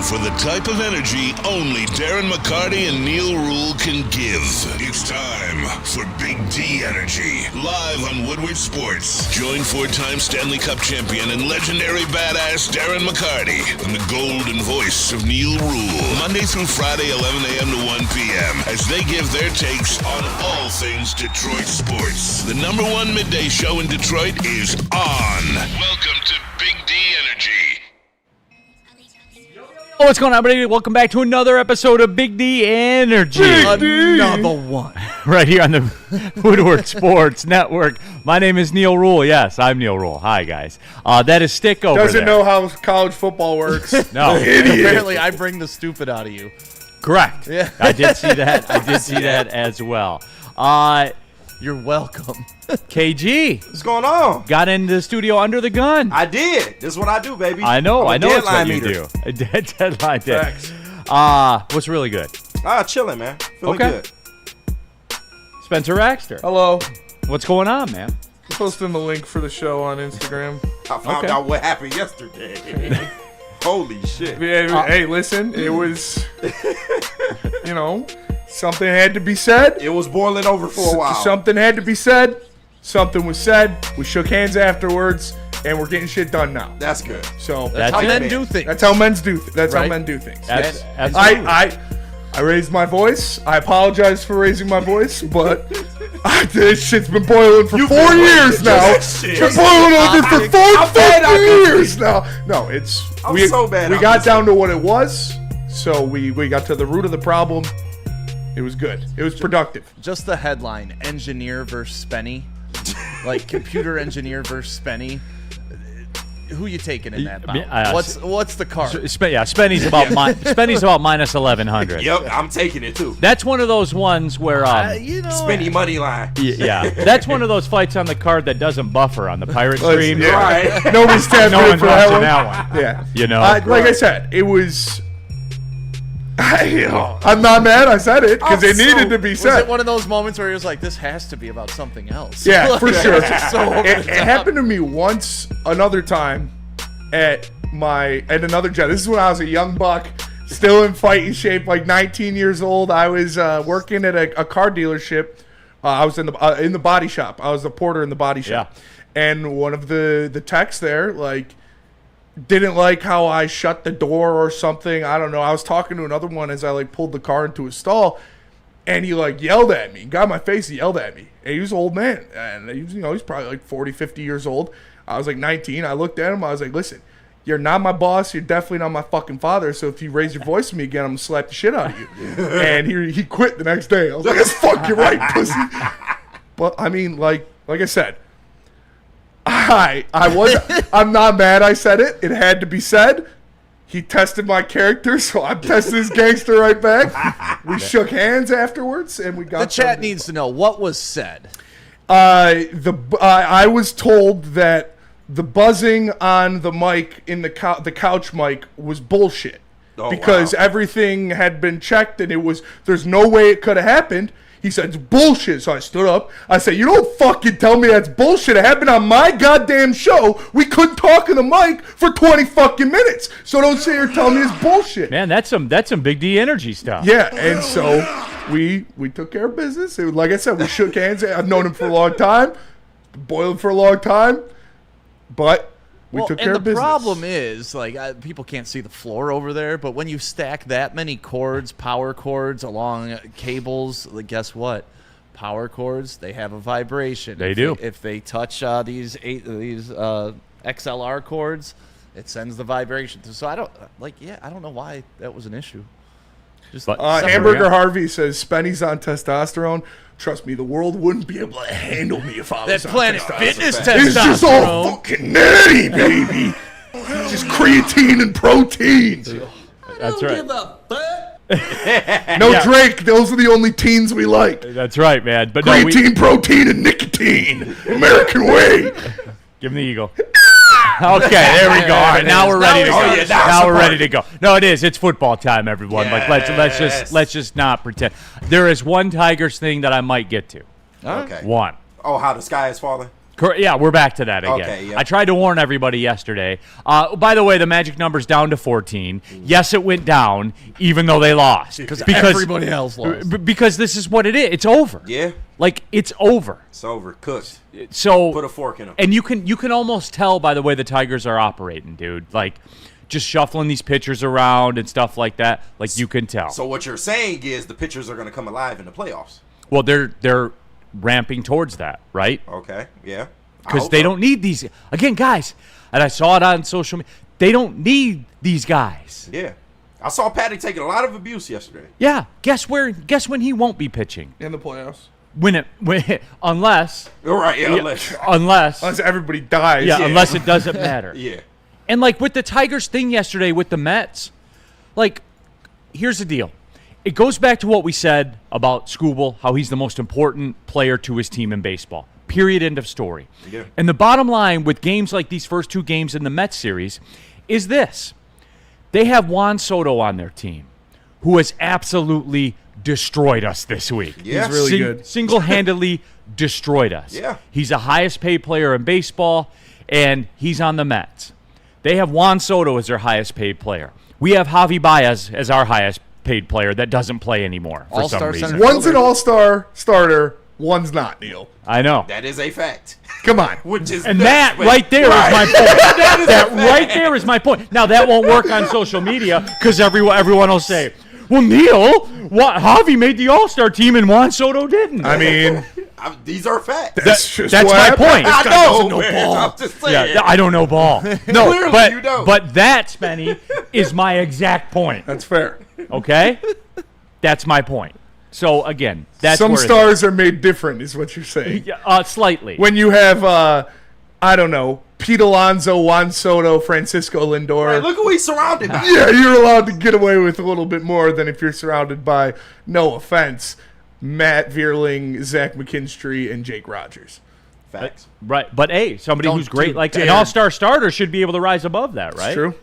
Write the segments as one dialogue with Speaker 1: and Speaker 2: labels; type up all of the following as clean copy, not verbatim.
Speaker 1: for the type of energy only Darren McCarty and Neal Ruhl can give. It's time for Big D Energy, live on Woodward Sports. Join four-time Stanley Cup champion and legendary badass Darren McCarty and the golden voice of Neal Ruhl, Monday through Friday, 11 a.m. to 1 p.m., as they give their takes on all things Detroit sports. The number one midday show in Detroit is on. Welcome to Big D Energy.
Speaker 2: Oh, what's going on, everybody? Welcome back to another episode of Big D Energy.
Speaker 3: Another one.
Speaker 2: Right here on the Woodward Sports Network. My name is Neal Ruhl. Yes, I'm Neal Ruhl. Hi, guys. That is Stick over
Speaker 3: Doesn't
Speaker 2: there.
Speaker 3: know how college football works.
Speaker 2: No.
Speaker 4: Apparently, I bring the stupid out of you.
Speaker 2: Correct.
Speaker 4: Yeah.
Speaker 2: I did see that. I did see that as well.
Speaker 4: You're welcome.
Speaker 2: KG
Speaker 5: What's going on?
Speaker 2: got into the studio under the gun.
Speaker 5: I did. This is what I do, baby.
Speaker 2: I know it's what
Speaker 5: deadline
Speaker 2: you
Speaker 5: meter.
Speaker 2: do. A deadline day.
Speaker 3: Facts.
Speaker 2: What's really good?
Speaker 5: Chilling, man. Feeling
Speaker 2: Okay.
Speaker 5: good.
Speaker 2: Spencer Raxter.
Speaker 3: Hello.
Speaker 2: What's going on, man?
Speaker 3: Posting the link for the show on Instagram.
Speaker 5: I found
Speaker 2: Okay.
Speaker 5: out what happened yesterday. Holy shit.
Speaker 3: Hey, listen, it was, something had to be said.
Speaker 5: It was boiling over for a while.
Speaker 3: Something had to be said. Something was said. We shook hands afterwards, and we're getting shit done now.
Speaker 5: That's good.
Speaker 3: So
Speaker 2: That's
Speaker 4: How
Speaker 2: it.
Speaker 4: men do things.
Speaker 3: that's how men do. That's how
Speaker 4: Right.
Speaker 3: men do things.
Speaker 2: That's,
Speaker 3: Yes.
Speaker 2: absolutely.
Speaker 3: I raised my voice. I apologize for raising my voice, but this shit's been boiling for 4 years now. It's been boiling over for
Speaker 5: I'm bad
Speaker 3: four
Speaker 5: I could
Speaker 3: years now. No, it's
Speaker 5: I'm
Speaker 3: we
Speaker 5: so bad
Speaker 3: we
Speaker 5: I
Speaker 3: got
Speaker 5: could
Speaker 3: down to what it was, so we got to the root of the problem. It was good. It was productive.
Speaker 4: Just the headline: engineer versus Spenny, like computer engineer versus Spenny. Who you taking in that bout? What's the card?
Speaker 2: Spenny's about Spenny's about minus 1100.
Speaker 5: Yep, I'm taking it too.
Speaker 2: That's one of those ones where
Speaker 5: Spinny money line.
Speaker 2: yeah, that's one of those fights on the card that doesn't buffer on the pirate stream.
Speaker 3: Yeah.
Speaker 5: Right.
Speaker 3: Nobody's tapped
Speaker 2: No
Speaker 3: in
Speaker 2: one's
Speaker 3: for that
Speaker 2: watching
Speaker 3: one.
Speaker 2: that one.
Speaker 3: Yeah,
Speaker 2: You know,
Speaker 3: like I said, it was. I'm not mad. I said it because it needed to be
Speaker 4: Was
Speaker 3: said.
Speaker 4: it one of those moments where he was like, "This has to be about something else"?
Speaker 3: Yeah, for sure.
Speaker 4: So over
Speaker 3: It
Speaker 4: the top.
Speaker 3: happened to me once, another time, at another job. This is when I was a young buck, still in fighting shape, like 19 years old. I was working at a car dealership. I was in the body shop. I was the porter in the body shop, and one of the techs there didn't like how I shut the door or something. I don't know. I was talking to another one as I pulled the car into a stall, and he yelled at me. Got in my face. He yelled at me. And he was an old man, and he was, he's probably 40, 50 years old. I was 19. I looked at him. I was like, listen, you're not my boss. You're definitely not my fucking father. So if you raise your voice to me again, I'm gonna slap the shit out of you. And he quit the next day. I was like, that's fuck, you're right, pussy. But I mean, like I said, I'm not mad I said it. It had to be said. He tested my character, so I'm testing his gangster right back. We shook hands afterwards, and we got
Speaker 4: The chat needs to know what was said.
Speaker 3: I was told that the buzzing on the mic in the couch mic was bullshit because everything had been checked and there's no way it could have happened. He said, it's bullshit. So I stood up. I said, you don't fucking tell me that's bullshit. It happened on my goddamn show. We couldn't talk in the mic for 20 fucking minutes. So don't sit here telling me it's bullshit.
Speaker 2: man, that's some Big D energy stuff.
Speaker 3: Yeah, and so we took care of business. It was, like I said, we shook hands. I've known him for a long time. Boiling for a long time. But we took care of business.
Speaker 4: And the problem is, people can't see the floor over there, but when you stack that many cords, power cords along cables, guess what? Power cords, they have a vibration.
Speaker 2: They do.
Speaker 4: If they touch these XLR cords, it sends the vibration. So I don't know why that was an issue. Just
Speaker 3: Hamburger Harvey says, Spenny's on testosterone. Trust me, the world wouldn't be able to handle me if I was
Speaker 4: that
Speaker 3: on
Speaker 4: Planet
Speaker 3: testosterone.
Speaker 4: Fitness
Speaker 3: It's just all
Speaker 4: testosterone.
Speaker 3: fucking natty, baby. Just creatine and protein.
Speaker 2: That's right.
Speaker 3: No Drake. Those are the only teens we like.
Speaker 2: That's right, man. But no,
Speaker 3: Creatine, protein, and nicotine. American way.
Speaker 2: give him the eagle. Okay, there we go. All right, now we're ready to go. Now we're ready to go. No, it is. It's football time, everyone. Let's just not pretend. There is one Tigers thing that I might get to.
Speaker 5: Okay.
Speaker 2: One.
Speaker 5: Oh, how the sky is falling?
Speaker 2: Yeah, we're back to that again.
Speaker 5: Okay, yeah.
Speaker 2: I tried to warn everybody yesterday. By the way, the magic number's down to 14. Yes, it went down, even though they lost.
Speaker 4: Because everybody else lost.
Speaker 2: Because this is what it is. It's over.
Speaker 5: Yeah.
Speaker 2: Like, it's over.
Speaker 5: It's over. Cooked.
Speaker 2: So
Speaker 5: Put a fork in them.
Speaker 2: And you can almost tell by the way the Tigers are operating, dude. Like, just shuffling these pitchers around and stuff like that. Like, you can tell.
Speaker 5: So what you're saying is the pitchers are going to come alive in the playoffs.
Speaker 2: Well, they're ramping towards that, right?
Speaker 5: Okay. Yeah.
Speaker 2: Because they don't need these. Again, guys, and I saw it on social media, they don't need these guys.
Speaker 5: Yeah. I saw Patty taking a lot of abuse yesterday.
Speaker 2: Yeah. Guess when he won't be pitching?
Speaker 3: In the playoffs.
Speaker 2: Unless
Speaker 5: All right. Yeah.
Speaker 3: Unless everybody dies.
Speaker 2: yeah, unless it doesn't matter.
Speaker 5: Yeah.
Speaker 2: And like with the Tigers thing yesterday with the Mets, like, here's the deal. It goes back to what we said about Skubal, how he's the most important player to his team in baseball. Period. End of story.
Speaker 5: Yeah.
Speaker 2: And the bottom line with games like these first two games in the Mets series is this. They have Juan Soto on their team, who has absolutely destroyed us this week.
Speaker 5: Yeah.
Speaker 3: He's really good.
Speaker 2: Single-handedly destroyed us.
Speaker 5: Yeah.
Speaker 2: He's the highest paid player in baseball, and he's on the Mets. They have Juan Soto as their highest paid player. We have Javi Baez as our highest paid player that doesn't play anymore for some
Speaker 4: All-star
Speaker 2: reason.
Speaker 4: center.
Speaker 3: One's an all-star starter, one's not, Neal.
Speaker 2: I know.
Speaker 5: That is a fact.
Speaker 3: Come on.
Speaker 5: Which is
Speaker 2: And
Speaker 5: nuts,
Speaker 2: that
Speaker 5: man.
Speaker 2: right there is my point.
Speaker 5: That is
Speaker 2: That
Speaker 5: a fact.
Speaker 2: right there is my point. Now, that won't work on social media because everyone will say, well, Neal, Javi made the all-star team and Juan Soto didn't.
Speaker 3: I mean,
Speaker 5: These are facts.
Speaker 3: that's just
Speaker 2: that's
Speaker 3: what
Speaker 2: my
Speaker 3: happened.
Speaker 2: point.
Speaker 5: I
Speaker 3: doesn't
Speaker 5: know,
Speaker 3: know
Speaker 5: man.
Speaker 3: ball.
Speaker 5: I'm just saying.
Speaker 2: Yeah, I don't know ball. No,
Speaker 5: Clearly
Speaker 2: but
Speaker 5: you don't.
Speaker 2: but that, Spenny, is my exact point.
Speaker 3: That's fair.
Speaker 2: Okay, that's my point. So again, that's
Speaker 3: Some
Speaker 2: where it is.
Speaker 3: stars are made different, is what you're saying.
Speaker 2: Yeah, slightly.
Speaker 3: When you have, I don't know, Pete Alonso, Juan Soto, Francisco Lindor.
Speaker 5: Right, look who he's surrounded by.
Speaker 3: Yeah, you're allowed to get away with a little bit more than if you're surrounded by, no offense, Matt Vierling, Zach McKinstry, and Jake Rogers.
Speaker 5: Facts.
Speaker 2: Right, but hey, somebody
Speaker 4: Don't
Speaker 2: who's great,
Speaker 4: you
Speaker 2: like an
Speaker 4: dare.
Speaker 2: all-star starter, should be able to rise above that, right?
Speaker 3: It's true.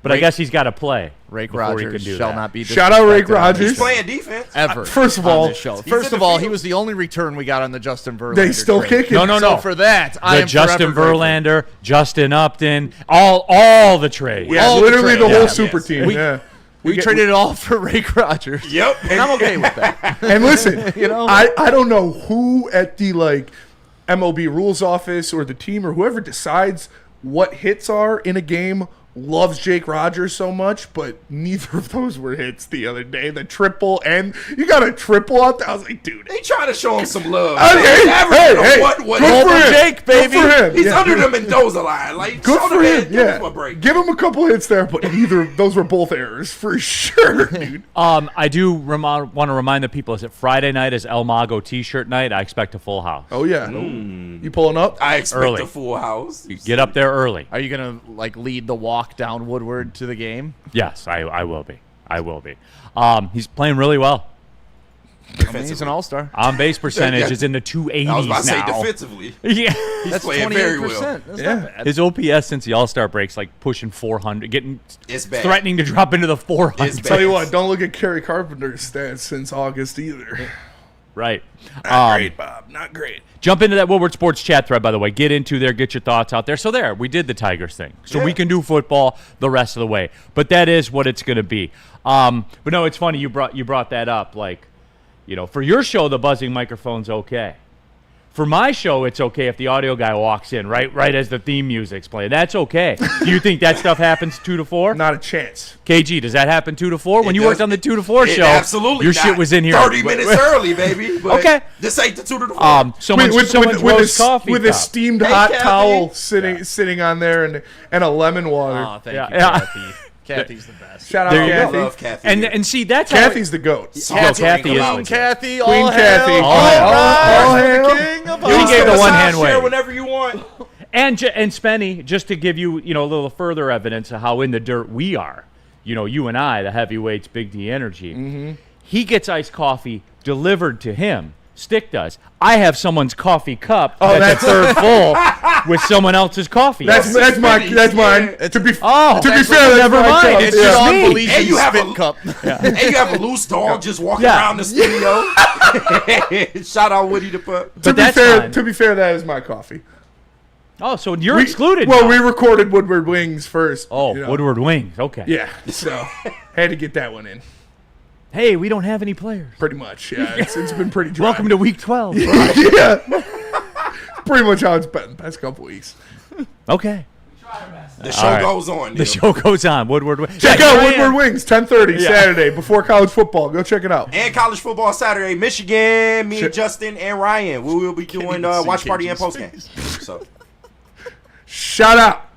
Speaker 2: But I guess he's got to play.
Speaker 4: Rake
Speaker 2: before he
Speaker 4: Rogers
Speaker 2: can do
Speaker 4: shall
Speaker 2: that.
Speaker 4: not be
Speaker 3: Shout out Rake
Speaker 4: disrespected on
Speaker 3: Rogers.
Speaker 4: this
Speaker 5: He's
Speaker 4: show.
Speaker 5: playing defense.
Speaker 4: Ever.
Speaker 3: First of
Speaker 4: on
Speaker 3: all,
Speaker 4: this show.
Speaker 5: in
Speaker 4: First
Speaker 5: the
Speaker 4: of all, he
Speaker 5: field.
Speaker 4: was the only return we got on the Justin Verlander.
Speaker 3: They still
Speaker 4: trade.
Speaker 3: kicking.
Speaker 2: No.
Speaker 4: So for that, I
Speaker 2: The
Speaker 4: am
Speaker 2: Justin
Speaker 4: forever grateful.
Speaker 2: Verlander, Justin Upton, all the trades.
Speaker 3: Yeah,
Speaker 4: all the
Speaker 3: literally the
Speaker 4: trades.
Speaker 3: whole
Speaker 4: Yeah,
Speaker 3: super
Speaker 5: yes.
Speaker 3: team. Yeah.
Speaker 4: We traded it all for Rake Rogers.
Speaker 5: Yep.
Speaker 4: And I'm okay with that.
Speaker 3: And listen,
Speaker 4: You know?
Speaker 3: I don't know who at the MLB rules office or the team or whoever decides what hits are in a game loves Jake Rogers so much, but neither of those were hits the other day. The triple, and you got a triple out there. I was like, dude.
Speaker 5: They trying to show him some love.
Speaker 3: Hey,
Speaker 5: Average,
Speaker 3: hey,
Speaker 5: what
Speaker 3: good for him.
Speaker 4: Jake, baby.
Speaker 3: Good for him.
Speaker 5: He's
Speaker 3: Yeah.
Speaker 5: under the Mendoza line. Like,
Speaker 3: Good
Speaker 5: show
Speaker 3: for
Speaker 5: the
Speaker 3: him.
Speaker 5: man, give him
Speaker 3: Yeah,
Speaker 5: a break.
Speaker 3: give him a couple hits there, but neither those were both errors for sure, dude.
Speaker 2: I do want to remind the people, is it Friday night is El Mago T-shirt night? I expect a full house.
Speaker 3: Oh yeah, you pulling up?
Speaker 5: I expect
Speaker 2: Early.
Speaker 5: a full house.
Speaker 2: Get up there early.
Speaker 4: Are you going to lead the walk down Woodward to the game?
Speaker 2: Yes, I will be. I will be. He's playing really well.
Speaker 4: I mean, he's an all-star.
Speaker 2: On base percentage
Speaker 5: Yeah.
Speaker 2: is in the 280s
Speaker 5: I was about to say
Speaker 2: now.
Speaker 5: defensively.
Speaker 2: Yeah.
Speaker 5: He's
Speaker 4: That's
Speaker 5: playing very well.
Speaker 4: 28%. That's
Speaker 3: Yeah.
Speaker 4: not bad.
Speaker 2: His OPS since the All-Star breaks like pushing 400, getting
Speaker 5: It's bad.
Speaker 2: threatening to drop into the 400s.
Speaker 5: It's bad.
Speaker 3: Tell you what, don't look at Kerry Carpenter's stats since August either.
Speaker 2: Right.
Speaker 3: Not great, Bob. Not great.
Speaker 2: Jump into that Woodward Sports chat thread, by the way. Get into there. Get your thoughts out there. So there, we did the Tigers thing. So
Speaker 5: Yeah.
Speaker 2: we can do football the rest of the way. But that is what it's going to be. But no, it's funny you brought that up. For your show, the buzzing microphone's okay. For my show, it's okay if the audio guy walks in right as the theme music's playing. That's okay. Do you think that stuff happens 2 to 4?
Speaker 3: Not a chance.
Speaker 2: KG, does that happen 2 to 4? When
Speaker 5: It
Speaker 2: you
Speaker 5: does-
Speaker 2: worked on the 2 to 4
Speaker 5: It
Speaker 2: show,
Speaker 5: absolutely
Speaker 2: your
Speaker 5: not.
Speaker 2: shit was in here
Speaker 5: 30 minutes early, baby. But
Speaker 2: Okay.
Speaker 5: This ain't the 2 to the 4.
Speaker 2: Someone's roast coffee
Speaker 3: with a
Speaker 2: cup.
Speaker 3: steamed
Speaker 5: Hey,
Speaker 3: hot
Speaker 5: Kathy.
Speaker 3: towel sitting on there and a lemon water.
Speaker 4: Oh, thank
Speaker 2: Yeah,
Speaker 4: you,
Speaker 2: yeah.
Speaker 4: Kathy. Kathy's the best.
Speaker 3: Shout out
Speaker 2: There you go.
Speaker 3: Kathy.
Speaker 5: Love Kathy.
Speaker 2: And see, that's how
Speaker 3: Kathy's the goat.
Speaker 2: Kathy is
Speaker 4: Queen
Speaker 2: legit.
Speaker 4: Kathy,
Speaker 3: Queen
Speaker 4: all
Speaker 3: Kathy.
Speaker 4: hail,
Speaker 3: All
Speaker 4: all
Speaker 3: hail.
Speaker 4: rise
Speaker 3: All
Speaker 4: for
Speaker 3: hail.
Speaker 4: the king of
Speaker 2: She
Speaker 4: all.
Speaker 2: gave the
Speaker 5: Share
Speaker 2: one-hand
Speaker 5: share
Speaker 2: wave.
Speaker 5: whenever you want.
Speaker 2: And Spenny, just to give you a little further evidence of how in the dirt we are, you and I, the heavyweights, Big D Energy. He gets iced coffee delivered to him. Stick does. I have someone's coffee cup that's a third full with someone else's coffee.
Speaker 3: That's mine.
Speaker 5: Yeah.
Speaker 3: To be
Speaker 2: Oh,
Speaker 3: to be
Speaker 2: that's
Speaker 3: fair, that's
Speaker 2: never
Speaker 3: my
Speaker 2: mind.
Speaker 3: cup.
Speaker 2: It's
Speaker 3: Yeah.
Speaker 2: just
Speaker 4: Sean
Speaker 2: me.
Speaker 4: Belushi
Speaker 5: And you have
Speaker 4: spit
Speaker 5: a-
Speaker 4: cup.
Speaker 5: And you have a loose dog just walking
Speaker 2: Yeah.
Speaker 5: around the studio. Shout out Woody the Pup.
Speaker 3: To be
Speaker 2: that's
Speaker 3: fair,
Speaker 2: fine.
Speaker 3: to be fair, that is my coffee.
Speaker 2: Oh, so you're excluded.
Speaker 3: Well,
Speaker 2: now.
Speaker 3: we recorded Woodward Wings first.
Speaker 2: Oh,
Speaker 3: you know.
Speaker 2: Woodward Wings. Okay.
Speaker 3: Yeah, so had to get that one in.
Speaker 2: Hey, we don't have any players.
Speaker 3: Pretty much, yeah. It's been pretty dry.
Speaker 2: Welcome to week 12.
Speaker 3: Yeah. Pretty much how it's been the past couple weeks.
Speaker 2: Okay.
Speaker 5: The show goes on.
Speaker 2: The show goes on. Woodward Wings.
Speaker 3: Check out Woodward Wings, 10:30 Saturday before college football. Go check it out.
Speaker 5: And college football Saturday, Michigan. Me and Justin and Ryan. We will be doing watch party and post game. So,
Speaker 3: Shout out.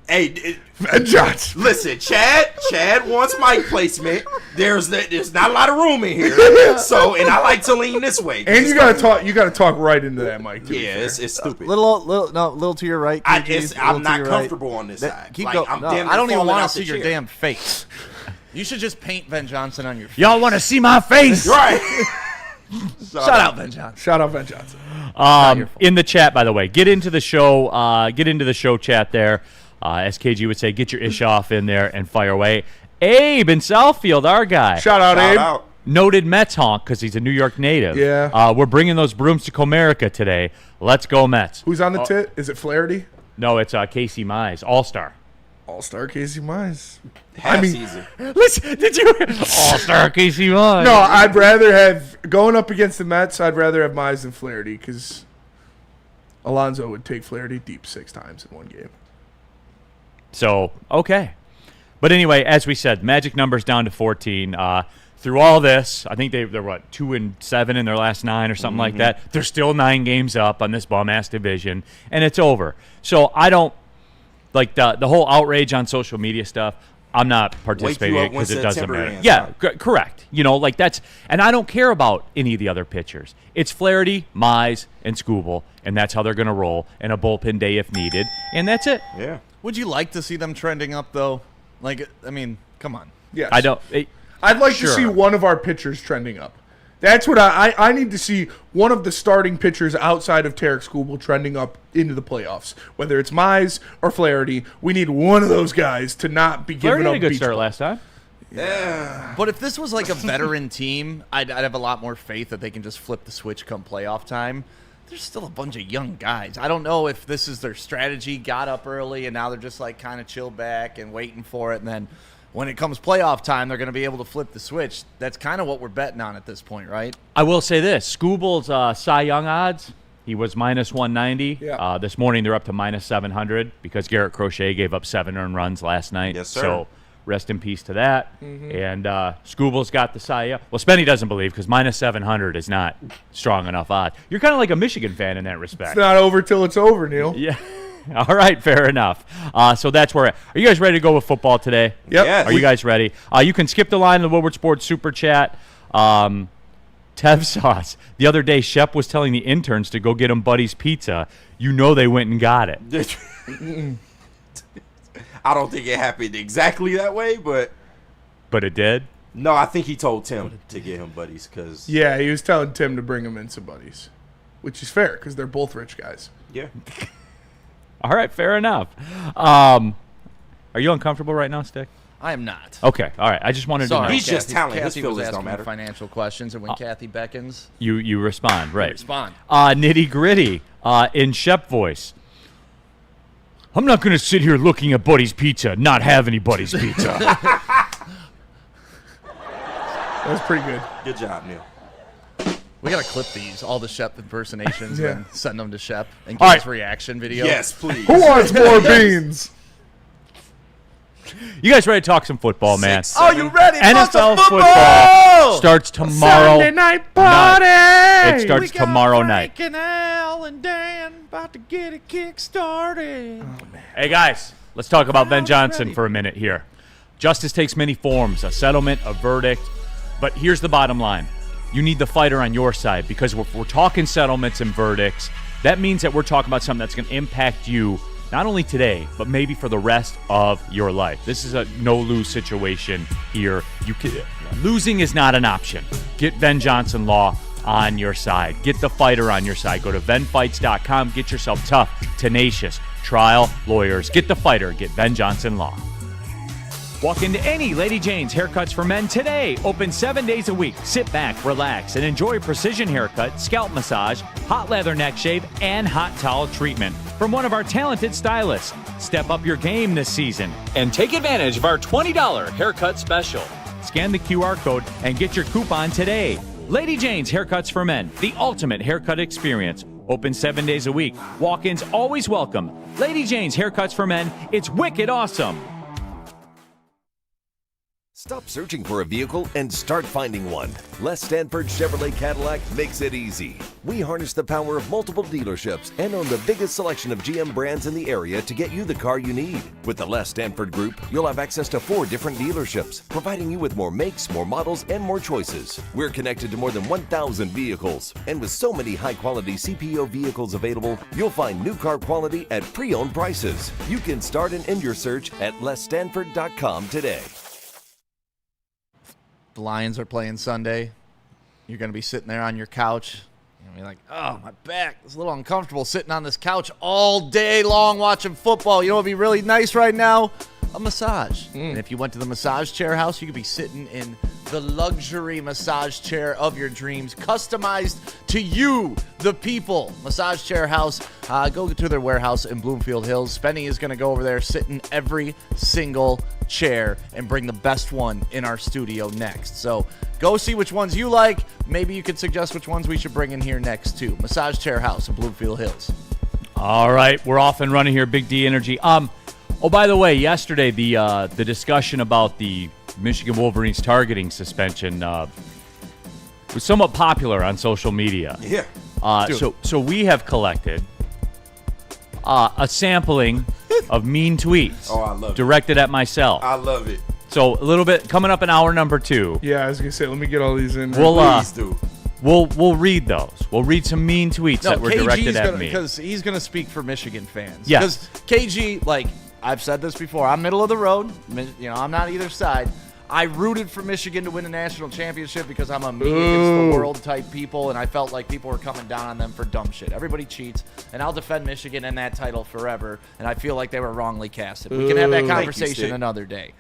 Speaker 5: hey,
Speaker 3: Ben Johnson.
Speaker 5: listen, Chad wants mic placement. There's not a lot of room in here. So, and I like to lean this way.
Speaker 3: And you gotta talk. You gotta talk right into that mic. Too,
Speaker 5: Yeah, it's stupid.
Speaker 4: Little to your right. KG,
Speaker 5: I'm
Speaker 4: little to
Speaker 5: not
Speaker 4: your
Speaker 5: comfortable on this side.
Speaker 4: Keep
Speaker 5: Like,
Speaker 4: going.
Speaker 5: I'm
Speaker 4: No,
Speaker 5: damn
Speaker 4: I don't
Speaker 5: near
Speaker 4: even
Speaker 5: falling
Speaker 4: want
Speaker 5: out
Speaker 4: to
Speaker 5: the
Speaker 4: see your
Speaker 5: chair.
Speaker 4: damn face. You should just paint Ben Johnson on your face.
Speaker 2: Y'all want to see my face?
Speaker 5: Right.
Speaker 4: Shout out Ben Johnson.
Speaker 3: Shout out Ben Johnson.
Speaker 2: In the chat, by the way, get into the show. Get into the show chat there. As KG would say, get your ish off in there and fire away. Abe in Southfield, our guy.
Speaker 3: Shout out,
Speaker 5: Shout
Speaker 3: Abe.
Speaker 5: out.
Speaker 2: Noted Mets honk because he's a New York native.
Speaker 3: Yeah.
Speaker 2: We're bringing those brooms to Comerica today. Let's go Mets.
Speaker 3: Who's on the tit? Is it Flaherty?
Speaker 2: No, it's Casey Mize, All-Star.
Speaker 3: All-Star Casey Mize.
Speaker 5: Half season.
Speaker 2: Listen, did you? All-Star Casey Mize.
Speaker 3: No, I'd rather have going up against the Mets. I'd rather have Mize than Flaherty because Alonso would take Flaherty deep 6 times in one game.
Speaker 2: So, okay. But anyway, as we said, magic numbers down to 14. Through all this, I think they're 2-7 in their last 9 or something like that. They're still 9 games up on this bum-ass division, and it's over. So I don't like the whole outrage on social media stuff. I'm not participating in it because it doesn't
Speaker 5: September
Speaker 2: matter.
Speaker 5: ends,
Speaker 2: Yeah,
Speaker 5: huh?
Speaker 2: correct. You know, like that's, and I don't care about any of the other pitchers. It's Flaherty, Mize, and Skubal, and that's how they're going to roll, and a bullpen day if needed, and that's it.
Speaker 5: Yeah.
Speaker 4: Would you like to see them trending up though? Like, I mean, come on.
Speaker 3: Yes.
Speaker 2: I don't.
Speaker 3: I'd like to
Speaker 2: Sure.
Speaker 3: see one of our pitchers trending up. That's what I need to see one of the starting pitchers outside of Tarek Skubal trending up into the playoffs. Whether it's Mize or Flaherty, we need one of those guys to not be giving
Speaker 2: Flaherty
Speaker 3: up
Speaker 2: had a good
Speaker 3: beach
Speaker 2: start
Speaker 3: ball.
Speaker 2: last time.
Speaker 4: But if this was like a veteran team, I'd have a lot more faith that they can just flip the switch come playoff time. There's still a bunch of young guys. I don't know if this is their strategy, got up early, and now they're just like kind of chilled back and waiting for it. And then when it comes playoff time, they're going to be able to flip the switch. That's kind of what we're betting on at this point, right?
Speaker 2: I will say this: Skubal's Cy Young odds. He was minus 190.
Speaker 3: Yeah.
Speaker 2: This morning they're up to minus 700 because Garrett Crochet gave up 7 earned runs last night.
Speaker 5: Yes, sir.
Speaker 2: So rest in peace to that. And Skubal's got the Cy Young. Well, Spenny doesn't believe because minus 700 is not strong enough odds. You're kind of like a Michigan fan in that respect.
Speaker 3: It's not over till it's over, Neil.
Speaker 2: Yeah. All right, fair enough. So that's where. Are you guys ready to go with football today?
Speaker 3: Yep.
Speaker 5: Yes.
Speaker 2: Are you guys ready? You can skip the line in the Woodward Sports Super Chat. Tev Sauce. The other day, Shep was telling the interns to go get him Buddy's Pizza. You know they went and got it.
Speaker 5: I don't think it happened exactly that way, but
Speaker 2: But it did?
Speaker 5: no, I think he told Tim to get him buddies because
Speaker 3: Yeah, he was telling Tim to bring him in some buddies, which is fair because they're both rich guys.
Speaker 5: yeah.
Speaker 2: All right, fair enough. Are you uncomfortable right now, Stick?
Speaker 4: I am not.
Speaker 2: Okay, all right. I just wanted to know.
Speaker 5: He's just talent. His
Speaker 4: Kathy was
Speaker 5: feelings don't
Speaker 4: asking
Speaker 5: matter.
Speaker 4: financial questions, and when Kathy beckons,
Speaker 2: You respond, right.
Speaker 4: respond.
Speaker 2: Nitty Gritty in Shep voice. I'm not going to sit here looking at Buddy's Pizza, not have any Buddy's Pizza.
Speaker 3: That was pretty good.
Speaker 5: Good job, Neil.
Speaker 4: We gotta clip these, all the Shep impersonations,
Speaker 3: Yeah.
Speaker 4: and send them to Shep and
Speaker 2: All
Speaker 4: give
Speaker 2: right.
Speaker 4: us reaction video.
Speaker 5: Yes, please.
Speaker 3: Who wants more beans?
Speaker 2: You guys ready to talk some football, man?
Speaker 5: 6,
Speaker 4: Oh, you ready?
Speaker 2: NFL
Speaker 4: football
Speaker 2: starts tomorrow.
Speaker 3: Sunday night party.
Speaker 2: It starts tomorrow night.
Speaker 4: And Al and Dan about to get it kick started.
Speaker 2: Hey, guys, let's talk about Ben
Speaker 4: Now
Speaker 2: Johnson
Speaker 4: ready.
Speaker 2: for a minute here. Justice takes many forms, a settlement, a verdict. But here's the bottom line. You need the fighter on your side because if we're talking settlements and verdicts, that means that we're talking about something that's going to impact you not only today, but maybe for the rest of your life. This is a no-lose situation here. Losing is not an option. Get Ben Johnson Law on your side. Get the fighter on your side. Go to venfights.com. Get yourself tough, tenacious, trial lawyers. Get the fighter. Get Ben Johnson Law. Walk into any Lady Jane's Haircuts for Men today. Open 7 days a week. Sit back, relax, and enjoy precision haircut, scalp massage, hot leather neck shave, and hot towel treatment from one of our talented stylists. Step up your game this season and take advantage of our $20 haircut special. Scan the QR code and get your coupon today. Lady Jane's Haircuts for Men, the ultimate haircut experience. Open 7 days a week. Walk-ins always welcome. Lady Jane's Haircuts for Men, it's wicked awesome.
Speaker 6: Stop searching for a vehicle and start finding one. Les Stanford Chevrolet Cadillac makes it easy. We harness the power of multiple dealerships and own the biggest selection of GM brands in the area to get you the car you need. With the Les Stanford Group, you'll have access to 4 different dealerships, providing you with more makes, more models, and more choices. We're connected to more than 1,000 vehicles, and with so many high-quality CPO vehicles available, you'll find new car quality at pre-owned prices. You can start and end your search at lesstanford.com today.
Speaker 4: The Lions are playing Sunday. You're going to be sitting there on your couch. You're going to be like, oh, my back is a little uncomfortable sitting on this couch all day long watching football. You know what would be really nice right now? A massage. And if you went to the massage chair house, you could be sitting in the luxury massage chair of your dreams, customized to you, the people. Massage Chair House. Go to their warehouse in Bloomfield Hills. Spenny is going to go over there, sit in every single chair, and bring the best one in our studio next. So go see which ones you like. Maybe you could suggest which ones we should bring in here next, too. Massage Chair House in Bloomfield Hills.
Speaker 2: All right, we're off and running here, Big D Energy. Oh, by the way, yesterday the discussion about the Michigan Wolverines targeting suspension was somewhat popular on social media.
Speaker 5: Yeah.
Speaker 2: So we have collected a sampling of mean tweets
Speaker 5: Oh, I love it.
Speaker 2: directed at myself.
Speaker 5: I love it.
Speaker 2: So a little bit coming up in hour number 2.
Speaker 3: Yeah, I was gonna say, let me get all these in.
Speaker 5: Please do.
Speaker 2: We'll read those. We'll read some mean tweets that were directed at me.
Speaker 4: Because he's going to speak for Michigan fans.
Speaker 2: Yes.
Speaker 4: Because KG, like, I've said this before, I'm middle of the road. You know, I'm not either side. I rooted for Michigan to win a national championship because I'm a me against the world type people, and I felt like people were coming down on them for dumb shit. Everybody cheats, and I'll defend Michigan and that title forever, and I feel like they were wrongly casted. We can have that conversation another day.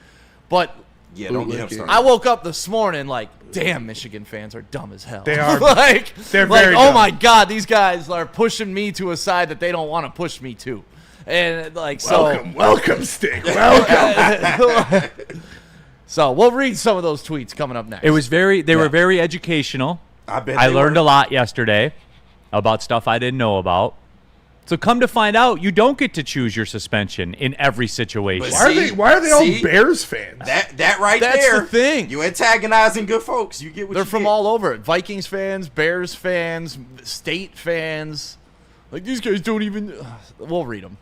Speaker 4: But
Speaker 5: Yeah, don't get him started.
Speaker 4: I woke up this morning like, damn, Michigan fans are dumb as hell.
Speaker 3: They are.
Speaker 4: they're
Speaker 3: very
Speaker 4: oh
Speaker 3: dumb.
Speaker 4: my God, these guys are pushing me to a side that they don't want to push me to. And like,
Speaker 3: Welcome, Stick. Welcome.
Speaker 4: So we'll read some of those tweets coming up next.
Speaker 2: It was they were very educational.
Speaker 5: I
Speaker 2: learned a lot yesterday about stuff I didn't know about. So come to find out, you don't get to choose your suspension in every situation.
Speaker 5: But
Speaker 3: Why are they all
Speaker 5: See?
Speaker 3: Bears fans?
Speaker 5: That right
Speaker 4: That's
Speaker 5: there.
Speaker 4: the thing.
Speaker 5: You antagonizing good folks. You get what
Speaker 4: They're
Speaker 5: you
Speaker 4: from
Speaker 5: get.
Speaker 4: all over. Vikings fans, Bears fans, State fans. Like, these guys don't even... We'll read them.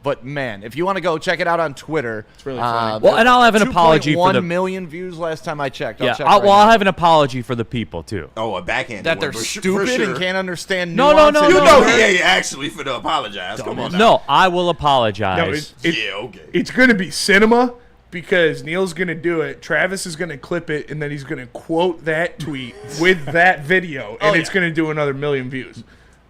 Speaker 4: But, man, if you want to go check it out on Twitter. It's
Speaker 3: really funny.
Speaker 2: Well, and I'll have an apology for the
Speaker 4: 2.1 million views last time I checked.
Speaker 2: Yeah,
Speaker 4: check
Speaker 2: I'll have an apology for the people too.
Speaker 5: Oh, a backhand.
Speaker 4: that they're stupid and can't understand
Speaker 2: No,
Speaker 4: nuances.
Speaker 5: You
Speaker 2: no,
Speaker 5: know
Speaker 2: no.
Speaker 5: he ain't actually for to apologize. Come on now.
Speaker 2: No, I will
Speaker 3: No,
Speaker 2: apologize.
Speaker 5: Yeah, okay.
Speaker 3: It's going to be cinema because Neal's going to do it. Travis is going to clip it, and then he's going to quote that tweet with that video, and it's going to do another million views.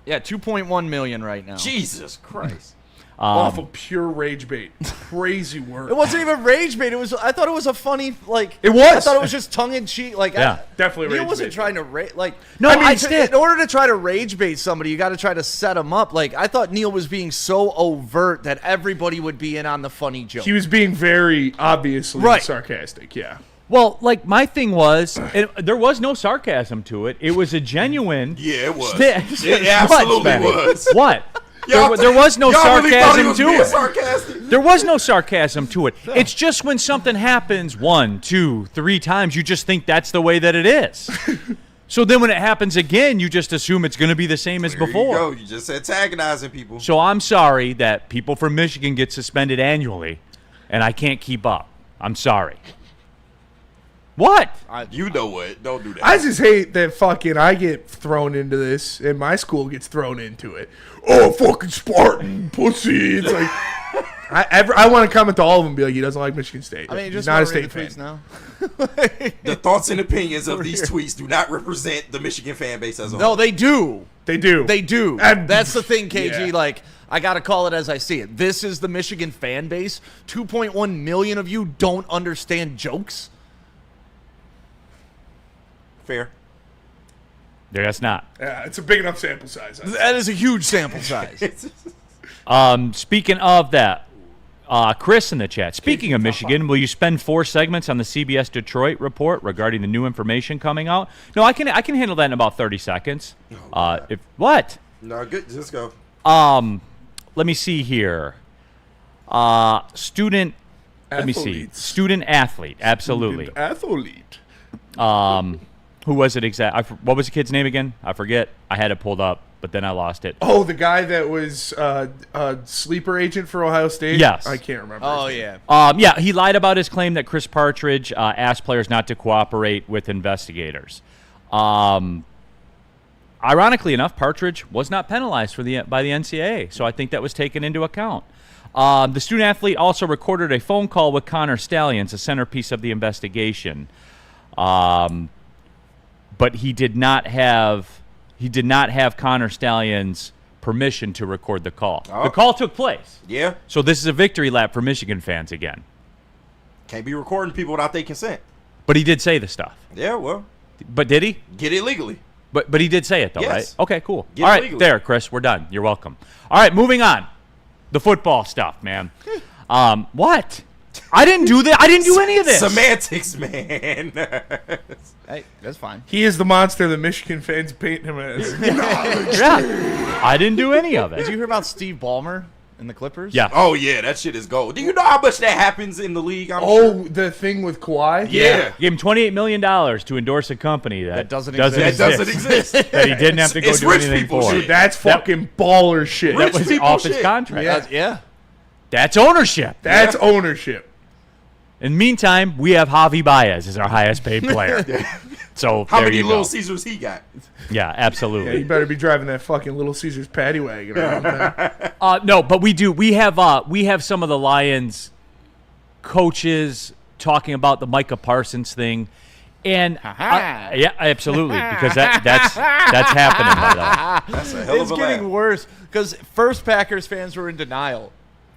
Speaker 4: Yeah, 2.1 million right now.
Speaker 5: Jesus Christ.
Speaker 3: Off of pure rage bait. Crazy work.
Speaker 4: It wasn't even rage bait. I thought it was a funny, like.
Speaker 3: It was.
Speaker 4: I thought it was just tongue in cheek. Like,
Speaker 2: Yeah.
Speaker 3: Definitely
Speaker 4: Neal
Speaker 3: rage
Speaker 4: wasn't
Speaker 3: bait.
Speaker 4: trying to rage. Like,
Speaker 2: No, I did.
Speaker 4: In order to try to rage bait somebody, you got to try to set them up. Like, I thought Neal was being so overt that everybody would be in on the funny joke.
Speaker 3: He was being very obviously
Speaker 4: Right.
Speaker 3: sarcastic, yeah.
Speaker 2: Well, like my thing was, there was no sarcasm to it. It was a genuine.
Speaker 5: Yeah, it was.
Speaker 2: It
Speaker 5: It absolutely was.
Speaker 2: What?
Speaker 5: Y'all
Speaker 2: There was no
Speaker 5: y'all really thought he
Speaker 2: sarcasm
Speaker 5: was
Speaker 2: to
Speaker 5: being
Speaker 2: it.
Speaker 5: sarcastic?
Speaker 2: There was no sarcasm to it. It's just when something happens 1, 2, 3 times, you just think that's the way that it is. So then when it happens again, you just assume it's going to be the same as
Speaker 5: There
Speaker 2: before.
Speaker 5: you go. You just antagonizing people.
Speaker 2: So I'm sorry that people from Michigan get suspended annually, and I can't keep up. I'm sorry. What?
Speaker 5: You know what? Don't do that.
Speaker 3: I just hate that fucking I get thrown into this and my school gets thrown into it. Oh, fucking Spartan pussy. It's like I want to comment to all of them and be like, he doesn't like Michigan State.
Speaker 4: I mean,
Speaker 3: He's
Speaker 4: just
Speaker 3: not a
Speaker 4: wanna read
Speaker 3: State
Speaker 4: the
Speaker 3: fan.
Speaker 4: tweets now.
Speaker 5: The thoughts and opinions of these tweets do not represent the Michigan fan base as a
Speaker 4: No,
Speaker 5: whole.
Speaker 4: they do.
Speaker 3: They do.
Speaker 4: They do.
Speaker 3: And-
Speaker 4: That's the thing, KG.
Speaker 3: yeah.
Speaker 4: Like, I got to call it as I see it. This is the Michigan fan base. 2.1 million of you don't understand jokes.
Speaker 5: Fair.
Speaker 2: That's not.
Speaker 3: Yeah, it's a big enough sample size.
Speaker 4: That is a huge sample size.
Speaker 2: Speaking of that, Chris in the chat. Speaking of Michigan, will you spend 4 segments on the CBS Detroit report regarding the new information coming out? No, I can handle that in about 30 seconds. What?
Speaker 5: No, good. Just go.
Speaker 2: Let me see here. Student. Let me see.
Speaker 3: Athletes.
Speaker 2: Student athlete. Absolutely.
Speaker 3: Athlete.
Speaker 2: Who was it exactly? What was the kid's name again? I forget. I had it pulled up, but then I lost it.
Speaker 3: Oh, the guy that was a sleeper agent for Ohio State?
Speaker 2: Yes.
Speaker 3: I can't remember.
Speaker 4: Oh,
Speaker 3: his name.
Speaker 4: yeah.
Speaker 2: He lied about his claim that Chris Partridge asked players not to cooperate with investigators. Ironically enough, Partridge was not penalized by the NCAA, so I think that was taken into account. The student athlete also recorded a phone call with Connor Stallions, a centerpiece of the investigation. But he did not have Connor Stallions' permission to record the call.
Speaker 5: Oh.
Speaker 2: The call took place.
Speaker 5: Yeah.
Speaker 2: So this is a victory lap for Michigan fans again.
Speaker 5: Can't be recording people without their consent.
Speaker 2: But he did say the stuff.
Speaker 5: Yeah, well,
Speaker 2: But did he?
Speaker 5: get it legally.
Speaker 2: But he did say it, though,
Speaker 5: Yes.
Speaker 2: right? Okay, cool.
Speaker 5: Get
Speaker 2: All
Speaker 5: it
Speaker 2: right,
Speaker 5: legally.
Speaker 2: there, Chris. We're done. You're welcome. All right, moving on. The football stuff, man. What? I didn't do that. I didn't do any of this.
Speaker 5: Semantics, man.
Speaker 4: Hey, that's fine.
Speaker 3: He is the monster that Michigan fans paint him as.
Speaker 2: Yeah. I didn't do any of
Speaker 4: Did
Speaker 2: it.
Speaker 4: you hear about Steve Ballmer and the Clippers?
Speaker 2: Yeah.
Speaker 5: Oh, yeah, that shit is gold. Do you know how much that happens in the league? I'm
Speaker 3: Oh,
Speaker 5: sure.
Speaker 3: the thing with Kawhi?
Speaker 5: Yeah.
Speaker 2: Gave him $28 million to endorse a company that
Speaker 4: doesn't
Speaker 5: That
Speaker 4: exist.
Speaker 5: doesn't exist.
Speaker 2: That he didn't have to go
Speaker 5: It's
Speaker 2: do
Speaker 5: rich
Speaker 2: anything
Speaker 5: people
Speaker 2: for.
Speaker 5: shit.
Speaker 3: That's fucking baller shit.
Speaker 2: That
Speaker 5: Rich
Speaker 2: was
Speaker 5: people
Speaker 2: off his
Speaker 5: shit.
Speaker 2: contract.
Speaker 3: Yeah.
Speaker 4: Yeah.
Speaker 2: That's ownership.
Speaker 3: That's ownership.
Speaker 2: In the meantime, we have Javi Baez as our highest paid player. So
Speaker 5: How
Speaker 2: there
Speaker 5: many
Speaker 2: you
Speaker 5: Little
Speaker 2: go.
Speaker 5: Caesars he got?
Speaker 2: Yeah,
Speaker 3: Yeah,
Speaker 2: absolutely.
Speaker 3: you better be driving that fucking Little Caesars paddy wagon around there.
Speaker 2: No, but we do. We have some of the Lions coaches talking about the Micah Parsons thing, and yeah, absolutely, because that's happening. By the way.
Speaker 5: That's a hell
Speaker 4: It's
Speaker 5: of a
Speaker 4: getting
Speaker 5: laugh.
Speaker 4: worse because first Packers fans were in denial.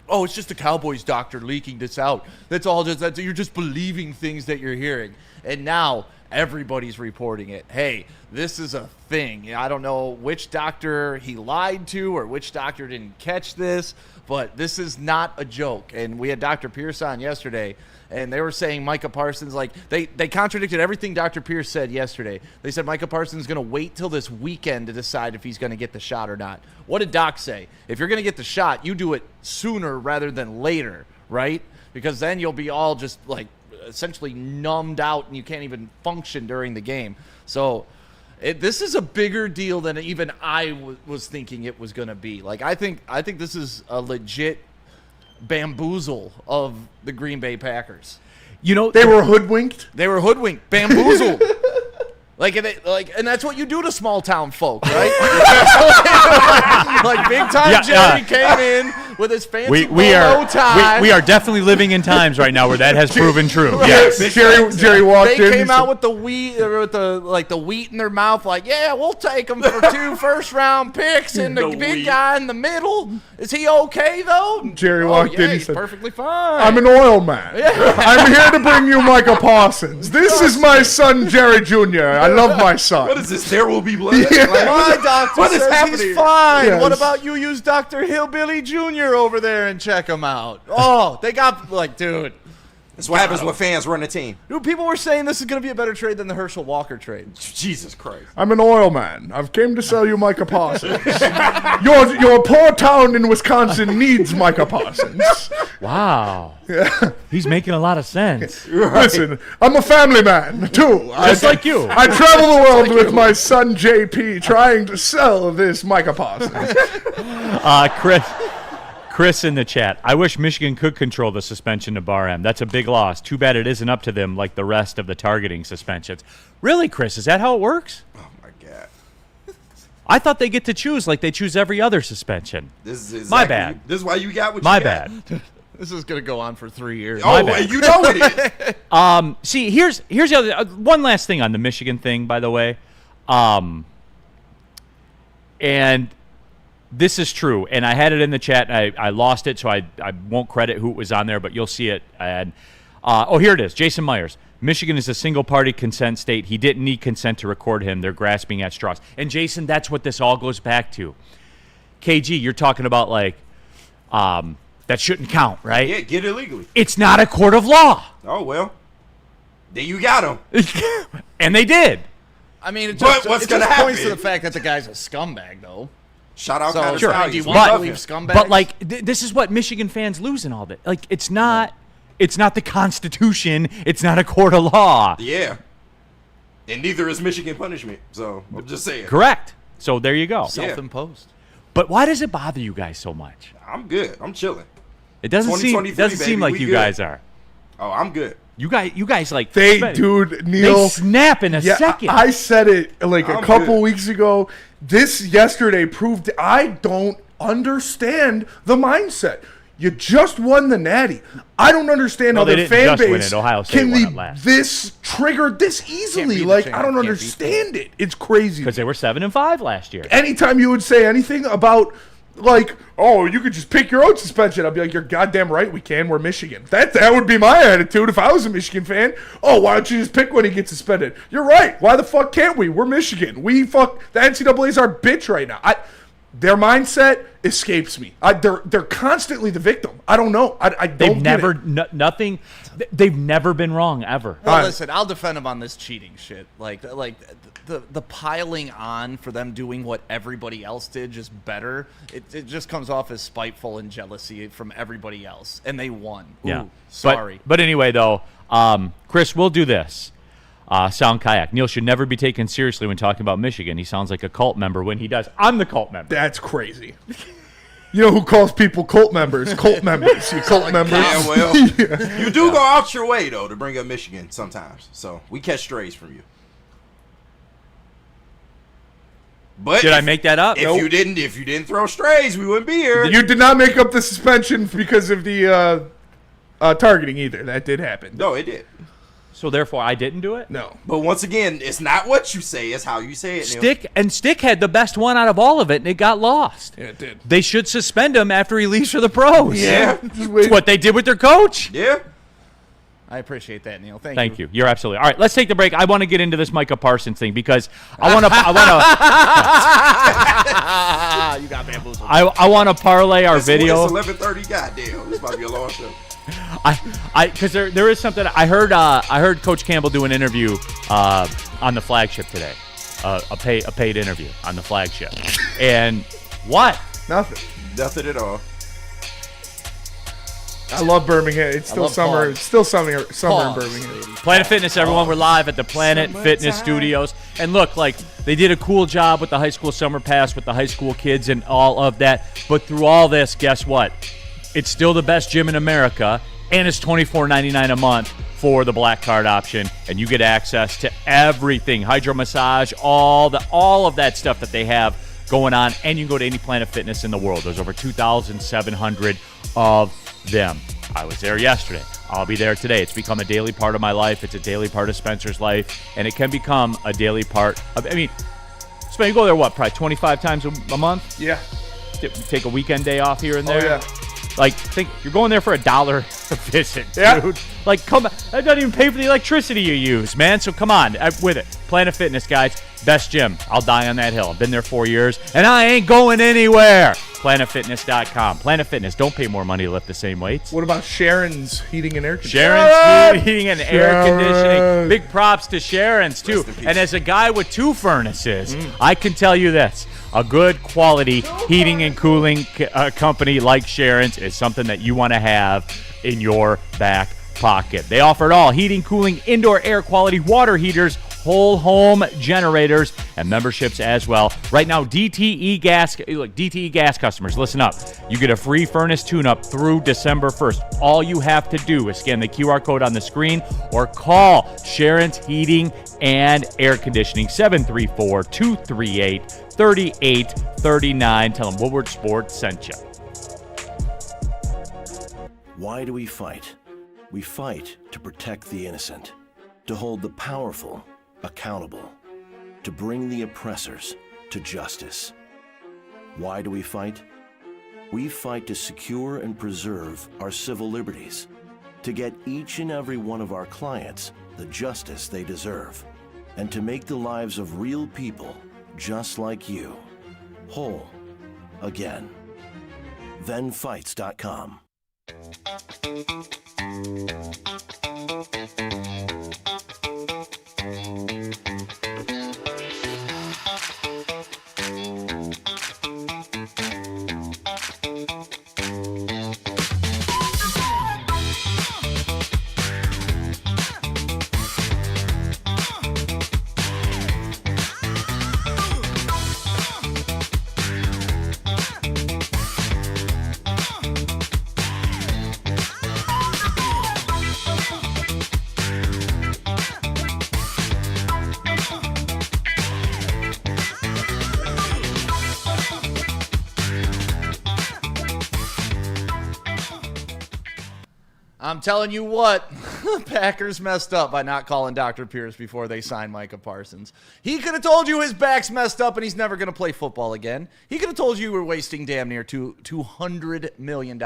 Speaker 4: Oh, it's just the Cowboys doctor leaking this out. That's all. You're just believing things that you're hearing. And now everybody's reporting it. Hey, this is a thing. I don't know which doctor he lied to or which doctor didn't catch this, but this is not a joke. And we had Dr. Pierce on yesterday, and they were saying Micah Parsons, like, they contradicted everything Dr. Pierce said yesterday. They said Micah Parsons is going to wait till this weekend to decide if he's going to get the shot or not. What did Doc say? If you're going to get the shot, you do it sooner rather than later, right? Because then you'll be all just, like, essentially numbed out and you can't even function during the game. So this is a bigger deal than even I was thinking it was going to be. Like, I think this is a legit bamboozle of the Green Bay Packers.
Speaker 2: You know,
Speaker 3: They were hoodwinked.
Speaker 4: They were hoodwinked, bamboozled. And that's what you do to small town folk, right? Like big time Jerry came in with his fancy polo tie.
Speaker 2: we are definitely living in times right now where that has proven true.
Speaker 4: Right.
Speaker 2: Yes.
Speaker 3: Jerry walked
Speaker 4: They
Speaker 3: in.
Speaker 4: came out with the wheat, with the wheat in their mouth, like, yeah, we'll take them for 2 first-round picks, and the
Speaker 5: The
Speaker 4: big
Speaker 5: wheat.
Speaker 4: guy in the middle. Is he okay though?
Speaker 3: Jerry
Speaker 4: Oh,
Speaker 3: walked
Speaker 4: yeah,
Speaker 3: in. He
Speaker 4: he's
Speaker 3: said,
Speaker 4: perfectly fine.
Speaker 3: I'm an oil man. I'm here to bring you Micah Parsons. This is my son, Jerry Jr. I love my son.
Speaker 5: What is this? There will be blood.
Speaker 3: Yeah.
Speaker 5: Like,
Speaker 4: My doctor
Speaker 5: what is
Speaker 4: says
Speaker 5: happening?
Speaker 4: he's fine.
Speaker 3: Yes.
Speaker 4: What about you use Dr. Hillbilly Jr. over there and check him out? Oh, they got, like, dude.
Speaker 5: That's what happens when fans run a team.
Speaker 4: Dude, people were saying this is going to be a better trade than the Herschel Walker trade.
Speaker 5: Jesus Christ.
Speaker 3: I'm an oil man. I've came to sell you Micah Parsons. Your poor town in Wisconsin needs Micah Parsons.
Speaker 2: Wow. He's making a lot of sense.
Speaker 3: Listen, I'm a family man, too.
Speaker 2: Just like you.
Speaker 3: I travel the world with my son, JP, trying to sell this Micah Parsons.
Speaker 2: Chris in the chat. I wish Michigan could control the suspension of Barham. That's a big loss. Too bad it isn't up to them like the rest of the targeting suspensions. Really, Chris? Is that how it works?
Speaker 5: Oh, my God.
Speaker 2: I thought they get to choose like they choose every other suspension.
Speaker 5: This is
Speaker 2: My
Speaker 5: exactly-
Speaker 2: bad.
Speaker 5: This is why you got what
Speaker 2: My
Speaker 5: you got.
Speaker 2: bad.
Speaker 4: This is going to go on for 3 years.
Speaker 5: Oh,
Speaker 2: bad.
Speaker 5: you know it is.
Speaker 2: See, here's the other one last thing on the Michigan thing, by the way, and this is true, and I had it in the chat, and I lost it, so I won't credit who it was on there, but you'll see it. And here it is. Jason Myers. Michigan is a single-party consent state. He didn't need consent to record him. They're grasping at straws. And, Jason, that's what this all goes back to. KG, you're talking about, like, that shouldn't count, right?
Speaker 5: Yeah, get it legally.
Speaker 2: It's not a court of law.
Speaker 5: Oh, well. Then you got him.
Speaker 2: And they did.
Speaker 4: I mean,
Speaker 5: But what's gonna
Speaker 4: points
Speaker 5: happen?
Speaker 4: to the fact that the guy's a scumbag, though.
Speaker 5: Shout out
Speaker 4: So,
Speaker 5: Connor
Speaker 4: sure.
Speaker 5: Stallions.
Speaker 4: Do you
Speaker 5: We
Speaker 4: want to
Speaker 5: love
Speaker 4: believe
Speaker 5: him.
Speaker 4: scumbags?
Speaker 2: But, like, this is what Michigan fans lose in all this. Like, it's not the Constitution. It's not a court of law.
Speaker 5: Yeah. And neither is Michigan punishment. So, I'm just saying.
Speaker 2: Correct. So there you go.
Speaker 4: Self-imposed.
Speaker 2: But why does it bother you guys so much?
Speaker 5: I'm good. I'm chilling.
Speaker 2: It doesn't seem
Speaker 5: 2023,
Speaker 2: like
Speaker 5: baby,
Speaker 2: you
Speaker 5: we
Speaker 2: guys
Speaker 5: good.
Speaker 2: are.
Speaker 5: Oh, I'm good.
Speaker 2: You guys like
Speaker 3: Dude, Neal.
Speaker 2: They snap in a second.
Speaker 3: I said it like a
Speaker 5: I'm
Speaker 3: couple
Speaker 5: good.
Speaker 3: weeks ago. This yesterday proved I don't understand the mindset. You just won the Natty. I don't understand
Speaker 2: No,
Speaker 3: how
Speaker 2: they
Speaker 3: the
Speaker 2: didn't
Speaker 3: fan
Speaker 2: just win
Speaker 3: base
Speaker 2: it. Ohio State
Speaker 3: can
Speaker 2: won
Speaker 3: be
Speaker 2: it last.
Speaker 3: this triggered this easily.
Speaker 4: beat the
Speaker 3: Like
Speaker 4: champ.
Speaker 3: I don't
Speaker 4: Can't beat
Speaker 3: understand it. It's crazy.
Speaker 2: because they were 7-5 last year.
Speaker 3: Anytime you would say anything about like, oh, you could just pick your own suspension, I'd be like, you're goddamn right, we can. We're Michigan. That would be my attitude if I was a Michigan fan. Oh, why don't you just pick when he gets suspended? You're right. Why the fuck can't we? We're Michigan. The NCAA's our bitch right now. Their mindset escapes me. They're constantly the victim. I don't know. I don't
Speaker 2: They've
Speaker 3: get
Speaker 2: never
Speaker 3: it.
Speaker 2: nothing. They've never been wrong ever.
Speaker 4: Well, listen, I'll defend them on this cheating shit. Like the piling on for them doing what everybody else did just better. It just comes off as spiteful and jealousy from everybody else, and they won.
Speaker 2: Yeah.
Speaker 4: Ooh, sorry.
Speaker 2: But anyway, though, Chris, we'll do this. Sound Kayak. Neal should never be taken seriously when talking about Michigan. He sounds like a cult member when he does. I'm the cult member.
Speaker 3: That's crazy. You know who calls people cult members? Cult members. You cult members.
Speaker 5: Yeah, well, you do go out your way, though, to bring up Michigan sometimes. So, we catch strays from you. But
Speaker 2: Did I make that up?
Speaker 5: If you didn't throw strays, we wouldn't be here.
Speaker 3: You did not make up the suspension because of the targeting either. That did happen.
Speaker 5: No, it did.
Speaker 2: So therefore, I didn't do it.
Speaker 3: No.
Speaker 5: But once again, it's not what you say; it's how you say it. Neal.
Speaker 2: Stick had the best one out of all of it, and it got lost.
Speaker 3: Yeah, it did.
Speaker 2: They should suspend him after he leaves for the pros.
Speaker 5: Yeah.
Speaker 2: It's what they did with their coach.
Speaker 5: Yeah.
Speaker 4: I appreciate that, Neal.
Speaker 2: Thank you. You're absolutely all right. Let's take the break. I want to get into this Micah Parsons thing because I want to parlay our video.
Speaker 5: It's 11:30. Goddamn, this might be a long show.
Speaker 2: Because there is something I heard. I heard Coach Campbell do an interview on the flagship today, a paid interview on the flagship, and what?
Speaker 3: Nothing
Speaker 5: at all.
Speaker 3: I love Birmingham. It's still
Speaker 4: love
Speaker 3: summer.
Speaker 4: Paul.
Speaker 3: It's still summer in
Speaker 4: Pause,
Speaker 3: Birmingham.
Speaker 4: ladies.
Speaker 2: Planet Fitness, everyone. We're live at the Planet Fitness Studios. And look, like, they did a cool job with the high school summer pass with the high school kids and all of that. But through all this, guess what? It's still the best gym in America, and it's $24.99 a month for the black card option. And you get access to everything, hydro massage, all of that stuff that they have going on. And you can go to any Planet Fitness in the world. There's over 2,700 of them. I was there yesterday. I'll be there today. It's become a daily part of my life. It's a daily part of Spencer's life, and it can become a daily part of, I mean, Spencer, you go there, what, probably 25 times a month?
Speaker 3: Yeah.
Speaker 2: Take a weekend day off here and there?
Speaker 3: Oh, yeah.
Speaker 2: Like, think you're going there for $1 a visit,
Speaker 3: Yeah.
Speaker 2: dude. Like, come on. That doesn't even pay for the electricity you use, man. So come on, with it. Planet Fitness, guys. Best gym. I'll die on that hill. I've been there 4 years, and I ain't going anywhere. PlanetFitness.com. Planet Fitness. Don't pay more money to lift the same weights.
Speaker 3: What about Sharon's heating and air conditioning?
Speaker 2: Sharon's heating and air conditioning.
Speaker 3: Sharon.
Speaker 2: Big props to Sharon's, too.
Speaker 5: Rest in peace.
Speaker 2: And as a guy with 2 furnaces, I can tell you this. A good quality heating and cooling company like Sharon's is something that you want to have in your back pocket. They offer it all: heating, cooling, indoor air quality, water heaters, whole home generators, and memberships as well. Right now, DTE gas customers, listen up. You get a free furnace tune-up through December 1st. All you have to do is scan the QR code on the screen or call Sharon's Heating and Air Conditioning, 734-238-3839. Tell them Woodward Sports sent you.
Speaker 7: Why do we fight? We fight to protect the innocent, to hold the powerful accountable, to bring the oppressors to justice. Why do we fight? We fight to secure and preserve our civil liberties, to get each and every one of our clients the justice they deserve, and to make the lives of real people just like you whole again. ThenFights.com.
Speaker 4: I'm telling you what, the Packers messed up by not calling Dr. Pierce before they signed Micah Parsons. He could have told you his back's messed up and he's never going to play football again. He could have told you we're wasting damn near $200 million,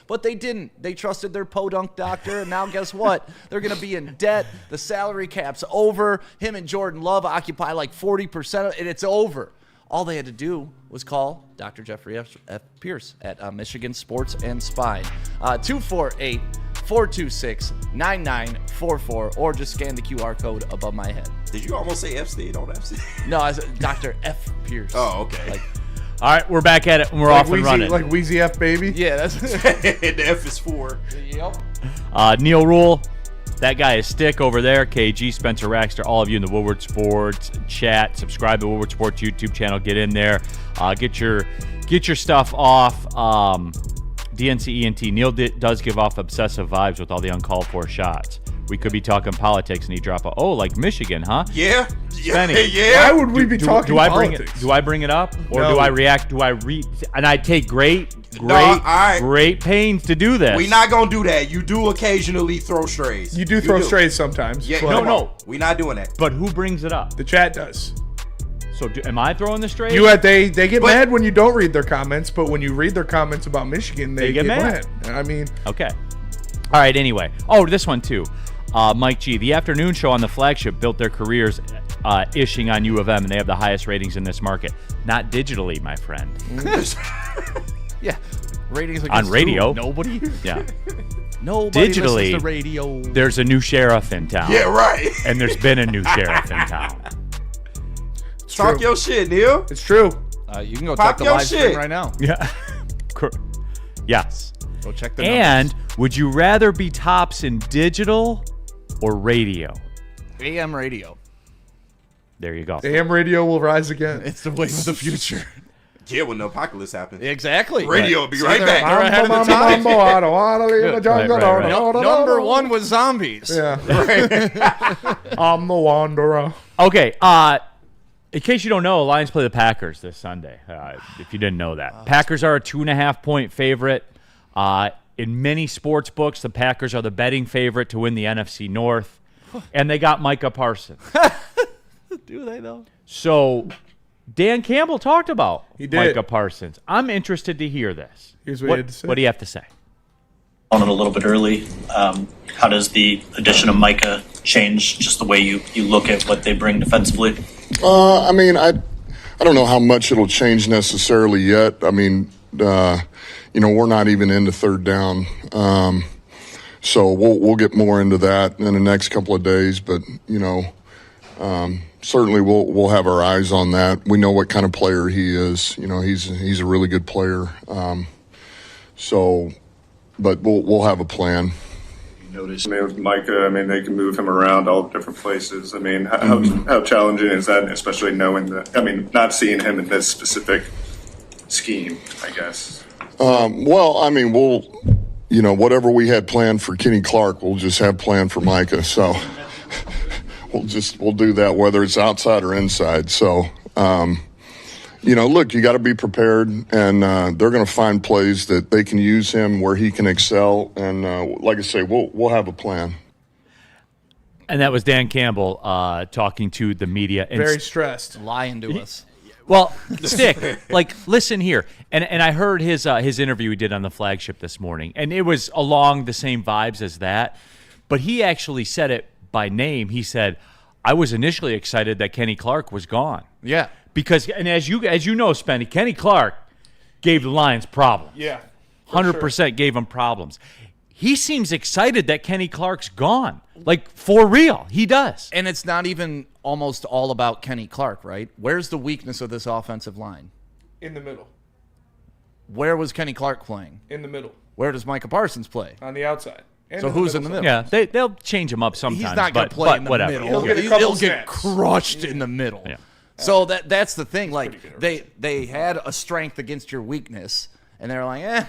Speaker 4: but they didn't. They trusted their podunk doctor, and now guess what? They're going to be in debt. The salary cap's over. Him and Jordan Love occupy like 40% of it, and it's over. All they had to do was call Dr. Jeffrey F. Pierce at Michigan Sports and Spine. 248-426-9944, or just scan the QR code above my head.
Speaker 5: Did you almost say F-State on F-State?
Speaker 4: No, I said Dr. F. Pierce.
Speaker 5: Oh, okay.
Speaker 2: All right, we're back at it, and we're off and running.
Speaker 3: Like Wheezy F, baby?
Speaker 4: Yeah, that's
Speaker 5: The F is 4.
Speaker 4: Yep.
Speaker 2: Neal Ruhl, that guy is Stick over there. KG, Spencer Raxter, all of you in the Woodward Sports chat. Subscribe to Woodward Sports YouTube channel. Get in there. Get your stuff off. DNCENT. Neal does give off obsessive vibes with all the uncalled for shots. We could be talking politics, and he drop a, like Michigan, huh?
Speaker 5: Yeah.
Speaker 2: Spenny.
Speaker 5: Yeah.
Speaker 3: Why would we be talking politics?
Speaker 2: Do I bring it up, or
Speaker 3: No.
Speaker 2: do I react? Do I read? And I take great pains to do this.
Speaker 5: We not gonna do that. You do occasionally throw strays.
Speaker 3: You do throw strays sometimes.
Speaker 5: Yeah,
Speaker 3: but
Speaker 2: no.
Speaker 5: We not doing that.
Speaker 2: But who brings it up?
Speaker 3: The chat does.
Speaker 2: So am I throwing the strays?
Speaker 3: They get mad when you don't read their comments, but when you read their comments about Michigan, they get mad. I mean,
Speaker 2: okay. All right. Anyway, this one too. Mike G. The afternoon show on the flagship built their careers ishing on U of M, and they have the highest ratings in this market. Not digitally, my friend.
Speaker 4: Yeah. Ratings
Speaker 2: on radio.
Speaker 4: Nobody.
Speaker 2: Yeah.
Speaker 4: Nobody
Speaker 2: digitally,
Speaker 4: listens to radio.
Speaker 2: There's a new sheriff in town.
Speaker 5: Yeah, right.
Speaker 2: And there's been a new sheriff in town.
Speaker 5: Talk your shit, Neal.
Speaker 3: It's true.
Speaker 4: You can go
Speaker 5: Pop
Speaker 4: check the
Speaker 5: your
Speaker 4: live stream
Speaker 5: shit.
Speaker 4: right now.
Speaker 2: Yeah. Yes.
Speaker 4: Go check the numbers.
Speaker 2: And would you rather be tops in digital or radio?
Speaker 4: AM radio.
Speaker 2: There you go.
Speaker 3: The AM radio will rise again.
Speaker 4: It's the wave of the future.
Speaker 5: Yeah, when the apocalypse happens.
Speaker 4: Exactly.
Speaker 5: Radio will be right back.
Speaker 4: They're ahead of the time.
Speaker 3: I don't want to leave the jungle.
Speaker 2: Right.
Speaker 4: Number one was zombies.
Speaker 3: Yeah. I'm the wanderer.
Speaker 2: Okay. In case you don't know, Lions play the Packers this Sunday. If you didn't know that, Packers are a 2.5-point favorite. In many sports books, the Packers are the betting favorite to win the NFC North, and they got Micah Parsons.
Speaker 4: Do they though?
Speaker 2: So Dan Campbell talked about Micah
Speaker 3: did.
Speaker 2: Parsons. I'm interested to hear this.
Speaker 3: Here's what he had to say.
Speaker 2: What do you have to say?
Speaker 8: On it a little bit early. How does the addition of Micah change just the way you look at what they bring defensively?
Speaker 9: I mean, I don't know how much it'll change necessarily yet. I mean, we're not even into third down. So we'll get more into that in the next couple of days, but certainly we'll have our eyes on that. We know what kind of player he is. He's a really good player. But we'll have a plan.
Speaker 10: Notice with Micah, they can move him around all different places. How challenging is that, especially knowing that, not seeing him in this specific scheme, I guess?
Speaker 9: We'll, whatever we had planned for Kenny Clark, we'll just have planned for Micah. So we'll do that whether it's outside or inside. So, look, you got to be prepared, and they're going to find plays that they can use him where he can excel. And like I say, we'll have a plan.
Speaker 2: And that was Dan Campbell talking to the media. And
Speaker 3: Very stressed.
Speaker 4: Lying to us.
Speaker 2: Well, Stick, like, listen here. And I heard his interview he did on the flagship this morning, and it was along the same vibes as that. But he actually said it by name. He said, I was initially excited that Kenny Clark was gone.
Speaker 4: Yeah.
Speaker 2: Because, and as you know, Spenny, Kenny Clark gave the Lions problems.
Speaker 3: Yeah.
Speaker 2: 100% gave them problems. He seems excited that Kenny Clark's gone. Like, for real. He does.
Speaker 4: And it's not even almost all about Kenny Clark, right? Where's the weakness of this offensive line?
Speaker 3: In the middle.
Speaker 4: Where was Kenny Clark playing?
Speaker 3: In the middle.
Speaker 4: Where does Micah Parsons play?
Speaker 3: On the outside. And
Speaker 4: So who's in the middle?
Speaker 2: Yeah, they'll change him up sometimes.
Speaker 4: He's not going to play in the
Speaker 2: whatever.
Speaker 4: middle.
Speaker 3: He'll get a couple
Speaker 4: He'll get
Speaker 3: snaps.
Speaker 4: crushed in the middle.
Speaker 2: Yeah.
Speaker 4: So that's the thing. Like they had a strength against your weakness, and they're like,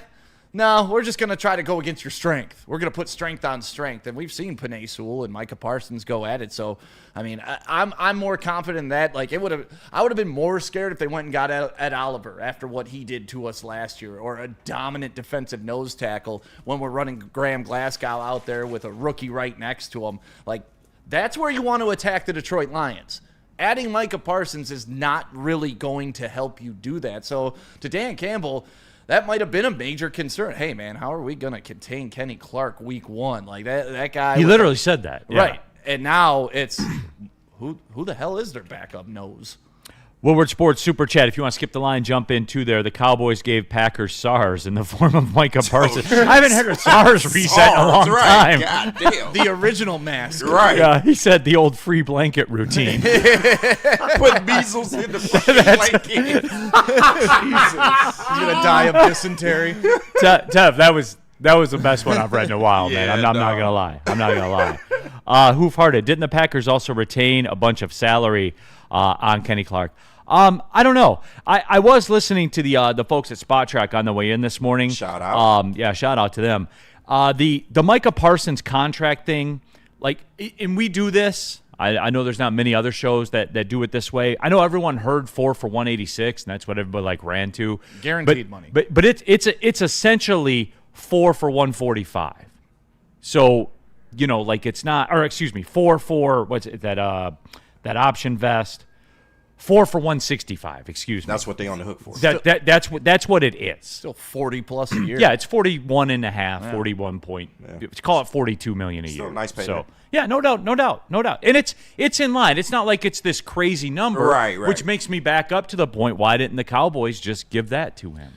Speaker 4: no, we're just going to try to go against your strength. We're going to put strength on strength, and we've seen TeSlaa and Micah Parsons go at it. So I mean, I'm more confident in that. Like I would have been more scared if they went and got Ed Oliver after what he did to us last year, or a dominant defensive nose tackle when we're running Graham Glasgow out there with a rookie right next to him. Like that's where you want to attack the Detroit Lions. Adding Micah Parsons is not really going to help you do that. So to Dan Campbell, that might have been a major concern. Hey, man, how are we going to contain Kenny Clark week 1? Like that guy.
Speaker 2: He literally said that. Yeah.
Speaker 4: Right. And now it's who the hell is their backup nose?
Speaker 2: Woodward Sports Super Chat. If you want to skip the line, jump in too there. The Cowboys gave Packers SARS in the form of Micah Parsons. I haven't heard a SARS reset in a long time.
Speaker 5: God damn.
Speaker 4: The original mask.
Speaker 5: Right.
Speaker 2: Yeah, he said the old free blanket routine.
Speaker 5: Put measles in the fucking blanket.
Speaker 4: He's going to die of dysentery.
Speaker 2: Tev, that was the best one I've read in a while, man. I'm not gonna lie. I'm not gonna lie. Hoof-hearted. Didn't the Packers also retain a bunch of salary on Kenny Clark? I don't know. I was listening to the folks at Spot Track on the way in this morning.
Speaker 5: Shout out.
Speaker 2: Yeah, shout out to them. The Micah Parsons contract thing, like, and we do this. I know there's not many other shows that do it this way. I know everyone heard 4 for 186, and that's what everybody like ran to.
Speaker 4: Guaranteed money.
Speaker 2: But it's essentially 4 for 145. So, you know, like it's not, or excuse me, 4 for what's it, that option vest. 4 for 165. Excuse me.
Speaker 5: That's what they on the hook for.
Speaker 2: That's what it is.
Speaker 4: Still 40 plus a year.
Speaker 2: Yeah, it's 41 and a half, 41 point. Let's call it 42 million a year.
Speaker 5: Still a nice payment.
Speaker 2: So yeah, no doubt. And it's in line. It's not like it's this crazy number,
Speaker 5: Right.
Speaker 2: Which makes me back up to the point. Why didn't the Cowboys just give that to him?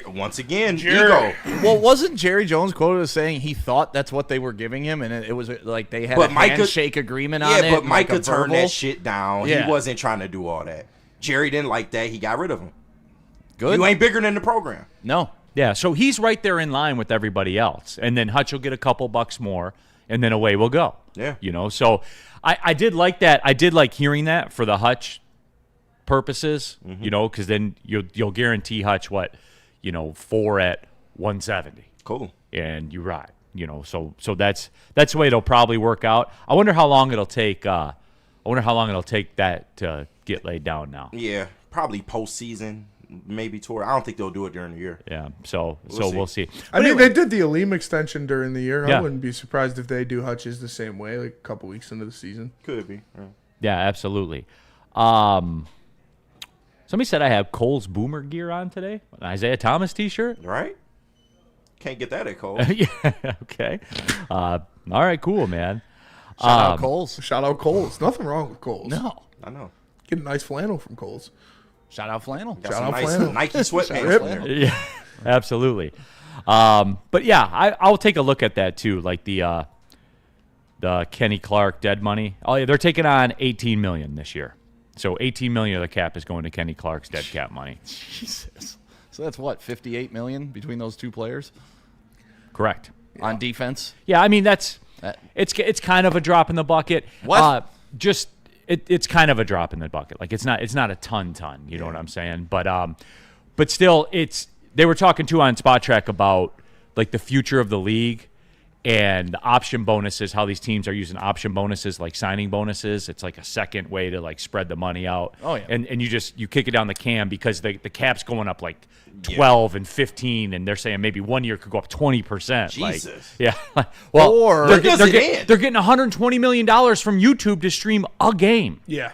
Speaker 5: Once again, ego.
Speaker 4: Well, wasn't Jerry Jones quoted as saying he thought that's what they were giving him, and it was like they had a handshake agreement on it?
Speaker 5: Yeah, but
Speaker 4: like
Speaker 5: Micah turned that shit down.
Speaker 4: Yeah.
Speaker 5: He wasn't trying to do all that. Jerry didn't like that. He got rid of him.
Speaker 4: Good.
Speaker 5: You ain't bigger than the program.
Speaker 4: No.
Speaker 2: Yeah, so he's right there in line with everybody else, and then Hutch will get a couple bucks more, and then away we'll go.
Speaker 5: Yeah.
Speaker 2: You know, so I did like that. I did like hearing that for the Hutch purposes, you know, because then you'll guarantee Hutch what, you know, 4 at 170.
Speaker 5: Cool.
Speaker 2: And you ride, you know, so that's the way it'll probably work out. I wonder how long it'll take. I wonder how long it'll take that to get laid down now.
Speaker 5: Yeah, probably postseason, maybe tour. I don't think they'll do it during the year.
Speaker 2: Yeah, so we'll see.
Speaker 3: I mean, they did the Aleem extension during the year.
Speaker 2: Yeah.
Speaker 3: I wouldn't be surprised if they do Hutch's the same way, like a couple weeks into the season.
Speaker 5: Could be.
Speaker 2: Yeah, absolutely. Somebody said I have Cole's Boomer gear on today. An Isaiah Thomas T-shirt.
Speaker 5: Right? Can't get that at Cole.
Speaker 2: Yeah. Okay. All right. Cool, man.
Speaker 4: Shout out Coles.
Speaker 3: Shout out Coles. Nothing wrong with Coles.
Speaker 4: No.
Speaker 5: I know.
Speaker 3: Get a nice flannel from Coles.
Speaker 4: Shout out flannel.
Speaker 5: Got
Speaker 3: Shout
Speaker 5: some
Speaker 3: out
Speaker 5: nice
Speaker 3: flannel.
Speaker 5: Nike sweatpants in there.
Speaker 2: Yeah, absolutely. But yeah, I'll take a look at that too. Like the Kenny Clark dead money. Oh yeah, they're taking on $18 million this year. So $18 million of the cap is going to Kenny Clark's dead cap money.
Speaker 4: Jesus. So that's what, $58 million between those two players
Speaker 2: Correct.
Speaker 4: on defense?
Speaker 2: Yeah, I mean that's it's kind of a drop in the bucket.
Speaker 4: What?
Speaker 2: It's kind of a drop in the bucket. Like it's not a ton. You know what I'm saying? But still, they were talking too on Spot Track about like the future of the league and the option bonuses, how these teams are using option bonuses like signing bonuses. It's like a second way to like spread the money out.
Speaker 4: Oh, yeah.
Speaker 2: And you kick it down the can because the cap's going up like 12 and 15, and they're saying maybe 1 year could go up 20%.
Speaker 5: Jesus.
Speaker 2: Like, yeah. Well,
Speaker 5: Or
Speaker 2: they're getting $120 million from YouTube to stream a game.
Speaker 3: Yeah.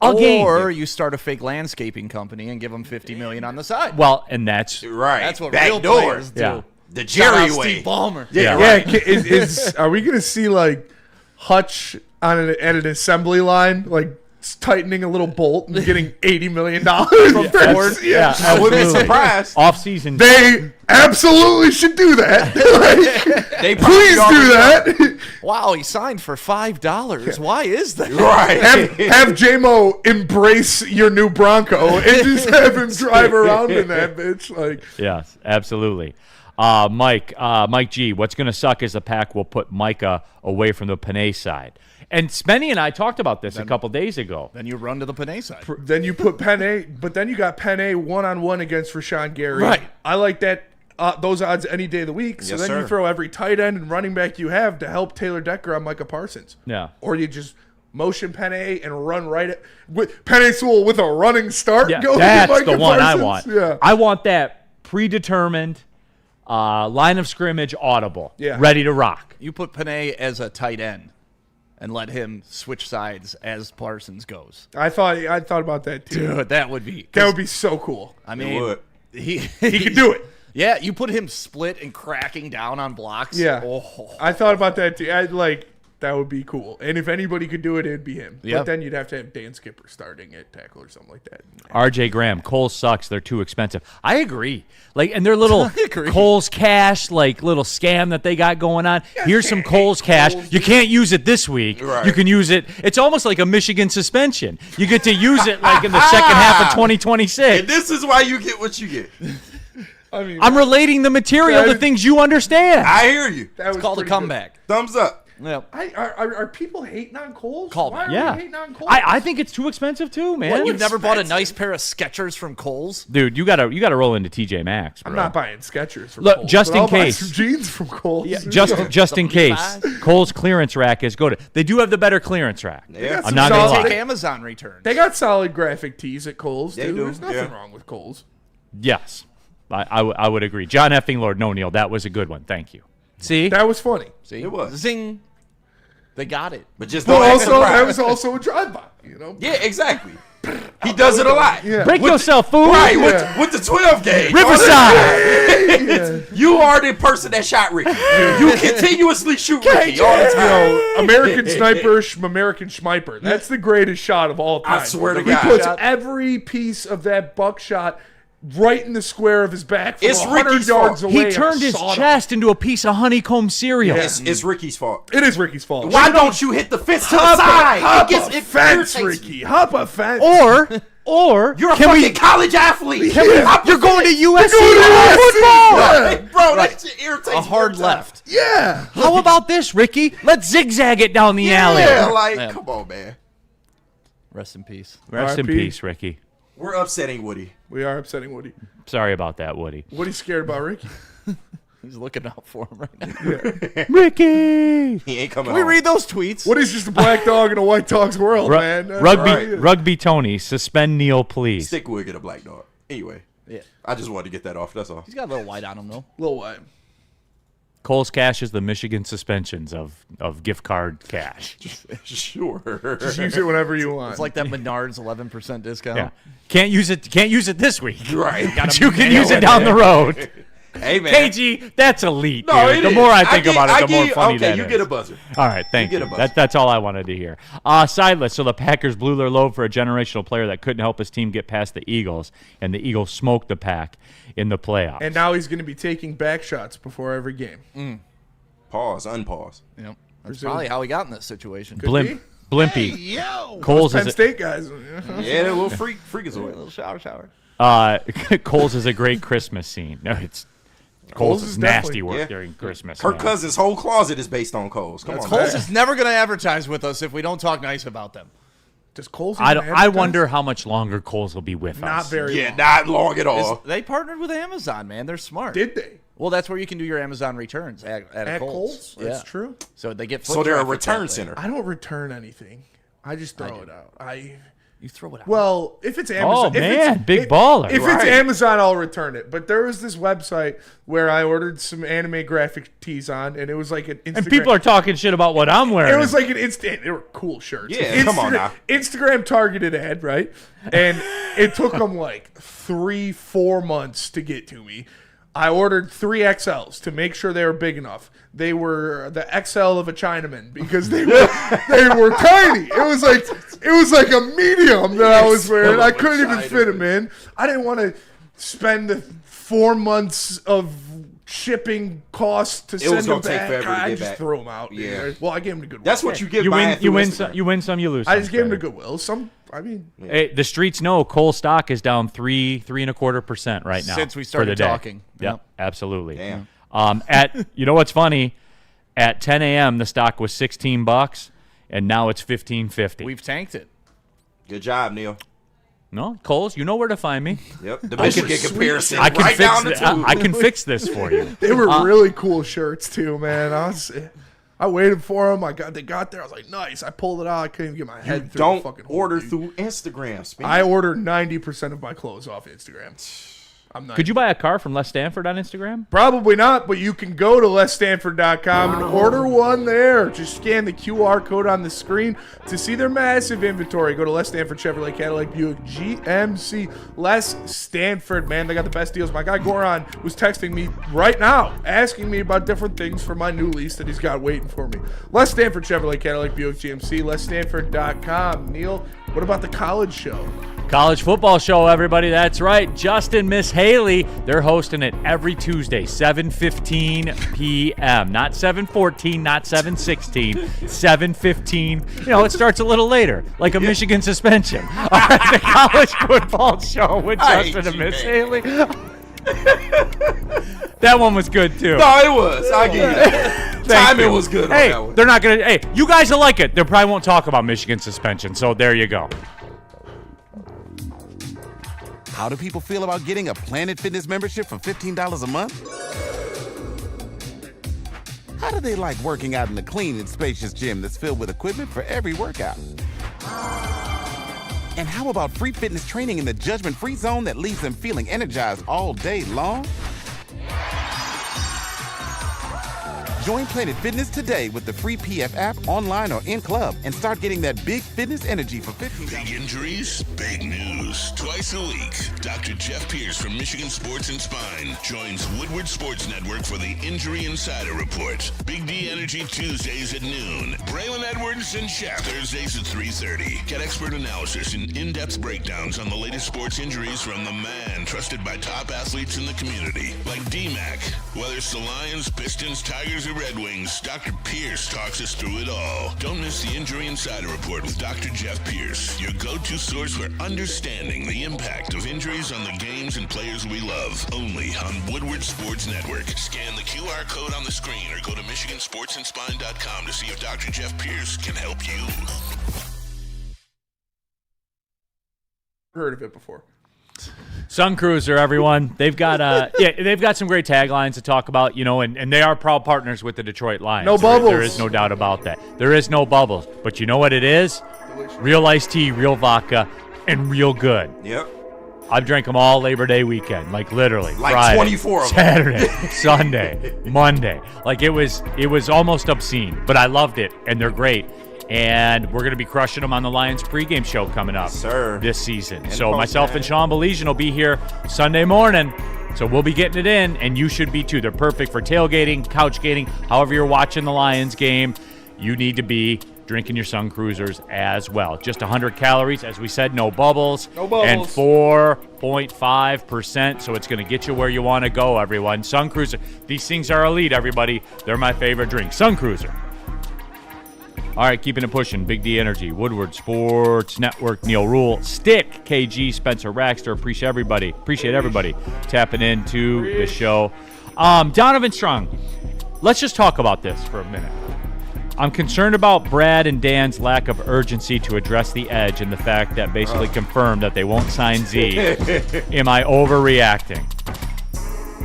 Speaker 2: A game.
Speaker 4: Or you start a fake landscaping company and give them $50 million on the side.
Speaker 2: Well, and that's
Speaker 5: Right.
Speaker 4: That's what
Speaker 5: Back
Speaker 4: real
Speaker 5: door.
Speaker 4: players do.
Speaker 2: Yeah.
Speaker 5: The
Speaker 4: Shout
Speaker 5: Jerry
Speaker 4: out
Speaker 5: way.
Speaker 4: Steve Ballmer.
Speaker 3: Yeah, are we gonna see like Hutch at an assembly line, like tightening a little bolt and getting $80 million from Ford?
Speaker 2: yeah,
Speaker 5: I wouldn't be surprised.
Speaker 2: off-season.
Speaker 3: They absolutely should do that. Like,
Speaker 5: They probably
Speaker 3: please do
Speaker 5: already
Speaker 3: that.
Speaker 4: Wow, he signed for $5. Why is that?
Speaker 5: Right.
Speaker 3: Have J-Mo embrace your new Bronco and just have him drive around in that bitch. Like,
Speaker 2: Yes, absolutely. Mike G, what's going to suck is the Pack will put Micah away from the Panay side. And Spenny and I talked about this a couple days ago.
Speaker 4: Then you run to the Panay side.
Speaker 3: then you put Penne, but then you got Penne one-on-one against Rashawn Gary.
Speaker 4: Right.
Speaker 3: I like that. Those odds any day of the week. So
Speaker 5: Yes,
Speaker 3: then
Speaker 5: sir.
Speaker 3: you throw every tight end and running back you have to help Taylor Decker on Micah Parsons.
Speaker 2: Yeah.
Speaker 3: Or you just motion Penne and run right at with Penne Sewell with a running start.
Speaker 2: Yeah,
Speaker 3: going to
Speaker 2: that's
Speaker 3: Micah
Speaker 2: the one
Speaker 3: Parsons.
Speaker 2: I want.
Speaker 3: Yeah.
Speaker 2: I want that predetermined line of scrimmage audible,
Speaker 3: Yeah.
Speaker 2: ready to rock.
Speaker 4: You put Panay as a tight end and let him switch sides as Parsons goes.
Speaker 3: I thought about that too.
Speaker 4: Dude, that would be.
Speaker 3: That would be so cool.
Speaker 4: I
Speaker 5: It
Speaker 4: mean,
Speaker 5: would.
Speaker 3: He could do it.
Speaker 4: Yeah, you put him split and cracking down on blocks.
Speaker 3: Yeah.
Speaker 4: Oh.
Speaker 3: I thought about that too. That would be cool. And if anybody could do it, it'd be him.
Speaker 4: Yep.
Speaker 3: But then you'd have to have Dan Skipper starting at tackle or something like that.
Speaker 2: RJ Graham, Kohl's sucks. They're too expensive. I agree. Like, and their little
Speaker 4: agree.
Speaker 2: Kohl's Cash, like little scam that they got going on. Here's some Kohl's Cash.
Speaker 3: Kohl's,
Speaker 2: You can't use it this week.
Speaker 5: Right.
Speaker 2: You can use it. It's almost like a Michigan suspension. You get to use it like in the second half of 2026.
Speaker 5: And this is why you get what you get.
Speaker 3: I mean,
Speaker 2: I'm relating the material to things you understand.
Speaker 5: I hear you.
Speaker 3: that
Speaker 4: It's
Speaker 3: was
Speaker 4: called a
Speaker 3: pretty good.
Speaker 4: comeback.
Speaker 5: Thumbs up.
Speaker 4: Yep.
Speaker 3: Are people hating on Kohl's?
Speaker 4: Call
Speaker 3: Why
Speaker 4: me.
Speaker 3: are
Speaker 2: Yeah.
Speaker 3: we hating on Kohl's?
Speaker 2: I think it's too expensive too, man.
Speaker 4: What, you've never bought a nice pair of Skechers from Kohl's?
Speaker 2: Dude, you gotta roll into TJ Maxx, bro.
Speaker 3: I'm not buying Skechers from
Speaker 2: Look,
Speaker 3: Kohl's.
Speaker 2: just
Speaker 3: but
Speaker 2: in
Speaker 3: I'll buy
Speaker 2: case.
Speaker 3: some jeans from Kohl's.
Speaker 2: Yeah, just in case.
Speaker 4: Levi's?
Speaker 2: Kohl's clearance rack is good. They do have the better clearance rack.
Speaker 5: Yeah.
Speaker 2: I'm
Speaker 3: some
Speaker 2: not gonna
Speaker 3: solid-
Speaker 2: lie.
Speaker 4: Take Amazon returns.
Speaker 3: They got solid graphic tees at Kohl's,
Speaker 5: They
Speaker 3: too.
Speaker 5: do,
Speaker 3: There's nothing
Speaker 5: yeah.
Speaker 3: wrong with Kohl's.
Speaker 2: Yes, I would agree. John effing Lord, no Neal, that was a good one. Thank you. See,
Speaker 3: That was funny.
Speaker 4: See?
Speaker 5: It was.
Speaker 4: Zing. They got it.
Speaker 5: But just
Speaker 3: But
Speaker 5: don't act
Speaker 3: also, that
Speaker 5: surprised.
Speaker 3: was also a drive-by, you know?
Speaker 5: Yeah, exactly. He does it a lot.
Speaker 3: Yeah.
Speaker 2: break yourself, fool.
Speaker 5: Right,
Speaker 3: Yeah.
Speaker 5: with the 12 gauge.
Speaker 2: Riverside.
Speaker 5: You are the person that shot Ricky. You continuously shoot Ricky all the
Speaker 3: You
Speaker 5: time.
Speaker 3: know, American Sniper, American Schmiper. That's the greatest shot of all time.
Speaker 5: I swear to
Speaker 3: He
Speaker 5: God.
Speaker 3: puts every piece of that buckshot right in the square of his back from
Speaker 5: It's
Speaker 3: 100
Speaker 5: Ricky's
Speaker 3: yards
Speaker 5: fault.
Speaker 3: away.
Speaker 2: He
Speaker 3: and
Speaker 2: turned his
Speaker 3: sawed him.
Speaker 2: chest into a piece of honeycomb cereal.
Speaker 5: It's Ricky's fault.
Speaker 3: It is Ricky's fault.
Speaker 5: Why don't you hit the fence to the
Speaker 3: Hop
Speaker 5: side?
Speaker 3: a fence, Ricky. Hop a fence.
Speaker 2: Or
Speaker 5: You're a
Speaker 2: can
Speaker 5: fucking
Speaker 2: we?
Speaker 5: college athlete.
Speaker 2: You're going to USC
Speaker 3: to
Speaker 2: football.
Speaker 3: Yeah.
Speaker 5: Bro, that shit irritates me
Speaker 4: A hard
Speaker 5: every time.
Speaker 4: left.
Speaker 3: Yeah.
Speaker 2: How about this, Ricky? Let's zigzag it down the alley.
Speaker 5: Yeah, like,
Speaker 4: Yeah.
Speaker 5: come on, man.
Speaker 4: Rest in peace.
Speaker 2: Rest in
Speaker 3: RIP.
Speaker 2: peace, Ricky.
Speaker 5: We're upsetting Woody.
Speaker 3: We are upsetting Woody.
Speaker 2: Sorry about that, Woody.
Speaker 3: Woody's scared about Ricky.
Speaker 4: He's looking out for him right now.
Speaker 2: Ricky.
Speaker 5: He ain't coming
Speaker 4: Can we
Speaker 5: home.
Speaker 4: read those tweets?
Speaker 3: Woody's just a black dog in a white dog's world, man. That's
Speaker 2: Rugby,
Speaker 3: right.
Speaker 2: rugby Tony, suspend Neal, please.
Speaker 5: Stick would get a black dog. Anyway,
Speaker 4: Yeah.
Speaker 5: I just wanted to get that off. That's all.
Speaker 4: He's got a little white on him, though.
Speaker 3: Little white.
Speaker 2: Kohl's Cash is the Michigan suspensions of gift card cash.
Speaker 5: Sure.
Speaker 3: Just use it whenever you want.
Speaker 4: It's like that Menards 11% discount.
Speaker 2: Yeah, can't use it this week.
Speaker 5: Right.
Speaker 2: But you can use it down the road.
Speaker 5: Hey, man.
Speaker 2: KG, that's elite.
Speaker 5: No,
Speaker 2: dude.
Speaker 5: it
Speaker 2: the
Speaker 5: is.
Speaker 2: more I think
Speaker 5: give-
Speaker 2: about it, the
Speaker 5: give
Speaker 2: more
Speaker 5: you-
Speaker 2: funny
Speaker 5: okay,
Speaker 2: that
Speaker 5: you
Speaker 2: is.
Speaker 5: get a buzzer.
Speaker 2: All right, thank
Speaker 5: You
Speaker 2: you.
Speaker 5: get a buzzer.
Speaker 2: That's all I wanted to hear. Sideless. So the Packers blew their load for a generational player that couldn't help his team get past the Eagles, and the Eagles smoked the Pack in the playoffs.
Speaker 3: And now he's going to be taking back shots before every game.
Speaker 5: Pause, unpause.
Speaker 4: Yep. That's probably how he got in this situation.
Speaker 2: Blimpy. Coles
Speaker 3: Penn
Speaker 2: is
Speaker 3: State guys.
Speaker 5: Yeah, a little freakazoid.
Speaker 4: little shower.
Speaker 2: Coles is a great Christmas scene. No, it's Coles is nasty
Speaker 3: definitely-
Speaker 2: work
Speaker 5: Yeah.
Speaker 2: during Christmas.
Speaker 5: Kirk
Speaker 2: man.
Speaker 5: Cousins' whole closet is based on Coles. Come on,
Speaker 4: Coles
Speaker 5: man.
Speaker 4: is never going to advertise with us if we don't talk nice about them.
Speaker 3: Does Coles
Speaker 2: I
Speaker 3: even
Speaker 2: I
Speaker 3: advertise?
Speaker 2: wonder how much longer Coles will be with
Speaker 3: Not
Speaker 2: us.
Speaker 3: very
Speaker 5: Yeah,
Speaker 3: long.
Speaker 5: not long at all.
Speaker 4: They partnered with Amazon, man. They're smart.
Speaker 3: Did they?
Speaker 4: Well, that's where you can do your Amazon returns at
Speaker 3: At
Speaker 4: Kohl's.
Speaker 3: Coles? That's
Speaker 4: Yeah.
Speaker 3: true.
Speaker 4: So they get foot
Speaker 5: So they're a
Speaker 4: traffic
Speaker 5: return
Speaker 4: that way.
Speaker 5: center.
Speaker 3: I don't return anything. I just throw it out.
Speaker 4: You throw it out.
Speaker 3: Well, if it's Amazon,
Speaker 2: Oh, man, big baller.
Speaker 3: If it's Amazon, I'll return it. But there was this website where I ordered some anime graphic tees on, and it was like an Instagram.
Speaker 2: And people are talking shit about what I'm wearing.
Speaker 3: It was like an instant. They were cool shirts.
Speaker 5: Yeah, come on now.
Speaker 3: Instagram targeted ad, right? And it took them like 3-4 months to get to me. I ordered 3 XLs to make sure they were big enough. They were the XL of a Chinaman because they were tiny. It was like a medium that I was wearing. I couldn't even fit them in. I didn't want to spend the 4 months of shipping costs to send them back. I just threw them out.
Speaker 5: Yeah.
Speaker 3: Dude. Well, I gave them to Goodwill.
Speaker 5: That's what you get.
Speaker 2: You win some, you lose some.
Speaker 3: I just gave them to Goodwill.
Speaker 2: Hey, the streets know coal stock is down 3.25% right now
Speaker 4: since we started talking.
Speaker 2: Yep, absolutely.
Speaker 5: Damn.
Speaker 2: You know what's funny? At 10 a.m. the stock was $16, and now it's $15.50.
Speaker 4: We've tanked it.
Speaker 5: Good job, Neal.
Speaker 2: No, Coles, you know where to find me.
Speaker 5: Yep. The Michigan comparison.
Speaker 2: I can
Speaker 5: right
Speaker 2: fix
Speaker 5: down the tube.
Speaker 2: I can fix this for you.
Speaker 3: They were really cool shirts too, man. I waited for them. They got there. I was like, nice. I pulled it out. I couldn't even get my head through the
Speaker 5: Don't
Speaker 3: fucking
Speaker 5: order
Speaker 3: hole,
Speaker 5: through Instagram. Speedy.
Speaker 3: I order 90% of my clothes off Instagram.
Speaker 2: Could you buy a car from Les Stanford on Instagram?
Speaker 3: Probably not, but you can go to lesstanford.com and order one there. Just scan the QR code on the screen to see their massive inventory. Go to Les Stanford Chevrolet Cadillac Buick GMC. Les Stanford, man, they got the best deals. My guy Goran was texting me right now, asking me about different things for my new lease that he's got waiting for me. Les Stanford Chevrolet Cadillac Buick GMC. LesStanford.com. Neal, what about the college show?
Speaker 2: College football show, everybody. That's right. Justin, Miss Haley, they're hosting it every Tuesday, 7:15 p.m. Not 7:14, not 7:16, 7:15. You know, it starts a little later, like a Michigan suspension. All right, the college football show with Justin and Miss Haley. That one was good, too.
Speaker 5: No, it was. I give you that. Timing was good on that one.
Speaker 2: They're not going to – hey, you guys will like it. They probably won't talk about Michigan suspension, so there you go.
Speaker 11: How do people feel about getting a Planet Fitness membership for $15 a month? How do they like working out in a clean and spacious gym that's filled with equipment for every workout? And how about free fitness training in the judgment-free zone that leaves them feeling energized all day long? Join Planet Fitness today with the free PF app, online or in club, and start getting that big fitness energy for $15.
Speaker 1: Big injuries, big news. Twice a week, Dr. Jeff Pierce from Michigan Sports and Spine joins Woodward Sports Network for the Injury Insider Report. Big D Energy Tuesdays at noon. Braylon Edwards and Shep Thursdays at 3:30. Get expert analysis and in-depth breakdowns on the latest sports injuries from the man trusted by top athletes in the community, like D-Mac. Whether it's the Lions, Pistons, Tigers, or Red Wings, Dr. Pierce talks us through it all. Don't miss the Injury Insider Report with Dr. Jeff Pierce, your go-to source for understanding the impact of injuries on the games and players we love. Only on Woodward Sports Network. Scan the QR code on the screen or go to MichiganSportsandSpine.com to see if Dr. Jeff Pierce can help you.
Speaker 3: Heard of it before.
Speaker 2: Sun Cruiser, everyone. They've got they've got some great taglines to talk about, you know, and they are proud partners with the Detroit Lions.
Speaker 3: No bubbles.
Speaker 2: There is no doubt about that. There is no bubbles. But you know what it is?
Speaker 3: Delicious.
Speaker 2: Real iced tea, real vodka, and real good.
Speaker 5: Yep.
Speaker 2: I've drank them all Labor Day weekend, like literally.
Speaker 5: Like
Speaker 2: Friday,
Speaker 5: 24 of them.
Speaker 2: Saturday, Sunday, Monday. Like it was almost obscene, but I loved it, and they're great. And we're going to be crushing them on the Lions pregame show coming up this season.
Speaker 5: And
Speaker 2: so myself and Sean Baligan will be here Sunday morning. So we'll be getting it in, and you should be too. They're perfect for tailgating, couch gating, however you're watching the Lions game. You need to be drinking your Sun Cruisers as well. Just 100 calories, as we said, no bubbles.
Speaker 3: No bubbles.
Speaker 2: And 4.5%, so it's going to get you where you want to go, everyone. Sun Cruiser. These things are elite, everybody. They're my favorite drink. Sun Cruiser. All right, keeping it pushing. Big D Energy, Woodward Sports Network, Neal Ruhl, Stick, KG, Spencer Raxter. Appreciate everybody tapping into the show. Donovan Strong, let's just talk about this for a minute. I'm concerned about Brad and Dan's lack of urgency to address the edge and the fact that basically confirmed that they won't sign Z. Am I overreacting?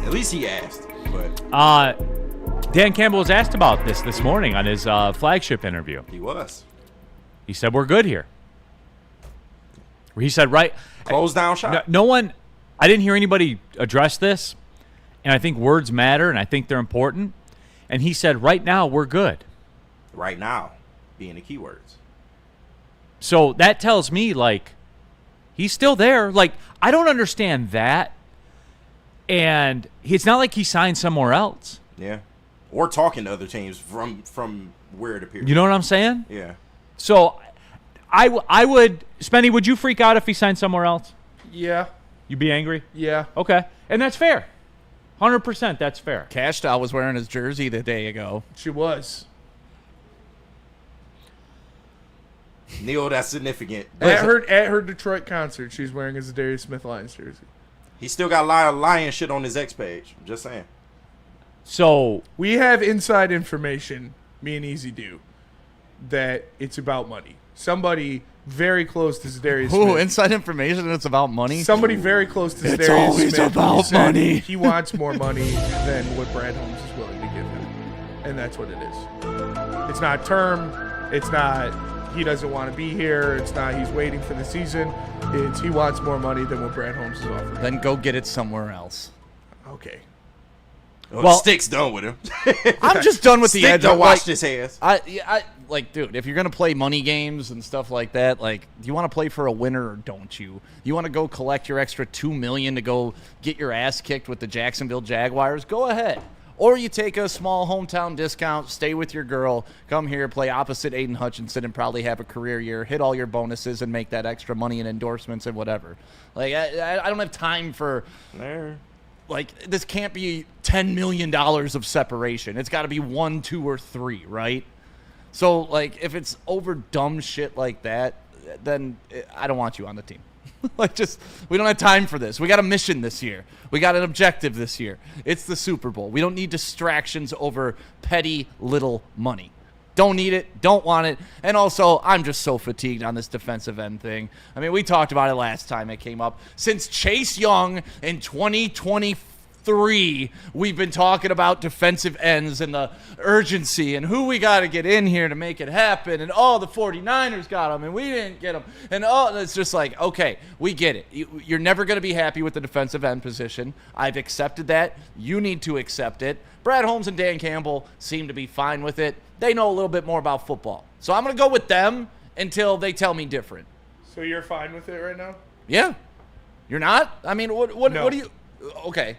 Speaker 5: At least he asked. But
Speaker 2: Dan Campbell was asked about this morning on his flagship interview.
Speaker 5: He was.
Speaker 2: He said, we're good here. where he said, right,
Speaker 5: Close down shop.
Speaker 2: no one, I didn't hear anybody address this, and I think words matter, and I think they're important. And he said, right now, we're good.
Speaker 5: Right now, being the keywords.
Speaker 2: So that tells me, like, he's still there. Like, I don't understand that. And it's not like he signed somewhere else.
Speaker 5: Yeah. Or talking to other teams from where it appears.
Speaker 2: You know what I'm saying?
Speaker 5: Yeah.
Speaker 2: So I would, Spenny, would you freak out if he signed somewhere else?
Speaker 3: Yeah.
Speaker 2: You'd be angry?
Speaker 3: Yeah.
Speaker 2: Okay. And that's fair. 100% that's fair.
Speaker 4: Cash Doll was wearing his jersey the day ago.
Speaker 3: She was.
Speaker 5: Neal, that's significant.
Speaker 3: At her Detroit concert, she's wearing a ZA'DARIUS SMITH Lions jersey.
Speaker 5: He still got a lot of lion shit on his X page. I'm just saying.
Speaker 2: So
Speaker 3: we have inside information, me and Easy do, that it's about money. Somebody very close to ZA'DARIUS
Speaker 4: Ooh,
Speaker 3: Smith.
Speaker 4: inside information it's about money?
Speaker 3: Somebody very close to
Speaker 4: It's
Speaker 3: ZA'DARIUS
Speaker 4: always
Speaker 3: Smith
Speaker 4: about
Speaker 3: said
Speaker 4: money.
Speaker 3: He wants more money than what Brad Holmes is willing to give him. And that's what it is. It's not term. It's not he doesn't want to be here. It's not he's waiting for the season. It's he wants more money than what Brad Holmes is offering.
Speaker 4: Then go get it somewhere else.
Speaker 3: Okay.
Speaker 5: Well, Stick's done with him.
Speaker 4: I'm just done with the
Speaker 5: Stick
Speaker 4: edge.
Speaker 5: don't
Speaker 4: Like,
Speaker 5: wash his hands.
Speaker 4: I like, dude, if you're gonna play money games and stuff like that, like, do you want to play for a winner or don't you? You want to go collect your extra $2 million to go get your ass kicked with the Jacksonville Jaguars? Go ahead. Or you take a small hometown discount, stay with your girl, come here, play opposite Aiden Hutchinson, and probably have a career year, hit all your bonuses, and make that extra money and endorsements and whatever. Like, I don't have time for. Like, this can't be $10 million of separation. It's got to be 1, 2, or 3, right? So, like, if it's over dumb shit like that, then I don't want you on the team. Like, just, we don't have time for this. We got a mission this year. We got an objective this year. It's the Super Bowl. We don't need distractions over petty little money. Don't need it. Don't want it. And also, I'm just so fatigued on this defensive end thing. I mean, we talked about it last time it came up. Since Chase Young in 2023, we've been talking about defensive ends and the urgency and who we got to get in here to make it happen. And, oh, the 49ers got them and we didn't get them. And, oh, it's just like, okay, we get it. You're never going to be happy with the defensive end position. I've accepted that. You need to accept it. Brad Holmes and Dan Campbell seem to be fine with it. They know a little bit more about football. So I'm going to go with them until they tell me different.
Speaker 3: So you're fine with it right now?
Speaker 4: Yeah. You're not? I mean, what do you... Okay.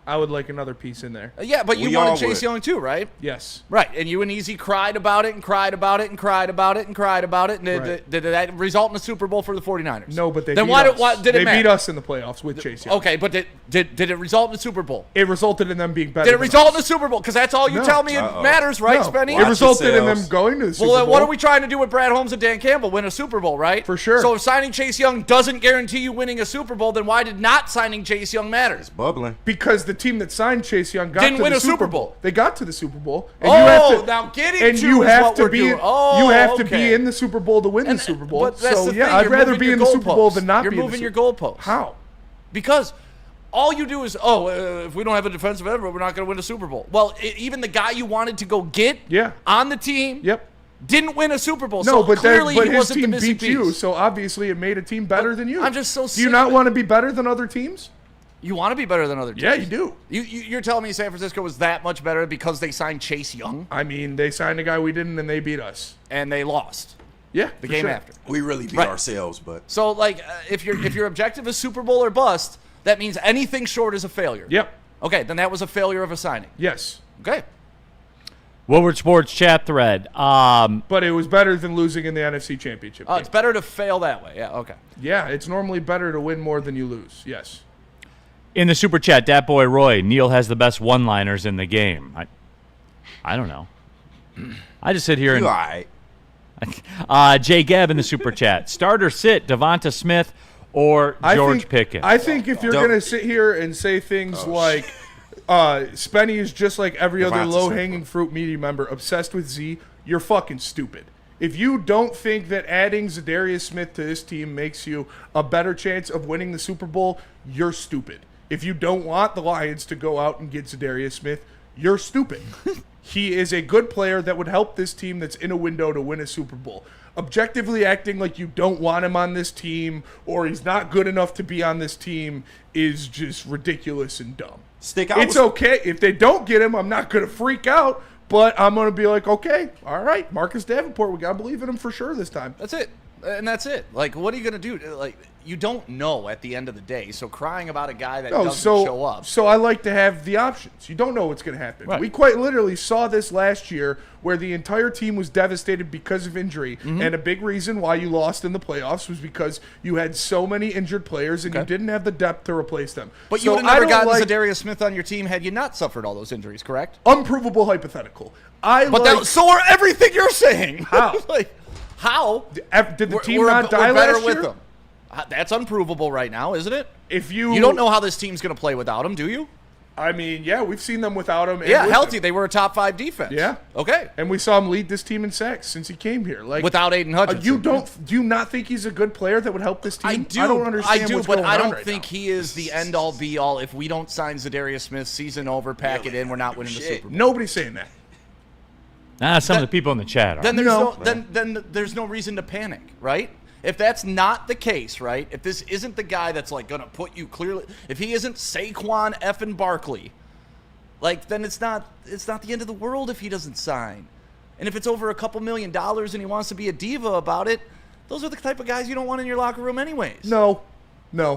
Speaker 3: I would like another piece in there.
Speaker 4: Yeah, but you wanted Chase Young too, right?
Speaker 3: Yes.
Speaker 4: Right, and you and Easy cried about it and cried about it and cried about it and cried about it. And did that result in a Super Bowl for the 49ers?
Speaker 3: No, but they
Speaker 4: then
Speaker 3: beat
Speaker 4: why
Speaker 3: us.
Speaker 4: Why did
Speaker 3: they
Speaker 4: it matter?
Speaker 3: beat us in the playoffs with Chase Young.
Speaker 4: Okay, but did it result in the Super Bowl?
Speaker 3: It resulted in them being better.
Speaker 4: Did it
Speaker 3: than
Speaker 4: result
Speaker 3: us.
Speaker 4: in the Super Bowl? Because that's all you
Speaker 3: No.
Speaker 4: tell me it matters, right,
Speaker 3: No.
Speaker 4: Spenny?
Speaker 3: It resulted in them going to the Super
Speaker 4: Well,
Speaker 3: Bowl.
Speaker 4: then what are we trying to do with Brad Holmes and Dan Campbell? Win a Super Bowl, right?
Speaker 3: For sure.
Speaker 4: So if signing Chase Young doesn't guarantee you winning a Super Bowl, then why did not signing Chase Young matter? It's
Speaker 5: bubbling.
Speaker 3: Because the team that signed Chase Young got
Speaker 4: Didn't
Speaker 3: to
Speaker 4: win
Speaker 3: the
Speaker 4: a Super Bowl.
Speaker 3: They got to the Super Bowl. And
Speaker 4: Now getting
Speaker 3: and
Speaker 4: to
Speaker 3: you
Speaker 4: is
Speaker 3: have
Speaker 4: what
Speaker 3: to
Speaker 4: we're
Speaker 3: be
Speaker 4: doing. Oh,
Speaker 3: you have to
Speaker 4: okay.
Speaker 3: be in the Super Bowl to win the Super Bowl.
Speaker 4: But that's
Speaker 3: So
Speaker 4: the
Speaker 3: yeah,
Speaker 4: thing.
Speaker 3: I'd
Speaker 4: You're
Speaker 3: rather
Speaker 4: moving
Speaker 3: be
Speaker 4: your
Speaker 3: in the Super Bowl
Speaker 4: goalposts.
Speaker 3: than not
Speaker 4: You're
Speaker 3: be in the
Speaker 4: moving your
Speaker 3: Super
Speaker 4: goalposts.
Speaker 3: How?
Speaker 4: Because all you do is, if we don't have a defensive end, we're not going to win a Super Bowl. Well, even the guy you wanted to go get on the team didn't win a Super Bowl.
Speaker 3: No,
Speaker 4: so
Speaker 3: but
Speaker 4: clearly
Speaker 3: his
Speaker 4: he wasn't
Speaker 3: team
Speaker 4: the missing
Speaker 3: beat you,
Speaker 4: piece.
Speaker 3: so obviously it made a team better than you.
Speaker 4: I'm just so
Speaker 3: Do you
Speaker 4: sick
Speaker 3: not
Speaker 4: of it.
Speaker 3: want to be better than other teams?
Speaker 4: You want to be better than other teams.
Speaker 3: Yeah, you do.
Speaker 4: You're telling me San Francisco was that much better because they signed Chase Young?
Speaker 3: I mean, they signed a guy we didn't, and they beat us.
Speaker 4: And they lost.
Speaker 3: Yeah,
Speaker 4: the
Speaker 3: for
Speaker 4: game
Speaker 3: sure.
Speaker 4: after.
Speaker 5: We really beat ourselves, but
Speaker 4: So, like, if your objective is Super Bowl or bust, that means anything short is a failure.
Speaker 3: Yep.
Speaker 4: Okay, then that was a failure of a signing.
Speaker 3: Yes.
Speaker 4: Okay.
Speaker 2: Woodward Sports chat thread.
Speaker 3: But it was better than losing in the NFC Championship game.
Speaker 4: It's better to fail that way. Yeah, okay.
Speaker 3: Yeah, it's normally better to win more than you lose. Yes.
Speaker 2: In the super chat, Dat Boy Roy, Neal has the best one-liners in the game. I don't know. I just sit here and...
Speaker 5: You all right.
Speaker 2: Jay Gebb in the super chat. Start or sit, Devonta Smith or George Pickens?
Speaker 3: I think if you're going to sit here and say things like Spenny is just like every other
Speaker 5: Devonta
Speaker 3: low-hanging fruit media member obsessed with Z, you're fucking stupid. If you don't think that adding ZA'DARIUS Smith to this team makes you a better chance of winning the Super Bowl, you're stupid. If you don't want the Lions to go out and get ZA'DARIUS Smith, you're stupid. He is a good player that would help this team that's in a window to win a Super Bowl. objectively acting like you don't want him on this team or he's not good enough to be on this team is just ridiculous and dumb. It's okay. If they don't get him, I'm not going to freak out, but I'm going to be like, okay, all right, Marcus Davenport, we got to believe in him for sure this time.
Speaker 4: That's it. And that's it. Like, what are you going to do? Like, you don't know at the end of the day. So crying about a guy that doesn't show up.
Speaker 3: So I like to have the options. You don't know what's going to happen.
Speaker 4: Right.
Speaker 3: We quite literally saw this last year where the entire team was devastated because of injury. And a big reason why you lost in the playoffs was because you had so many injured players and you didn't have the depth to replace them.
Speaker 4: But you would have never gotten ZA'DARIUS Smith on your team had you not suffered all those injuries, correct?
Speaker 3: Unprovable hypothetical.
Speaker 4: So are everything you're saying.
Speaker 3: How?
Speaker 4: How?
Speaker 3: Did the team not die last year?
Speaker 4: With them. That's unprovable right now, isn't it?
Speaker 3: If you
Speaker 4: don't know how this team's going to play without him, do you?
Speaker 3: I mean, yeah, we've seen them without him.
Speaker 4: Yeah, healthy. They were a top 5 defense.
Speaker 3: Yeah.
Speaker 4: Okay.
Speaker 3: And we saw him lead this team in sacks since he came here. Like
Speaker 4: without Aiden Hutchinson.
Speaker 3: Do you not think he's a good player that would help this team?
Speaker 4: I do.
Speaker 3: I don't understand what's going on
Speaker 4: but I don't
Speaker 3: right
Speaker 4: think
Speaker 3: now.
Speaker 4: he is the end all be all. If we don't sign ZA'DARIUS Smith, season over, pack it in, we're not winning the Super Bowl.
Speaker 3: Nobody's saying that.
Speaker 2: Some of the people in the chat are.
Speaker 4: Then there's no reason to panic, right? If that's not the case, right? If this isn't the guy that's like going to put you clearly, if he isn't Saquon effing Barkley, like then it's not the end of the world if he doesn't sign. And if it's over a couple $1 million and he wants to be a diva about it, those are the type of guys you don't want in your locker room anyways.
Speaker 3: No,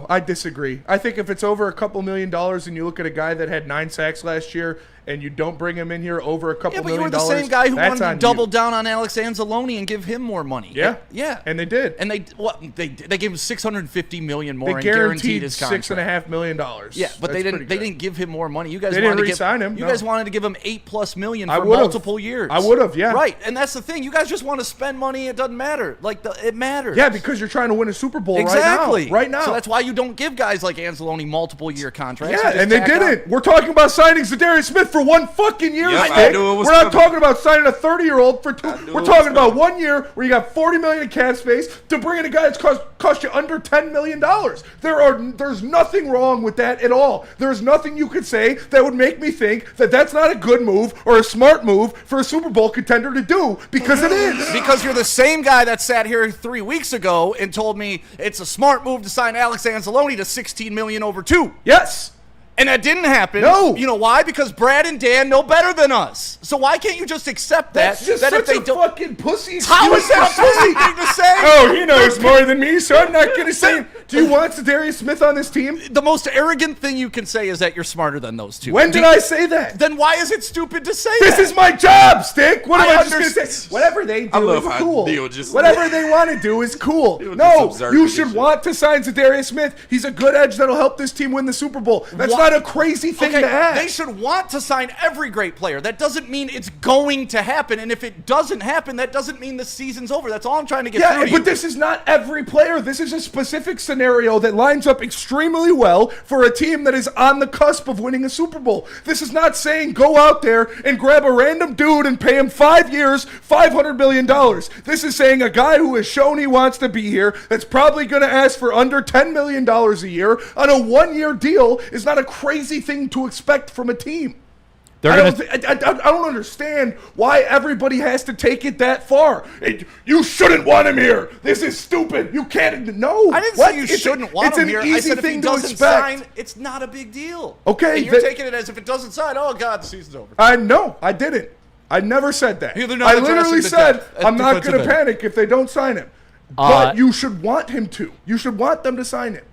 Speaker 3: I disagree. I think if it's over a couple $1 million and you look at a guy that had 9 sacks last year and you don't bring him in here over a couple $1 million,
Speaker 4: you were the same guy who wanted to double down on Alex Anzalone and give him more money.
Speaker 3: Yeah. And they did.
Speaker 4: And they gave him $650 million more.
Speaker 3: They
Speaker 4: and
Speaker 3: guaranteed
Speaker 4: his contract.
Speaker 3: $6.5 million.
Speaker 4: Yeah, but they didn't give him more money. You guys
Speaker 3: didn't re-sign him.
Speaker 4: You guys wanted to give him $8+ million for multiple years.
Speaker 3: I would have, yeah.
Speaker 4: Right, and that's the thing. You guys just want to spend money. It doesn't matter. It matters.
Speaker 3: Yeah, because you're trying to win a Super Bowl right now.
Speaker 4: So that's why you don't give guys like Anzalone multiple year contracts.
Speaker 3: Yeah, and they didn't. We're talking about signing ZA'DARIUS Smith for 1 fucking year.
Speaker 5: Yep,
Speaker 3: we're not talking about signing a 30-year-old for 2. We're talking about 1 year where you got $40 million in cap space to bring in a guy that's cost you under $10 million. There's nothing wrong with that at all. There's nothing you could say that would make me think that that's not a good move or a smart move for a Super Bowl contender to do, because it is.
Speaker 4: Because you're the same guy that sat here 3 weeks ago and told me it's a smart move to sign Alex Anzalone to $16 million over 2.
Speaker 3: Yes.
Speaker 4: And that didn't happen.
Speaker 3: No.
Speaker 4: You know why? Because Brad and Dan know better than us. So why can't you just accept that?
Speaker 3: That's just
Speaker 4: that
Speaker 3: such
Speaker 4: if they
Speaker 3: a
Speaker 4: don't,
Speaker 3: fucking pussy.
Speaker 4: How is that a pussy thing to say?
Speaker 3: Oh, he knows more than me, so I'm not going to say. Do you want ZA'DARIUS Smith on this team?
Speaker 4: The most arrogant thing you can say is that you're smarter than those two.
Speaker 3: When did I say that?
Speaker 4: Then why is it stupid to say
Speaker 3: this
Speaker 4: that?
Speaker 3: This is my job, Stick. What am I just going to say? Whatever they do is cool. Whatever they want to do is cool. No, you should want to sign ZA'DARIUS Smith. He's a good edge that'll help this team win the Super Bowl. That's not a crazy thing to ask.
Speaker 4: They should want to sign every great player. That doesn't mean it's going to happen. And if it doesn't happen, that doesn't mean the season's over. That's all I'm trying to get through to you.
Speaker 3: But this is not every player. This is a specific scenario that lines up extremely well for a team that is on the cusp of winning a Super Bowl. This is not saying go out there and grab a random dude and pay him 5 years, $500 million. This is saying a guy who has shown he wants to be here, that's probably going to ask for under $10 million a year on a 1-year deal, is not a crazy thing to expect from a team. I don't understand why everybody has to take it that far. You shouldn't want him here. This is stupid. You can't. No.
Speaker 4: I didn't say you shouldn't want him here.
Speaker 3: It's an easy thing to expect.
Speaker 4: Sign, it's not a big deal.
Speaker 3: Okay.
Speaker 4: And you're taking it as if it doesn't sign. Oh, God, the season's over.
Speaker 3: No, I didn't. I never said that. I literally said I'm not going to panic if they don't sign him. But you should want him to. You should want them to sign him.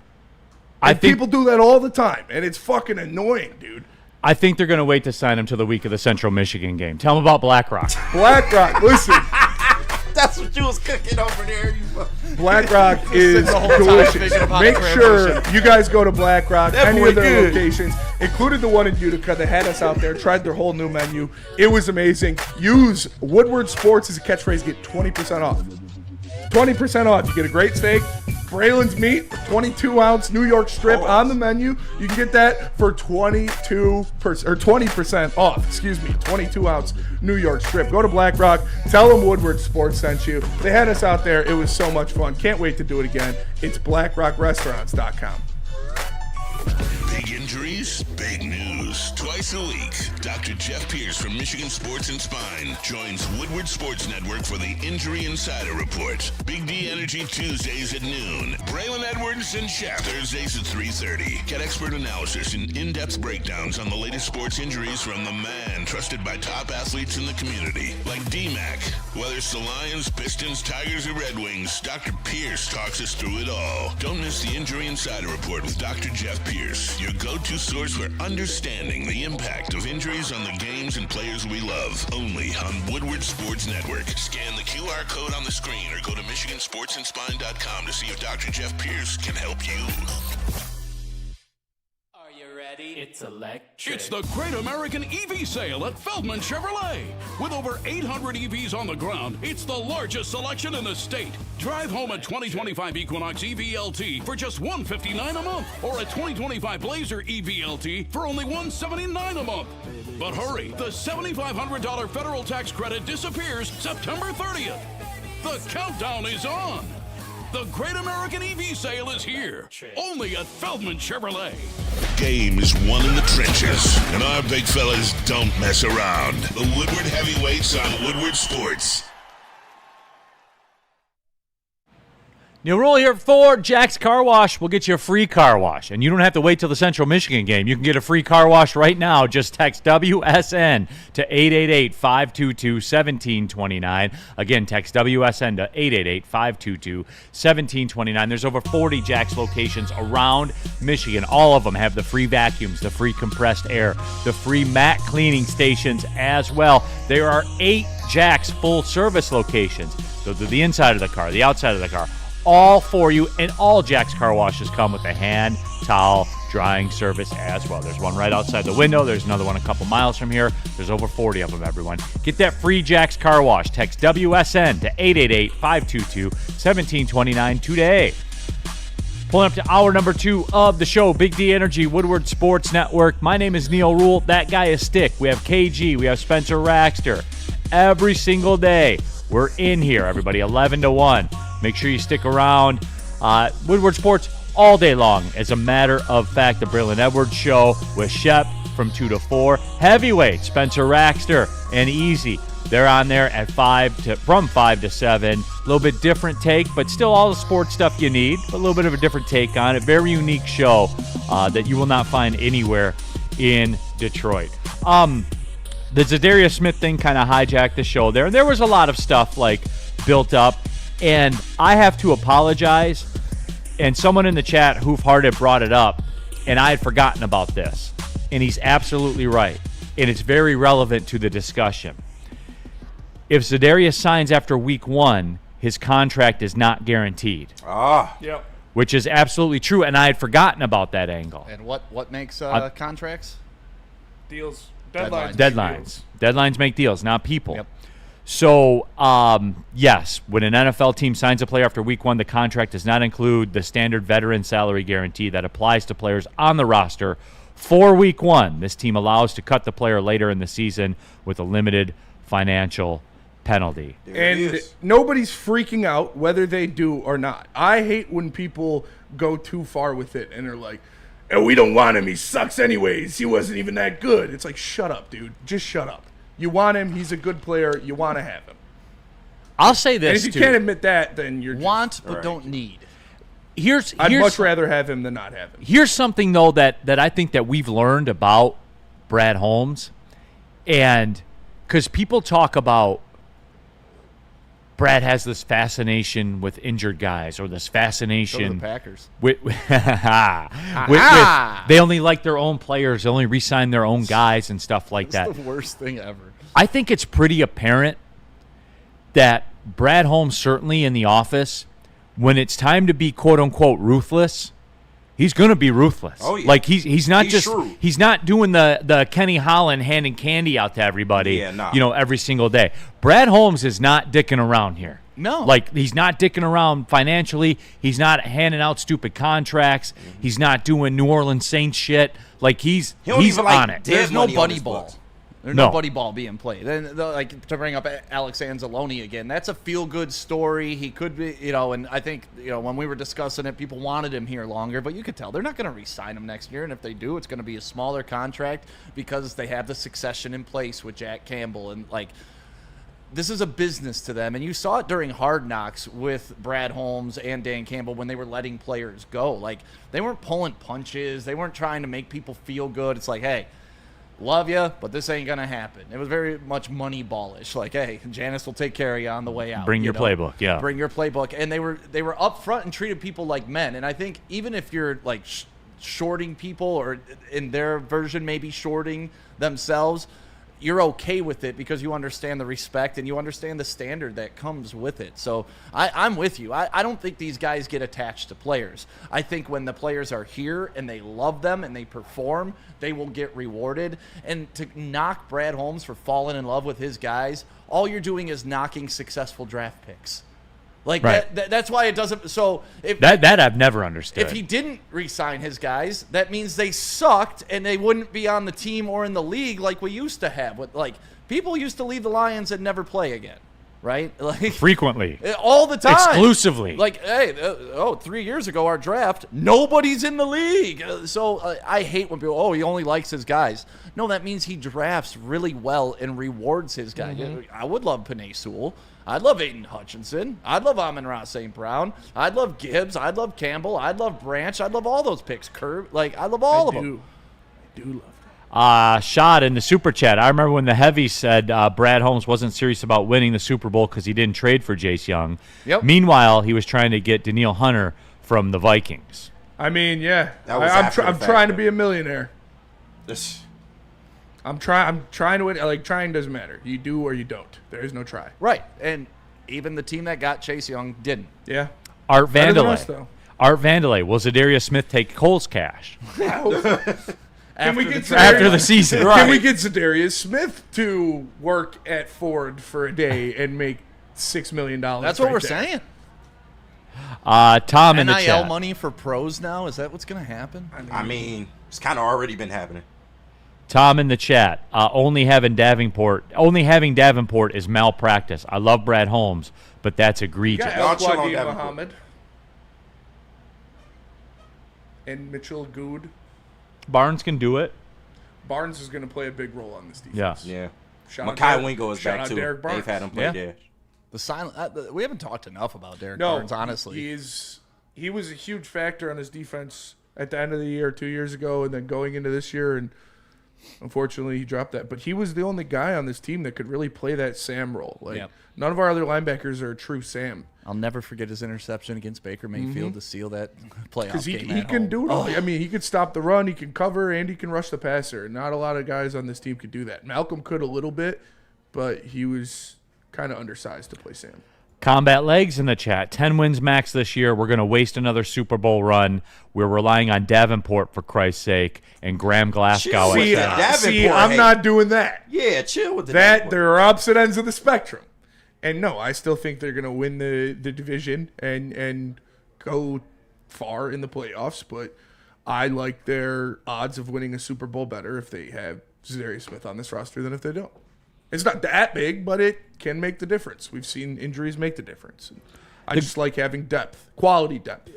Speaker 3: And people do that all the time, and it's fucking annoying, dude.
Speaker 2: I think they're going to wait to sign him till the week of the Central Michigan game. Tell them about BlackRock.
Speaker 3: BlackRock, listen.
Speaker 5: That's what you was cooking over there.
Speaker 3: BlackRock is delicious. Make sure you guys go to BlackRock, any of their locations, including the one in Utica. They had us out there, tried their whole new menu. It was amazing. Use Woodward Sports as a catchphrase. Get 20% off. 20% off. You get a great steak. Braylon's meat, 22-ounce New York strip on the menu. You can get that for 20% off. Excuse me, 22-ounce New York strip. Go to BlackRock. Tell them Woodward Sports sent you. They had us out there. It was so much fun. Can't wait to do it again. It's BlackRockRestaurants.com.
Speaker 1: Big Big injuries, big news. Twice a week, Dr. Jeff Pierce from Michigan Sports and Spine joins Woodward Sports Network for the Injury Insider Report. Big D Energy Tuesdays at noon. Braylon Edwards and Shep Thursdays at 3:30. Get expert analysis and in-depth breakdowns on the latest sports injuries from the man trusted by top athletes in the community, like D-Mac. Whether it's the Lions, Pistons, Tigers, or Red Wings, Dr. Pierce talks us through it all. Don't miss the Injury Insider Report with Dr. Jeff Pierce, your go-to source for understanding the impact of injuries on the games and players we love. Only on Woodward Sports Network. Scan the QR code on the screen or go to MichiganSportsandSpine.com to see if Dr. Jeff Pierce can help you.
Speaker 12: Are you ready? It's electric.
Speaker 13: It's the Great American EV Sale at Feldman Chevrolet. With over 800 EVs on the ground, it's the largest selection in the state. Drive home a 2025 Equinox EVLT for just $159 a month, or a 2025 Blazer EVLT for only $179 a month. But hurry, the $7,500 federal tax credit disappears September 30th. The countdown is on. The Great American EV Sale is here, only at Feldman Chevrolet.
Speaker 1: Game is won in the trenches, and our big fellas don't mess around. The Woodward Heavyweights on Woodward Sports.
Speaker 2: Neal Ruhl here for Jack's Car Wash. We'll get you a free car wash, and you don't have to wait till the Central Michigan game. You can get a free car wash right now. Just text WSN to 888-522-1729. Again, text WSN to 888-522-1729. There's over 40 Jack's locations around Michigan. All of them have the free vacuums, the free compressed air, the free mat cleaning stations as well. There are 8 Jack's full-service locations. So to the inside of the car, the outside of the car, all for you, and all Jack's Car Washes come with a hand towel drying service as well. There's one right outside the window. There's another one a couple miles from here. There's over 40 of them, everyone. Get that free Jack's Car Wash. Text WSN to 888-522-1729 today. Pulling up to hour number 2 of the show, Big D Energy, Woodward Sports Network. My name is Neal Ruhl. That guy is Stick. We have KG. We have Spencer Raxter. Every single day, we're in here, everybody, 11 to 1. Make sure you stick around. Woodward Sports all day long. As a matter of fact, the Braylon Edwards Show with Shep from 2 to 4. Heavyweight, Spencer Raxter and Easy. They're on there at from 5 to 7. A little bit different take, but still all the sports stuff you need. A little bit of a different take on it. Very unique show that you will not find anywhere in Detroit. The ZA'DARIUS SMITH thing kind of hijacked the show there. And there was a lot of stuff like built up. And I have to apologize. And someone in the chat, Hoof-Hearted, brought it up. And I had forgotten about this. And he's absolutely right. And it's very relevant to the discussion. If ZA'DARIUS signs after week 1, his contract is not guaranteed.
Speaker 3: Yep.
Speaker 2: Which is absolutely true. And I had forgotten about that angle.
Speaker 4: And what makes contracts?
Speaker 3: Deals.
Speaker 2: Deadlines. Deadlines make deals, not people.
Speaker 4: Yep.
Speaker 2: So, yes, when an NFL team signs a player after week 1, the contract does not include the standard veteran salary guarantee that applies to players on the roster for week 1. This team allows to cut the player later in the season with a limited financial penalty.
Speaker 3: And nobody's freaking out whether they do or not. I hate when people go too far with it and they're like, oh, we don't want him. He sucks anyways. He wasn't even that good. It's like, shut up, dude. Just shut up. You want him. He's a good player. You want to have him.
Speaker 2: I'll say this,
Speaker 3: and if you can't admit that, then you're
Speaker 4: want but don't need.
Speaker 3: I'd much rather have him than not have him.
Speaker 2: Here's something, though, that I think that we've learned about Brad Holmes. And because people talk about Brad has this fascination with injured guys, or this fascination.
Speaker 4: So do the Packers.
Speaker 2: With they only like their own players. They only re-sign their own guys and stuff like that.
Speaker 4: That's the worst thing ever.
Speaker 2: I think it's pretty apparent that Brad Holmes, certainly in the office, when it's time to be quote unquote ruthless, he's going to be ruthless.
Speaker 5: Oh, yeah.
Speaker 2: Like he's not
Speaker 5: shrewd.
Speaker 2: He's not doing the Kenny Holland handing candy out to everybody, every single day. Brad Holmes is not dicking around here.
Speaker 4: No.
Speaker 2: Like, he's not dicking around financially. He's not handing out stupid contracts. Mm-hmm. He's not doing New Orleans Saints shit. Like, he's on it.
Speaker 4: There's no bunny ball. There's
Speaker 2: No.
Speaker 4: no buddy ball being played. And like to bring up Alex Anzalone again, that's a feel-good story. He could be, and I think, when we were discussing it, people wanted him here longer, but you could tell they're not going to re-sign him next year, and if they do, it's going to be a smaller contract because they have the succession in place with Jack Campbell, and like, this is a business to them, and you saw it during Hard Knocks with Brad Holmes and Dan Campbell when they were letting players go. Like, they weren't pulling punches. They weren't trying to make people feel good. It's like, hey, love you, but this ain't going to happen. It was very much money ballish. Like, hey, Janice will take care of you on the way out.
Speaker 2: Bring your playbook, yeah.
Speaker 4: Bring your playbook. And they were up front and treated people like men. And I think even if you're, like, shorting people, or in their version maybe shorting themselves, you're okay with it because you understand the respect and you understand the standard that comes with it. So I'm with you. I don't think these guys get attached to players. I think when the players are here and they love them and they perform, they will get rewarded. And to knock Brad Holmes for falling in love with his guys, all you're doing is knocking successful draft picks. Like,
Speaker 2: right.
Speaker 4: That's why it doesn't. So if
Speaker 2: that I've never understood.
Speaker 4: If he didn't re-sign his guys, that means they sucked and they wouldn't be on the team or in the league like we used to have. Like, people used to leave the Lions and never play again, right? Like,
Speaker 2: frequently,
Speaker 4: all the time,
Speaker 2: exclusively.
Speaker 4: Like, hey, 3 years ago our draft, nobody's in the league. So I hate when people, he only likes his guys. No, that means he drafts really well and rewards his guys. Mm-hmm. I would love Penei Sewell. I'd love Aiden Hutchinson. I'd love Amon-Ra St. Brown. I'd love Gibbs. I'd love Campbell. I'd love Branch. I'd love all those picks. Curve. Like, I love all of them.
Speaker 3: I do love them.
Speaker 2: Shot in the super chat. I remember when the heavies said Brad Holmes wasn't serious about winning the Super Bowl because he didn't trade for Jace Young.
Speaker 4: Yep.
Speaker 2: Meanwhile, he was trying to get Daniil Hunter from the Vikings.
Speaker 3: I mean, yeah.
Speaker 5: That was
Speaker 3: I'm trying to be a millionaire. I'm trying to win. Like, trying doesn't matter. You do or you don't. There is no try.
Speaker 4: Right. And even the team that got Chase Young didn't.
Speaker 3: Yeah.
Speaker 2: Art
Speaker 3: Better than
Speaker 2: Vandelay.
Speaker 3: us, though.
Speaker 2: Art Vandelay. Will ZA'DARIUS Smith take Cole's cash?
Speaker 3: Can we get
Speaker 2: after the season?
Speaker 3: Can we get ZA'DARIUS Smith to work at Ford for a day and make $6 million?
Speaker 4: That's what we're saying.
Speaker 2: Tom in the
Speaker 4: NIL
Speaker 2: chat.
Speaker 4: money for pros now? Is that what's going to happen?
Speaker 5: I mean, it's kind of already been happening.
Speaker 2: Tom in the chat. Only having Davenport is malpractice. I love Brad Holmes, but that's egregious.
Speaker 3: You got El-Quadi Muhammad and Mitchell Good.
Speaker 2: Barnes can do it.
Speaker 3: Barnes is going to play a big role on this defense.
Speaker 2: Yeah.
Speaker 5: Makai Wingo is back too.
Speaker 3: Derek Barnes.
Speaker 5: They've had him play dash.
Speaker 4: The silent. We haven't talked enough about Derek
Speaker 3: No,
Speaker 4: Barnes, honestly.
Speaker 3: He was a huge factor on his defense at the end of the year 2 years ago, and then going into this year, and unfortunately he dropped that. But he was the only guy on this team that could really play that Sam role. Like, none of our other linebackers are a true Sam.
Speaker 4: I'll never forget his interception against Baker Mayfield to seal that playoff
Speaker 3: Because he
Speaker 4: game.
Speaker 3: can do it all. I mean, he could stop the run, he can cover, and he can rush the passer. Not a lot of guys on this team could do that. Malcolm could a little bit, but he was kind of undersized to play Sam.
Speaker 2: Combat Legs in the chat. 10 wins max this year. We're going to waste another Super Bowl run. We're relying on Davenport, for Christ's sake, and Graham Glasgow.
Speaker 3: See, I'm not doing that.
Speaker 5: Yeah, chill with the
Speaker 3: that. There are opposite ends of the spectrum. And no, I still think they're going to win the division and go far in the playoffs. But I like their odds of winning a Super Bowl better if they have ZA'DARIUS Smith on this roster than if they don't. It's not that big, but it can make the difference. We've seen injuries make the difference. I just like having depth, quality depth.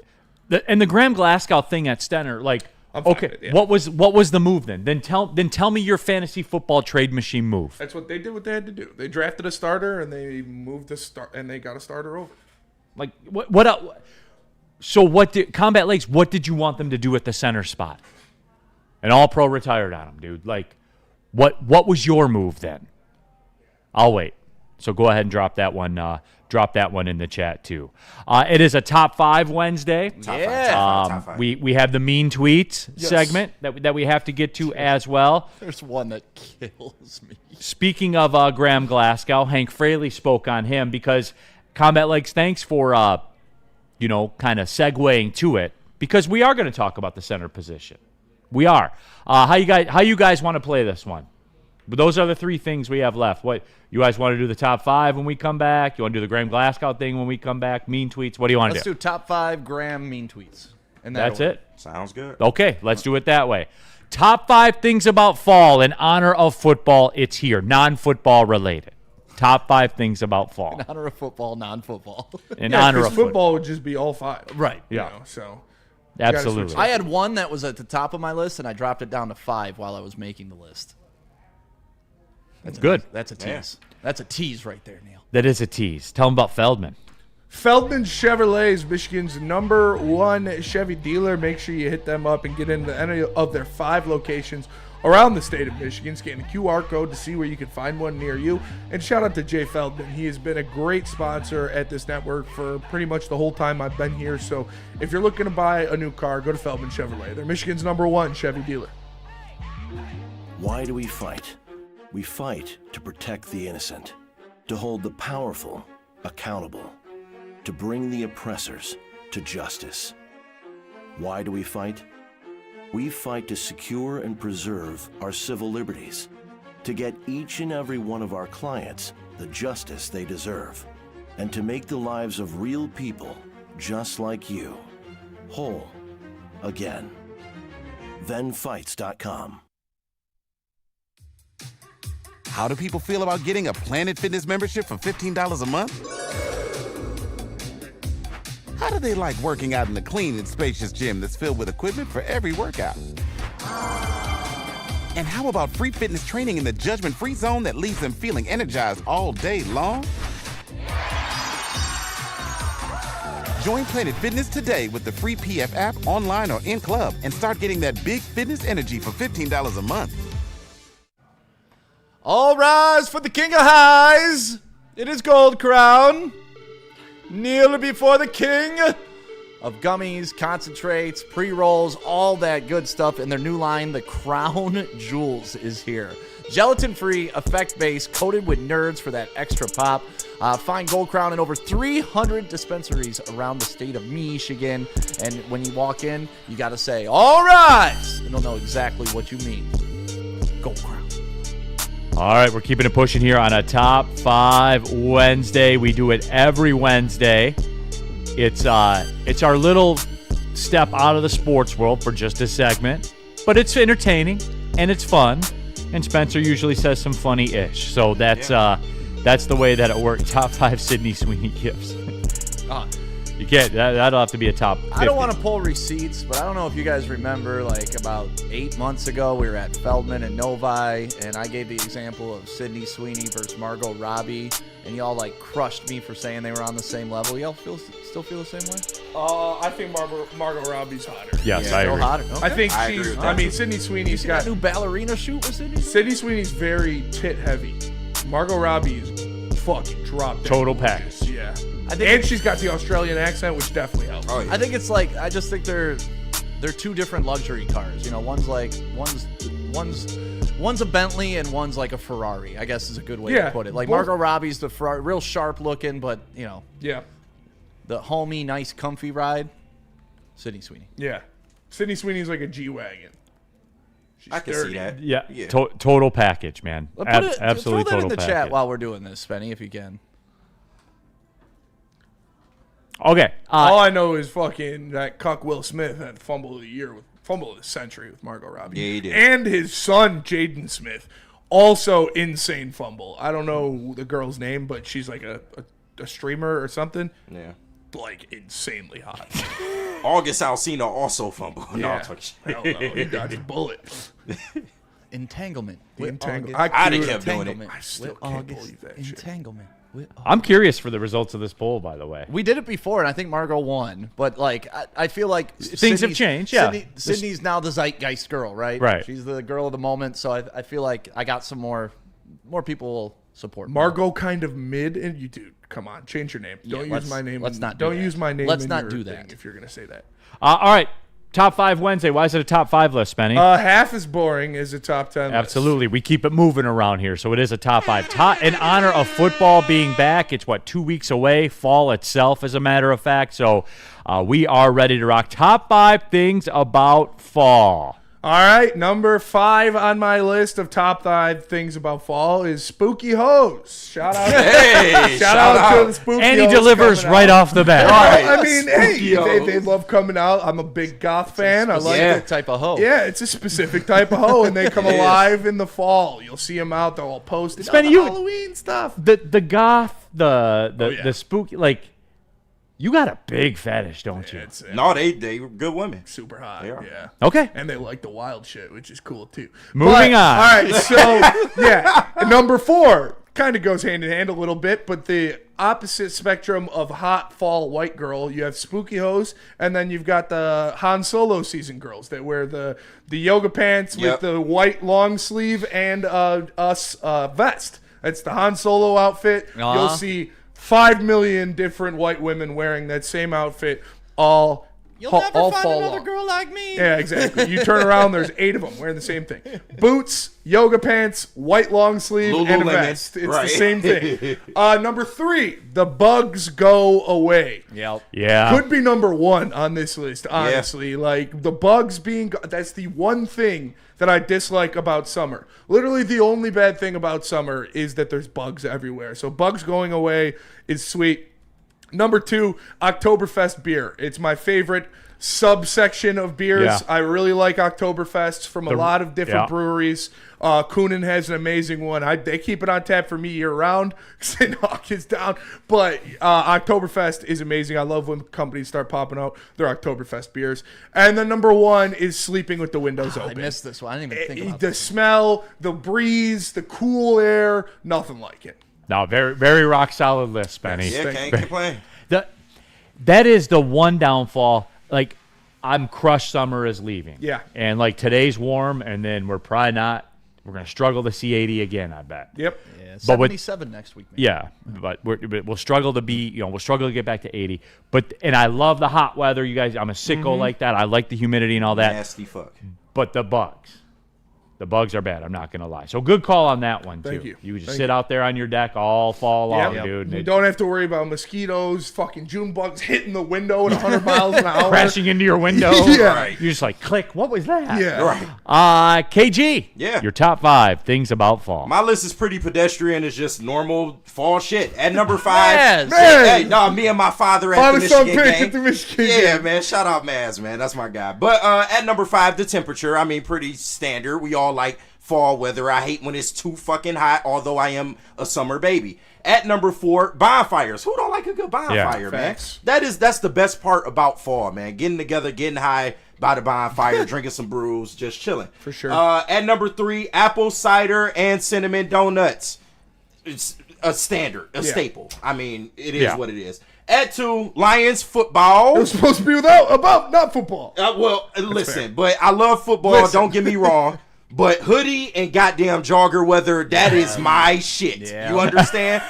Speaker 2: And the Graham Glasgow thing at Stenner, like, okay, what was the move then? Then tell me your fantasy football trade machine move.
Speaker 3: That's what they did. What they had to do. They drafted a starter and they moved the start and they got a starter over.
Speaker 2: Like what? So what did Combat Lakes? What did you want them to do at the center spot? An All-Pro retired on him, dude. Like, what was your move then? I'll wait. So go ahead and drop that one. Drop that one in the chat too. It is a top 5 Wednesday.
Speaker 5: Top five.
Speaker 2: We have the mean tweets segment that we have to get to as well.
Speaker 4: There's one that kills me.
Speaker 2: Speaking of Graham Glasgow, Hank Fraley spoke on him because Combat Legs. Thanks for kind of segueing to it because we are going to talk about the center position. We are. How you guys want to play this one? But those are the 3 things we have left. What you guys want to do the top 5 when we come back? You want to do the Graham Glasgow thing when we come back? Mean tweets? What do you want to do?
Speaker 4: Let's do top 5 Graham mean tweets. And
Speaker 2: That's it.
Speaker 5: Sounds good.
Speaker 2: Okay, let's do it that way. Top 5 things about fall in honor of football. It's here, non-football related. Top 5 things about fall.
Speaker 4: In honor of football, non-football.
Speaker 2: In honor of
Speaker 3: football would just be all 5.
Speaker 4: Right.
Speaker 3: You
Speaker 2: Yeah.
Speaker 3: know, so
Speaker 2: Absolutely.
Speaker 4: I had one that was at the top of my list, and I dropped it down to 5 while I was making the list. That's
Speaker 2: Good.
Speaker 4: That's a tease. That's a tease right there, Neal.
Speaker 2: That is a tease. Tell them about Feldman.
Speaker 3: Feldman Chevrolet is Michigan's #1 Chevy dealer. Make sure you hit them up and get into any of their 5 locations around the state of Michigan. Scan a QR code to see where you can find one near you. And shout out to Jay Feldman. He has been a great sponsor at this network for pretty much the whole time I've been here. So if you're looking to buy a new car, go to Feldman Chevrolet. They're Michigan's #1 Chevy dealer.
Speaker 7: Why do we fight? We fight to protect the innocent, to hold the powerful accountable, to bring the oppressors to justice. Why do we fight? We fight to secure and preserve our civil liberties, to get each and every one of our clients the justice they deserve, and to make the lives of real people just like you whole again. ThenFights.com.
Speaker 11: How do people feel about getting a Planet Fitness membership for $15 a month? How do they like working out in a clean and spacious gym that's filled with equipment for every workout? And how about free fitness training in the judgment-free zone that leaves them feeling energized all day long? Join Planet Fitness today with the free PF app, online or in club, and start getting that big fitness energy for $15 a month.
Speaker 4: All rise for the king of highs. It is Gold Crown. Kneel before the king of gummies, concentrates, pre-rolls, all that good stuff. And their new line, the Crown Jewels, is here. Gelatin-free, effect-based, coated with nerds for that extra pop. Find Gold Crown in over 300 dispensaries around the state of Michigan. And when you walk in, you got to say, all rise. And they'll know exactly what you mean. Gold Crown.
Speaker 2: All right, we're keeping it pushing here on a Top 5 Wednesday. We do it every Wednesday. It's our little step out of the sports world for just a segment, but it's entertaining and it's fun. And Spencer usually says some funny-ish, so that's the way that it works. Top 5 Sydney Sweeney gifts. You can't. That'll have to be a top 50.
Speaker 4: I don't want to pull receipts, but I don't know if you guys remember, like about 8 months ago, we were at Feldman and Novi, and I gave the example of Sydney Sweeney versus Margot Robbie, and y'all like crushed me for saying they were on the same level. Y'all still feel the same way?
Speaker 3: I think Margot Robbie's hotter.
Speaker 2: Yes, I agree.
Speaker 4: Hotter. Okay.
Speaker 3: I think she's. I mean, Sydney Sweeney's got
Speaker 4: that new ballerina shoot with Sydney.
Speaker 3: Sydney Sweeney's very tit heavy. Margot Robbie's fucking dropped.
Speaker 2: Total package.
Speaker 3: Yeah. And she's got the Australian accent, which definitely helps.
Speaker 5: Oh, yeah.
Speaker 4: I think it's like I just think they're two different luxury cars. You know, one's a Bentley and one's like a Ferrari. I guess is a good way to put it. Like Margot Robbie's the Ferrari, real sharp looking, but you know, the homey, nice, comfy ride. Sydney Sweeney.
Speaker 3: Yeah, Sydney Sweeney's like a G-Wagon.
Speaker 5: I can see that.
Speaker 2: Yeah. Total package, man. Absolutely
Speaker 4: throw that
Speaker 2: total
Speaker 4: in the
Speaker 2: package.
Speaker 4: chat while we're doing this, Spenny, if you can.
Speaker 2: Okay.
Speaker 3: All I know is fucking that cuck Will Smith had fumble of the year with fumble of the century with Margot Robbie.
Speaker 5: Yeah, he did.
Speaker 3: And his son Jaden Smith, also insane fumble. I don't know the girl's name, but she's like a streamer or something.
Speaker 5: Yeah.
Speaker 3: Like insanely hot.
Speaker 5: August Alsina also fumbled.
Speaker 3: Yeah.
Speaker 5: No, I'm talking shit.
Speaker 3: Hell no, he dodged a bullet.
Speaker 4: Entanglement.
Speaker 5: I'd have kept doing it.
Speaker 3: I still can't believe that shit.
Speaker 4: Entanglement.
Speaker 2: I'm curious for the results of this poll, by the way.
Speaker 4: We did it before, and I think Margot won. But like, I feel like
Speaker 2: things have changed. Yeah,
Speaker 4: Sydney's now the zeitgeist girl, right?
Speaker 2: Right.
Speaker 4: She's the girl of the moment. So I feel like I got some more people will support me.
Speaker 3: Margot kind of mid, and you dude, come on, change your name. Don't use my name.
Speaker 4: Let's not.
Speaker 3: Don't use my name.
Speaker 4: Let's
Speaker 3: in
Speaker 4: not
Speaker 3: your
Speaker 4: do
Speaker 3: thing
Speaker 4: that
Speaker 3: if you're gonna say that.
Speaker 2: All right. Top 5 Wednesday. Why is it a top 5 list, Spenny?
Speaker 3: Half as boring as a top 10 list.
Speaker 2: Absolutely. We keep it moving around here, so it is a top 5. In honor of football being back, it's, 2 weeks away, fall itself, as a matter of fact. So we are ready to rock. Top 5 things about fall.
Speaker 3: All right, number 5 on my list of top 5 things about fall is spooky hose. Shout out, shout out to the spooky
Speaker 2: And he
Speaker 3: hose
Speaker 2: delivers
Speaker 3: coming
Speaker 2: right
Speaker 3: out.
Speaker 2: off the bat.
Speaker 3: Right. I mean, hey, they love coming out. I'm a big goth fan. I like
Speaker 4: Specific type of hoe.
Speaker 3: Yeah, it's a specific type of hoe, and they come alive in the fall. You'll see them out. They're all posted.
Speaker 2: Spenny,
Speaker 3: Halloween stuff.
Speaker 2: The goth, the spooky, like, you got a big fetish, don't you?
Speaker 5: No, they were good women.
Speaker 3: Super hot.
Speaker 5: They are.
Speaker 3: Yeah.
Speaker 2: Okay.
Speaker 3: And they like the wild shit, which is cool too.
Speaker 2: Moving on.
Speaker 3: All right, so yeah, number 4 kind of goes hand in hand a little bit, but the opposite spectrum of hot fall white girl, you have spooky hose, and then you've got the Han Solo season girls that wear the yoga pants with the white long sleeve and vest. That's the Han Solo outfit. You'll see 5 million different white women wearing that same outfit all
Speaker 4: You'll
Speaker 3: all
Speaker 4: never find
Speaker 3: fall
Speaker 4: another
Speaker 3: long.
Speaker 4: girl like me.
Speaker 3: Yeah, exactly. You turn around, there's 8 of them wearing the same thing. Boots, yoga pants, white long sleeve, and a
Speaker 5: Lululemon.
Speaker 3: vest. It's
Speaker 5: Right.
Speaker 3: the same thing. Number 3, the bugs go away.
Speaker 4: Yep.
Speaker 2: Yeah.
Speaker 3: Could be number 1 on this list, honestly. Like, the bugs that's the one thing that I dislike about summer. Literally the only bad thing about summer is that there's bugs everywhere. So bugs going away is sweet. Number 2, Oktoberfest beer. It's my favorite subsection of beers.
Speaker 2: Yeah.
Speaker 3: I really like Oktoberfests from a lot of different breweries. Kunin has an amazing one. They keep it on tap for me year round because they knock it down. But Oktoberfest is amazing. I love when companies start popping out their Oktoberfest beers. And then number 1 is sleeping with the windows open.
Speaker 4: I missed this one. I didn't even think about
Speaker 3: The
Speaker 4: this.
Speaker 3: smell, the breeze, the cool air, nothing like it.
Speaker 2: No, very, very rock solid list, Benny.
Speaker 5: Yeah, can't complain.
Speaker 2: That is the one downfall. Like, I'm crushed summer is leaving.
Speaker 3: Yeah.
Speaker 2: And, like, today's warm, and then we're probably not. We're going to struggle to see 80 again, I bet.
Speaker 3: Yep.
Speaker 4: Yeah,
Speaker 2: But with-
Speaker 4: 77 next week. Man.
Speaker 2: Yeah, but we'll struggle to be, we'll struggle to get back to 80. And I love the hot weather, you guys. I'm a sicko like that. I like the humidity and all that.
Speaker 5: Nasty fuck.
Speaker 2: But the bugs are bad. I'm not going to lie. So good call on that one, too.
Speaker 3: Thank you.
Speaker 2: You just
Speaker 3: Thank
Speaker 2: sit out there on your deck all fall long, dude.
Speaker 3: You don't have to worry about mosquitoes, fucking June bugs hitting the window at 100 miles an hour.
Speaker 2: Crashing into your window.
Speaker 3: Yeah.
Speaker 5: Right.
Speaker 2: You're just like, click. What was that?
Speaker 3: Yeah.
Speaker 5: Right.
Speaker 2: KG.
Speaker 5: Yeah.
Speaker 2: Your top 5 things about fall.
Speaker 5: My list is pretty pedestrian. It's just normal fall shit. At number 5,
Speaker 3: Maz.
Speaker 5: hey, no, me and my father at
Speaker 3: Father
Speaker 5: the
Speaker 3: son
Speaker 5: Michigan
Speaker 3: pick
Speaker 5: game.
Speaker 3: at the Michigan
Speaker 5: Yeah,
Speaker 3: game.
Speaker 5: man. Shout out Maz, man. That's my guy. But at number 5, the temperature. I mean, pretty standard. We all like fall weather. I hate when it's too fucking hot, although I am a summer baby. At number 4, bonfires. Who don't like a good bonfire, man?
Speaker 3: facts.
Speaker 5: That's the best part about fall, man. Getting together, getting high by the bonfire, drinking some brews, just chilling.
Speaker 3: For sure.
Speaker 5: At number 3, apple cider and cinnamon donuts. It's a standard, a staple. I mean, it is what it is. At 2, Lions football.
Speaker 3: It was supposed to be not football.
Speaker 5: Listen,
Speaker 3: fair.
Speaker 5: but I love football. Don't get me wrong. But hoodie and goddamn jogger weather, that is my shit.
Speaker 4: Yeah.
Speaker 5: You understand?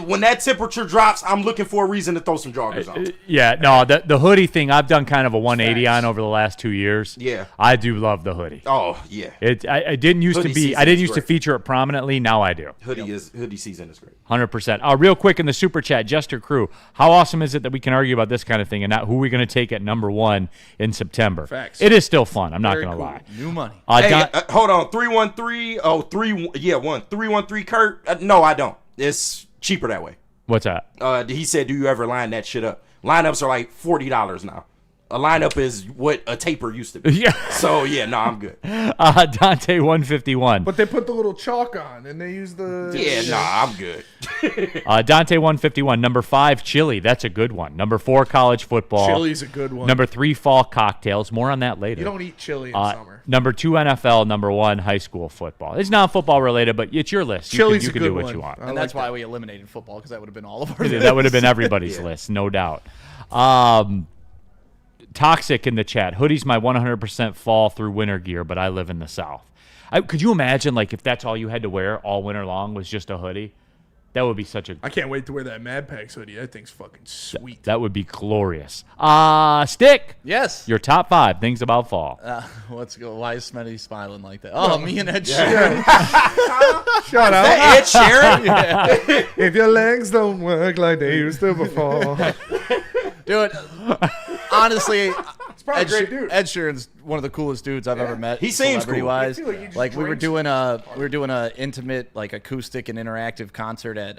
Speaker 5: When that temperature drops, I'm looking for a reason to throw some joggers on.
Speaker 2: Yeah, no, the hoodie thing, I've done kind of a 180 on over the last 2 years.
Speaker 5: Yeah.
Speaker 2: I do love the hoodie.
Speaker 5: Oh, yeah.
Speaker 2: I didn't used
Speaker 5: Hoodie
Speaker 2: to be,
Speaker 5: season
Speaker 2: I didn't
Speaker 5: is
Speaker 2: used to
Speaker 5: great.
Speaker 2: feature it prominently. Now I do.
Speaker 5: Hoodie season is great.
Speaker 2: 100%. Real quick in the super chat, Jester Crew, how awesome is it that we can argue about this kind of thing and not who we're going to take at number 1 in September?
Speaker 3: Facts.
Speaker 2: It is still fun. I'm not
Speaker 3: Very
Speaker 2: going to
Speaker 3: cool.
Speaker 2: lie.
Speaker 4: New money.
Speaker 5: Hey, hold on. 313. Oh, 313 Kurt. No, I don't. It's cheaper that way.
Speaker 2: What's that?
Speaker 5: He said, "Do you ever line that shit up?" Lineups are like $40 now. A lineup is what a taper used to be.
Speaker 2: Yeah.
Speaker 5: So yeah, no, I'm good.
Speaker 2: Dante 151.
Speaker 3: But they put the little chalk on and they use the.
Speaker 5: Yeah, nah, I'm good.
Speaker 2: Dante 151. Number 5, chili. That's a good one. Number 4, college football.
Speaker 3: Chili's a good one.
Speaker 2: Number 3, fall cocktails. More on that later.
Speaker 3: You don't eat chili in summer.
Speaker 2: Number 2, NFL. Number 1, high school football. It's not football related, but it's your list.
Speaker 3: Chili's
Speaker 2: you
Speaker 3: a
Speaker 2: can
Speaker 3: good
Speaker 2: do what
Speaker 3: one.
Speaker 2: you want.
Speaker 4: And that's why we eliminated football, because that would have been all of our
Speaker 2: That would have been everybody's list, no doubt. Toxic in the chat. Hoodie's my 100% fall through winter gear, but I live in the South. Could you imagine, like, if that's all you had to wear all winter long was just a hoodie? That would be such a...
Speaker 3: I can't wait to wear that Mad Packs hoodie. That thing's fucking sweet.
Speaker 2: That would be glorious. Stick.
Speaker 4: Yes.
Speaker 2: Your top 5 things about fall.
Speaker 4: Let's go. Why is Smitty smiling like that? Oh, me and Ed Sheeran.
Speaker 3: Shut up.
Speaker 5: Ed Sheeran?
Speaker 3: If your legs don't work like they used to before.
Speaker 4: Dude, honestly,
Speaker 3: probably a great dude.
Speaker 4: Ed Sheeran's one of the coolest dudes I've ever met.
Speaker 5: He seems cool.
Speaker 4: Wise.
Speaker 3: I feel like he just
Speaker 4: Like we were
Speaker 3: drinks.
Speaker 4: doing a intimate like acoustic and interactive concert at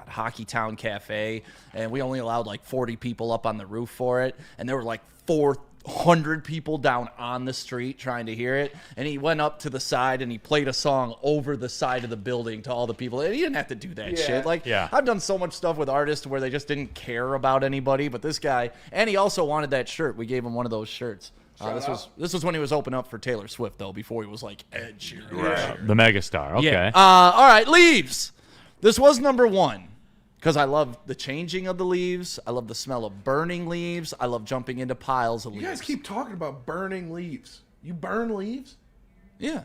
Speaker 4: Hockey Town Cafe, and we only allowed like 40 people up on the roof for it, and there were like 400 people down on the street trying to hear it, and he went up to the side and he played a song over the side of the building to all the people, and he didn't have to do that shit. Like, I've done so much stuff with artists where they just didn't care about anybody, but this guy, and he also wanted that shirt. We gave him one of those shirts. This was when he was opening up for Taylor Swift, though, before he was like Ed Sheeran.
Speaker 2: The megastar. Okay.
Speaker 4: Yeah. All right, leaves. This was number one. Because I love the changing of the leaves. I love the smell of burning leaves. I love jumping into piles of leaves.
Speaker 3: You guys keep talking about burning leaves. You burn leaves?
Speaker 4: Yeah.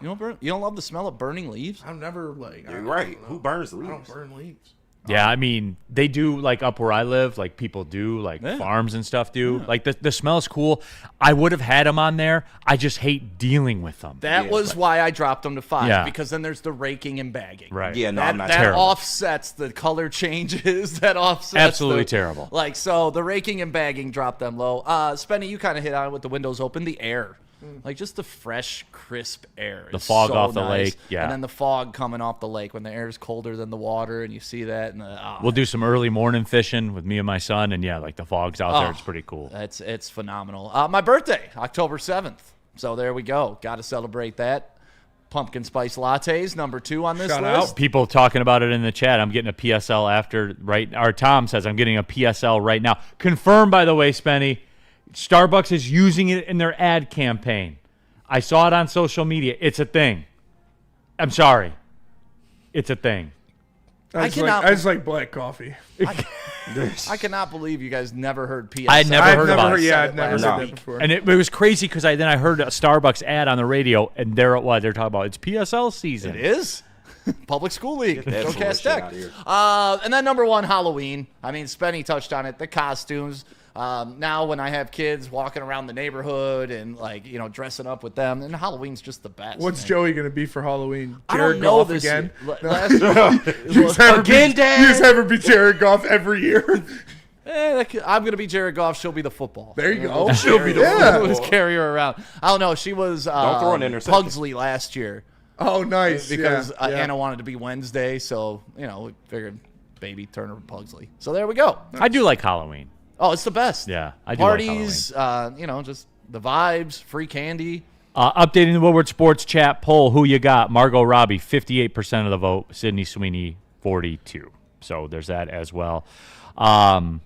Speaker 4: You don't love the smell of burning leaves?
Speaker 3: I'm never like.
Speaker 5: You're right. Who burns leaves?
Speaker 3: I don't burn leaves.
Speaker 2: Yeah, I mean, they do, like, up where I live, like, people do, like, farms and stuff do. Yeah. Like, the smell is cool. I would have had them on there. I just hate dealing with them.
Speaker 4: That was why I dropped them to 5, because then there's the raking and bagging.
Speaker 2: Right.
Speaker 5: Yeah, no,
Speaker 4: that,
Speaker 5: I'm not
Speaker 4: that
Speaker 5: terrible.
Speaker 4: offsets the color changes. That offsets
Speaker 2: Absolutely terrible.
Speaker 4: Like, so the raking and bagging dropped them low. Spenny, you kind of hit on it with the windows open. The air. Like, just the fresh, crisp air.
Speaker 2: The fog
Speaker 4: so
Speaker 2: off the
Speaker 4: nice.
Speaker 2: lake, yeah.
Speaker 4: And then the fog coming off the lake when the air is colder than the water, and you see that. And
Speaker 2: we'll do some early morning fishing with me and my son, and yeah, like the fog's out there. It's pretty cool.
Speaker 4: It's phenomenal. My birthday, October 7th. So there we go. Got to celebrate that. Pumpkin spice lattes, number 2 on this list.
Speaker 2: People talking about it in the chat. I'm getting a PSL after, right? Or Tom says I'm getting a PSL right now. Confirmed, by the way, Spenny. Starbucks is using it in their ad campaign. I saw it on social media. It's a thing. I'm sorry. It's a thing.
Speaker 3: I just like black coffee.
Speaker 4: I cannot believe you guys never heard PSL.
Speaker 2: I had never heard about it.
Speaker 3: Yeah, I'd never heard that before.
Speaker 2: And it was crazy because then I heard a Starbucks ad on the radio, and there it was. They're talking about it's PSL season.
Speaker 4: It is. Public School League. Go Cast Tech.
Speaker 5: Here.
Speaker 4: And then number 1, Halloween. I mean, Spenny touched on it. The costumes. Now when I have kids walking around the neighborhood and dressing up with them, and Halloween's just the best.
Speaker 3: What's Joey gonna be for Halloween?
Speaker 4: I don't know this
Speaker 3: again.
Speaker 4: Year.
Speaker 3: Dad. You just have her be Jared Goff every year.
Speaker 4: I'm gonna be Jared Goff. She'll be the football.
Speaker 3: There you go.
Speaker 5: She'll be the football.
Speaker 4: Just carry her around. I don't know. She was
Speaker 5: don't throw an interception.
Speaker 4: Pugsley last year.
Speaker 3: Oh, nice.
Speaker 4: Because Anna wanted to be Wednesday, so we figured baby Turner Pugsley. So there we go.
Speaker 2: I do like Halloween.
Speaker 4: Oh, it's the best.
Speaker 2: Yeah, I do
Speaker 4: Parties, just the vibes, free candy.
Speaker 2: Updating the Woodward Sports chat poll, who you got? Margot Robbie, 58% of the vote. Sydney Sweeney, 42%. So there's that as well. El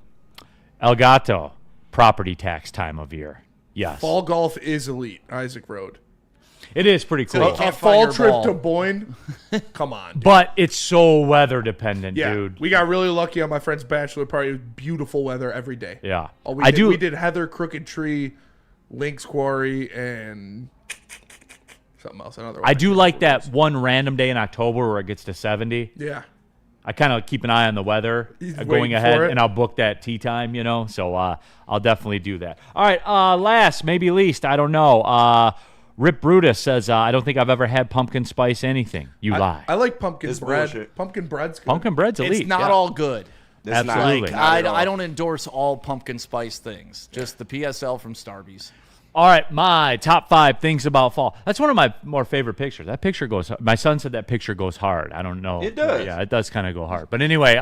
Speaker 2: Gato, property tax time of year. Yes.
Speaker 3: Fall golf is elite. Isaac Road.
Speaker 2: It is pretty cool.
Speaker 3: A fall trip to Boyne? Come on, dude.
Speaker 2: But it's so weather dependent,
Speaker 3: Yeah,
Speaker 2: dude.
Speaker 3: we got really lucky on my friend's bachelor party. It was beautiful weather every day.
Speaker 2: Yeah.
Speaker 3: We did Heather, Crooked Tree, Lynx Quarry, and something else.
Speaker 2: I do like that one random day in October where it gets to 70.
Speaker 3: Yeah.
Speaker 2: I kind of keep an eye on the weather going
Speaker 3: waiting
Speaker 2: ahead,
Speaker 3: for it.
Speaker 2: and I'll book that tea time, So I'll definitely do that. All right, last, maybe least, I don't know. Rip Brutus says, I don't think I've ever had pumpkin spice anything. You lie.
Speaker 3: I like pumpkin bread.
Speaker 5: bullshit.
Speaker 3: Pumpkin bread's good.
Speaker 2: Pumpkin bread's elite.
Speaker 4: It's not all good.
Speaker 2: Absolutely.
Speaker 4: I don't endorse all pumpkin spice things. Just the PSL from Starbucks.
Speaker 2: All right, my top 5 things about fall. That's one of my more favorite pictures. That picture goes. My son said that picture goes hard. I don't know.
Speaker 5: It does.
Speaker 2: Yeah, it does kind of go hard. But anyway,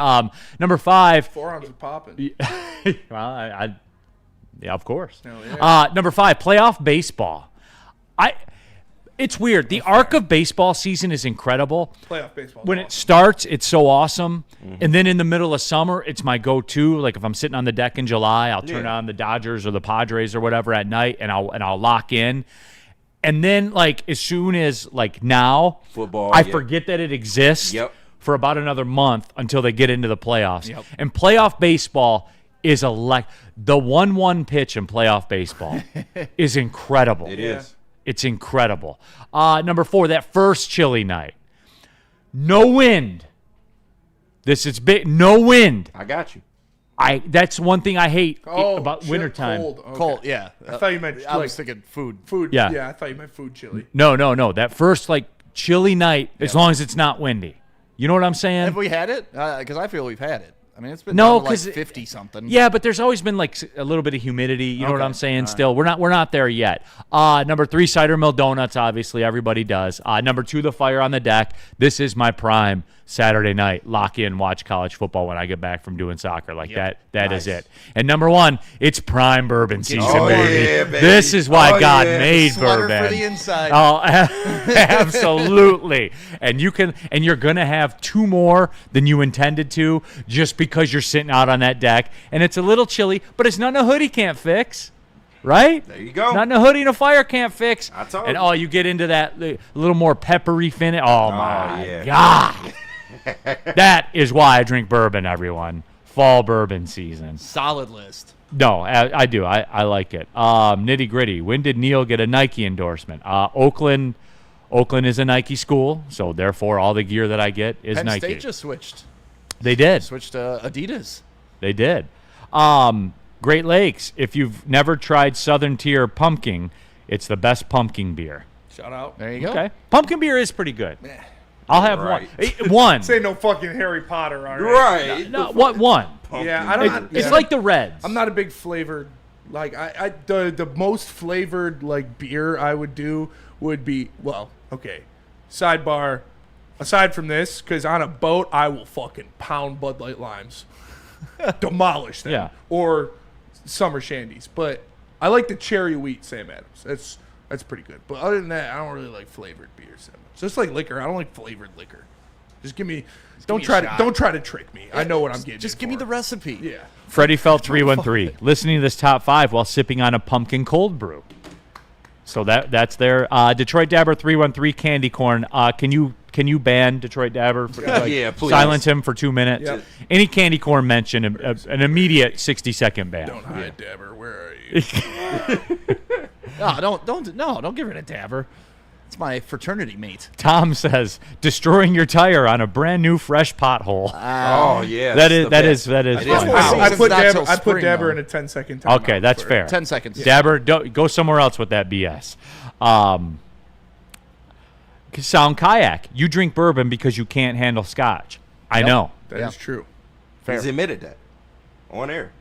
Speaker 2: number 5.
Speaker 3: Forearms are popping.
Speaker 2: Well, yeah, of course.
Speaker 3: Hell yeah.
Speaker 2: Number 5, playoff baseball. It's weird. The arc of baseball season is incredible.
Speaker 3: Playoff baseball.
Speaker 2: When it starts, it's so awesome. And then in the middle of summer, it's my go-to. Like if I'm sitting on the deck in July, I'll turn on the Dodgers or the Padres or whatever at night, and I'll lock in. And then like as soon as like now,
Speaker 5: football,
Speaker 2: I forget that it exists for about another month until they get into the playoffs. And playoff baseball is the 1-1 pitch in playoff baseball is incredible.
Speaker 5: It is.
Speaker 2: It's incredible. Number 4, that first chilly night. No wind. This is big. No wind.
Speaker 5: I got you.
Speaker 2: That's one thing I hate about wintertime.
Speaker 3: Cold. Okay.
Speaker 4: Cold, yeah.
Speaker 3: I thought you meant
Speaker 4: I was thinking food.
Speaker 3: Food.
Speaker 2: Yeah.
Speaker 3: Yeah, I thought you meant food chili.
Speaker 2: No. That first chilly night, as long as it's not windy. You know what I'm saying?
Speaker 4: Have we had it? Because I feel we've had it. I mean, it's been
Speaker 2: No,
Speaker 4: down to, like
Speaker 2: 'cause
Speaker 4: 50 something.
Speaker 2: Yeah, but there's always been like a little bit of humidity. You know what
Speaker 4: Okay.
Speaker 2: I'm saying?
Speaker 4: All
Speaker 2: Still, we're not there yet. Number 3, cider mill donuts. Obviously, everybody does. Number 2, the fire on the deck. This is my prime Saturday night. Lock in, watch college football when I get back from doing soccer. Like that. That is it. And number 1, it's prime bourbon season, baby.
Speaker 5: Yeah, baby.
Speaker 2: This is why God
Speaker 5: yeah.
Speaker 2: made
Speaker 4: Slugger
Speaker 2: bourbon.
Speaker 4: for the inside.
Speaker 2: Oh, absolutely. And you're gonna have 2 more than you intended to, just because you're sitting out on that deck, and it's a little chilly, but it's nothing a hoodie can't fix, right?
Speaker 5: There you go.
Speaker 2: Nothing a hoodie and a fire can't fix.
Speaker 5: I told
Speaker 2: and
Speaker 5: you.
Speaker 2: you get into that a little more peppery finish. Oh my
Speaker 5: yeah.
Speaker 2: God. That is why I drink bourbon, everyone. Fall bourbon season.
Speaker 4: Solid list.
Speaker 2: No, I do. I like it. Nitty gritty. When did Neal get a Nike endorsement? Oakland is a Nike school, so therefore all the gear that I get is
Speaker 4: Penn
Speaker 2: Nike.
Speaker 4: State just switched.
Speaker 2: They did.
Speaker 4: Switched to Adidas.
Speaker 2: They did. Great Lakes. If you've never tried Southern Tier pumpkin, it's the best pumpkin beer.
Speaker 3: Shout out.
Speaker 4: There you go.
Speaker 2: Okay. Pumpkin beer is pretty good. I'll have
Speaker 5: Right.
Speaker 2: one.
Speaker 3: Say no fucking Harry Potter, all right?
Speaker 5: Right.
Speaker 2: No, what one?
Speaker 3: Yeah, I don't.
Speaker 2: It's like the Reds.
Speaker 3: I'm not a big flavored. Like the most flavored like beer I would do would be okay. Sidebar. Aside from this, because on a boat I will fucking pound Bud Light limes, demolish them.
Speaker 2: Yeah.
Speaker 3: Or summer shandies, but I like the cherry wheat Sam Adams. That's pretty good. But other than that, I don't really like flavored beers that much. Just like liquor, I don't like flavored liquor. Just give me. Don't try to trick me. I know what I'm getting.
Speaker 4: Just give me the recipe.
Speaker 3: Yeah.
Speaker 2: Freddie Felt 313 listening to this top 5 while sipping on a pumpkin cold brew. So that's there. Detroit Dabber 313 candy corn. Can you ban Detroit Dabber?
Speaker 5: Yeah, please.
Speaker 2: Silence him for 2 minutes.
Speaker 3: Yep.
Speaker 2: Any candy corn mention, an immediate 60-second ban.
Speaker 3: Don't hide, Dabber. Where are you?
Speaker 4: Don't give her to Dabber. It's my fraternity mate.
Speaker 2: Tom says destroying your tire on a brand new fresh pothole.
Speaker 5: Oh yeah.
Speaker 2: that
Speaker 5: that's
Speaker 2: is
Speaker 5: the best.
Speaker 2: that is.
Speaker 5: It is
Speaker 2: funny.
Speaker 5: wow.
Speaker 3: I put
Speaker 4: Not
Speaker 3: Dabber.
Speaker 4: till
Speaker 3: I put
Speaker 4: spring,
Speaker 3: Dabber
Speaker 4: though.
Speaker 3: in a 10-second time.
Speaker 2: Okay, that's fair.
Speaker 4: 10 seconds.
Speaker 2: Dabber, go somewhere else with that BS. Sound kayak. You drink bourbon because you can't handle scotch. I know.
Speaker 3: That is true.
Speaker 5: He's admitted that on air.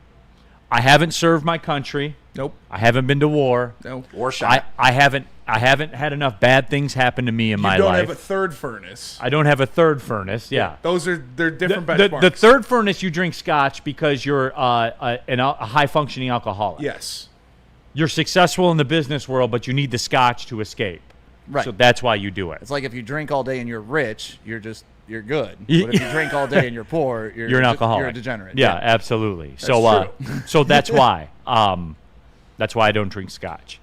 Speaker 2: I haven't served my country.
Speaker 3: Nope.
Speaker 2: I haven't been to war.
Speaker 3: No.
Speaker 5: Or shot.
Speaker 2: I haven't had enough bad things happen to me in my
Speaker 3: You don't
Speaker 2: life.
Speaker 3: have a third furnace.
Speaker 2: I don't have a third furnace. Yeah.
Speaker 3: They're different
Speaker 2: The
Speaker 3: benchmarks.
Speaker 2: third furnace, you drink scotch because you're a high-functioning alcoholic.
Speaker 3: Yes.
Speaker 2: You're successful in the business world, but you need the scotch to escape.
Speaker 4: Right.
Speaker 2: So that's why you do it.
Speaker 4: It's like if you drink all day and you're rich, you're good. But if you drink all day and you're poor, you're
Speaker 2: an alcoholic.
Speaker 4: You're a degenerate.
Speaker 2: Yeah, absolutely.
Speaker 3: That's
Speaker 2: So that's why. That's why I don't drink scotch.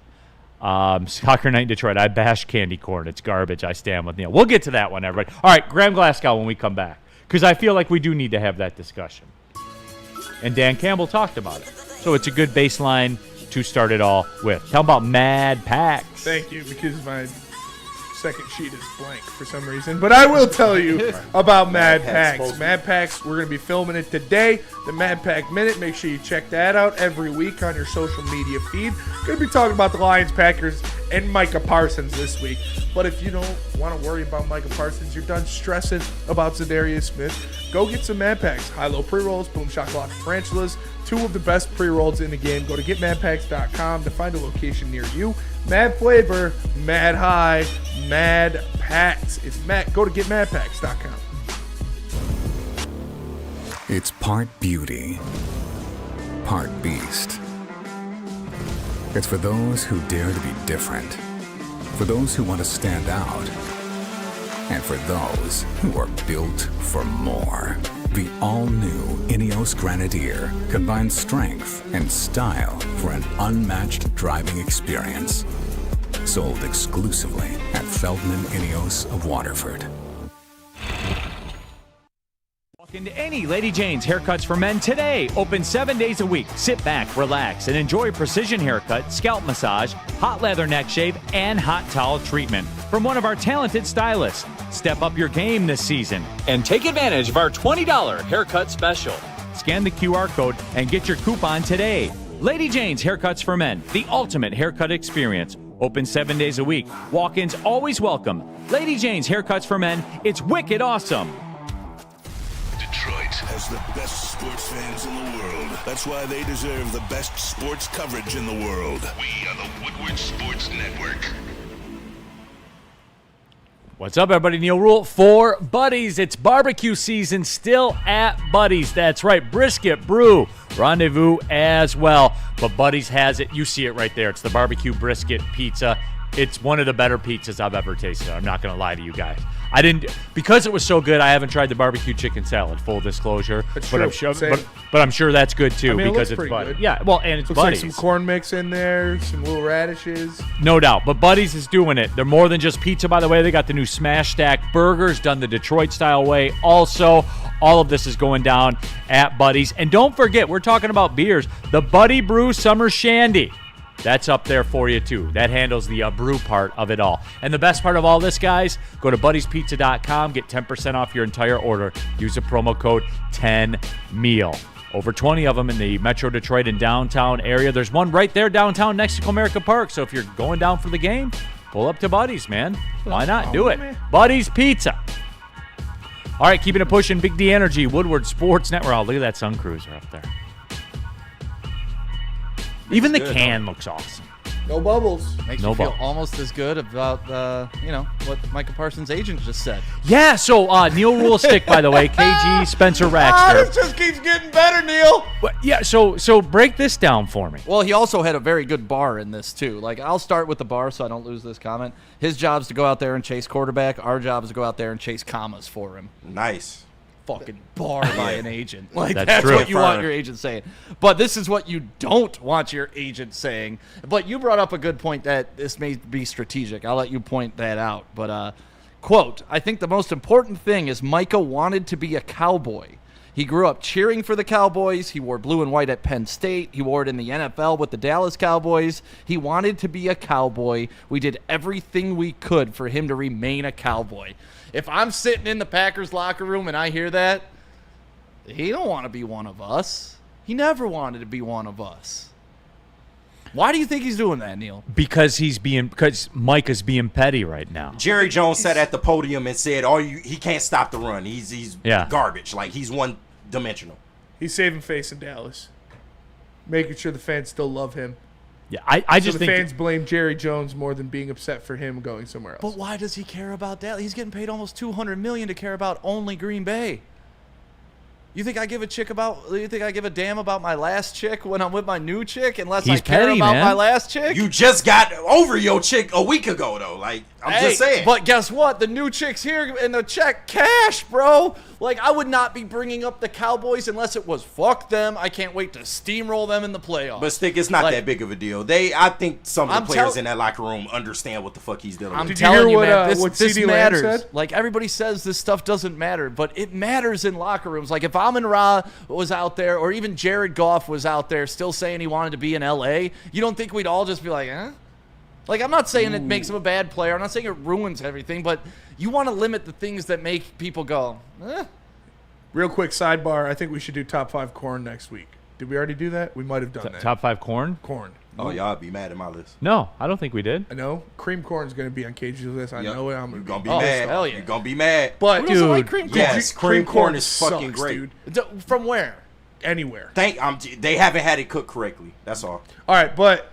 Speaker 2: Soccer night in Detroit. I bash candy corn. It's garbage. I stand with Neal. We'll get to that one, everybody. All right, Graham Glasgow when we come back, because I feel like we do need to have that discussion. And Dan Campbell talked about it, so it's a good baseline to start it all with. Tell about Mad Packs.
Speaker 3: Thank you, because my second sheet is blank for some reason. But I will tell you about Mad Packs. Mad Packs, we're going to be filming it today. The Mad Pack Minute. Make sure you check that out every week on your social media feed. Going to be talking about the Lions, Packers, and Micah Parsons this week. But if you don't want to worry about Micah Parsons, you're done stressing about ZA'DARIUS Smith, go get some Mad Packs. High-low pre-rolls, boom shakalaka tarantulas, 2 of the best pre-rolls in the game. Go to getmadpacks.com to find a location near you. Mad flavor, mad high, Mad Packs. It's Matt. Go to getmadpacks.com.
Speaker 14: It's part beauty, part beast. It's for those who dare to be different, for those who want to stand out, and for those who are built for more. The all-new Ineos Grenadier combines strength and style for an unmatched driving experience. Sold exclusively at Feldman Ineos of Waterford.
Speaker 2: Walk into any Lady Jane's Haircuts for Men today. Open 7 days a week. Sit back, relax, and enjoy precision haircut, scalp massage, hot leather neck shave, and hot towel treatment from one of our talented stylists. Step up your game this season and take advantage of our $20 haircut special. Scan the QR code and get your coupon today. Lady Jane's Haircuts for Men, the ultimate haircut experience. Open 7 days a week. Walk-ins always welcome. Lady Jane's Haircuts for Men. It's wicked awesome.
Speaker 1: Detroit has the best sports fans in the world. That's why they deserve the best sports coverage in the world. We are the Woodward Sports Network.
Speaker 2: What's up, everybody? Neal Ruhl for Buddies. It's barbecue season still at Buddies. That's right. Brisket, brew, rendezvous as well. But Buddies has it. You see it right there. It's the barbecue brisket pizza. It's one of the better pizzas I've ever tasted. I'm not going to lie to you guys. I didn't, because it was so good, I haven't tried the barbecue chicken salad, full disclosure.
Speaker 3: That's
Speaker 2: but
Speaker 3: true.
Speaker 2: But I'm sure that's good too,
Speaker 3: I mean,
Speaker 2: because
Speaker 3: it
Speaker 2: it's
Speaker 3: looks
Speaker 2: Buddies.
Speaker 3: pretty good.
Speaker 2: Yeah, well, and it's
Speaker 3: Looks
Speaker 2: Buddies.
Speaker 3: like some corn mix in there, some little radishes.
Speaker 2: No doubt. But Buddies is doing it. They're more than just pizza, by the way. They got the new Smash Stack burgers done the Detroit-style way. Also, all of this is going down at Buddies. And don't forget, we're talking about beers. The Buddy Brew Summer Shandy. That's up there for you, too. That handles the brew part of it all. And the best part of all this, guys, go to buddiespizza.com, get 10% off your entire order. Use the promo code 10MEAL. Over 20 of them in the Metro Detroit and downtown area. There's one right there downtown next to Comerica Park. So if you're going down for the game, pull up to Buddies, man. Why not? Do it. Buddies Pizza. All right, keeping it pushing. Big D Energy, Woodward Sports Network. Oh, look at that Sun Cruiser up there. Even the can looks awesome.
Speaker 3: No bubbles.
Speaker 4: Makes
Speaker 2: No
Speaker 4: you feel
Speaker 2: bubbles.
Speaker 4: almost as good about, what Micah Parsons' agent just said.
Speaker 2: Yeah, so Neal Ruhl stick, by the way, KG Spencer
Speaker 3: This
Speaker 2: Raxter.
Speaker 3: just keeps getting better, Neal.
Speaker 2: But yeah, so break this down for me.
Speaker 4: Well, he also had a very good bar in this, too. Like, I'll start with the bar so I don't lose this comment. His job's to go out there and chase quarterback. Our job is to go out there and chase commas for him.
Speaker 5: Nice.
Speaker 4: Fucking bar by an agent. Like,
Speaker 2: That's
Speaker 4: that's
Speaker 2: true.
Speaker 4: what you want your agent saying. But this is what you don't want your agent saying. But you brought up a good point that this may be strategic. I'll let you point that out. But, quote, I think the most important thing is Micah wanted to be a Cowboy. He grew up cheering for the Cowboys. He wore blue and white at Penn State. He wore it in the NFL with the Dallas Cowboys. He wanted to be a Cowboy. We did everything we could for him to remain a Cowboy. If I'm sitting in the Packers locker room and I hear that, he don't want to be one of us. He never wanted to be one of us. Why do you think he's doing that, Neal?
Speaker 2: Because Micah's being petty right now.
Speaker 5: Jerry Jones sat at the podium and said, he can't stop the run. He's garbage. Like, he's one-dimensional.
Speaker 3: He's saving face in Dallas, making sure the fans still love him.
Speaker 2: Yeah, I just
Speaker 3: so the
Speaker 2: think
Speaker 3: fans blame Jerry Jones more than being upset for him going somewhere else.
Speaker 4: But why does he care about Dallas? He's getting paid almost $200 million to care about only Green Bay. You think I give a damn about my last chick when I'm with my new chick unless I care
Speaker 2: petty,
Speaker 4: about
Speaker 2: man.
Speaker 4: my last chick?
Speaker 5: You just got over your chick a week ago, though. Like, I'm just saying.
Speaker 4: But guess what? The new chick's here and the check cash, bro. Like, I would not be bringing up the Cowboys unless it was fuck them. I can't wait to steamroll them in the playoffs.
Speaker 5: But Stick, it's not that big of a deal. I think some of the
Speaker 4: I'm
Speaker 5: players in that locker room understand what the fuck he's dealing with.
Speaker 4: I'm telling you, man, this
Speaker 3: CeeDee Lamb
Speaker 4: matters.
Speaker 3: said?
Speaker 4: Like, everybody says this stuff doesn't matter, but it matters in locker rooms. Like, if Amon-Ra was out there, or even Jared Goff was out there still saying he wanted to be in L.A., you don't think we'd all just be like, eh? Like, I'm not saying it makes him a bad player. I'm not saying it ruins everything, but you want to limit the things that make people go, eh?
Speaker 3: Real quick sidebar, I think we should do top 5 corn next week. Did we already do that? We might have done that.
Speaker 2: top 5 corn?
Speaker 3: Corn.
Speaker 5: Oh, y'all be mad at my list.
Speaker 2: No, I don't think we did.
Speaker 3: I know. Cream corn's going to be on KG's list. I know it. I'm
Speaker 5: You're going to be
Speaker 4: Oh,
Speaker 5: mad.
Speaker 4: hell yeah.
Speaker 5: You're going to be mad.
Speaker 3: But,
Speaker 4: Who doesn't like
Speaker 3: dude,
Speaker 4: cream corn?
Speaker 5: Yes, cream corn is fucking
Speaker 3: sucks,
Speaker 5: great.
Speaker 3: dude.
Speaker 4: From where?
Speaker 3: Anywhere.
Speaker 5: They haven't had it cooked correctly. That's all.
Speaker 3: All right, but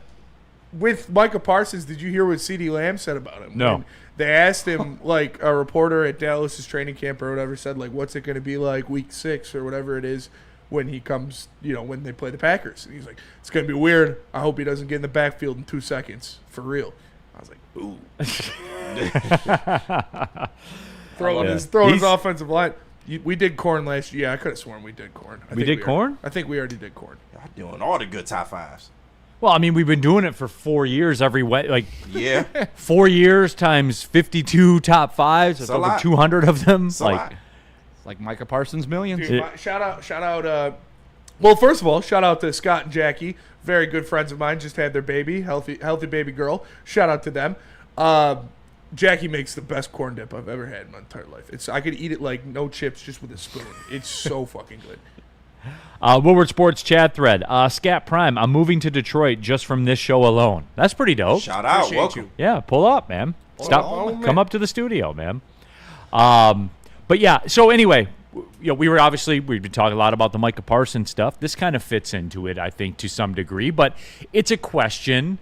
Speaker 3: with Micah Parsons, did you hear what CeeDee Lamb said about him?
Speaker 2: No.
Speaker 3: When they asked him, like, a reporter at Dallas's training camp or whatever said, like, what's it going to be like week 6 or whatever it is when he comes, when they play the Packers. And he's like, it's going to be weird. I hope he doesn't get in the backfield in 2 seconds. For real. I was like, ooh. throwing his offensive line. We did corn last year. Yeah, I could have sworn we did corn.
Speaker 2: We did corn?
Speaker 3: I think we already did corn.
Speaker 5: Y'all doing all the good top 5s.
Speaker 2: Well, I mean, we've been doing it for 4 years every way.
Speaker 5: Yeah.
Speaker 2: 4 years times 52 top 5s. That's
Speaker 5: a
Speaker 2: over
Speaker 5: lot.
Speaker 2: 200 of them.
Speaker 5: It's a lot.
Speaker 4: It's like Micah Parsons millions.
Speaker 3: Dude, shout out. Well, first of all, shout out to Scott and Jackie, very good friends of mine. Just had their baby, healthy baby girl. Shout out to them. Jackie makes the best corn dip I've ever had in my entire life. I could eat it like no chips, just with a spoon. It's so fucking good.
Speaker 2: Woodward Sports chat thread. Scat Prime, I'm moving to Detroit just from this show alone. That's pretty dope.
Speaker 5: Shout out.
Speaker 3: Appreciate
Speaker 5: Welcome.
Speaker 3: you.
Speaker 2: Yeah, pull up, man.
Speaker 3: Oh, man.
Speaker 2: Come up to the studio, man. But yeah, so anyway, we've been talking a lot about the Micah Parsons stuff. This kind of fits into it, I think, to some degree. But it's a question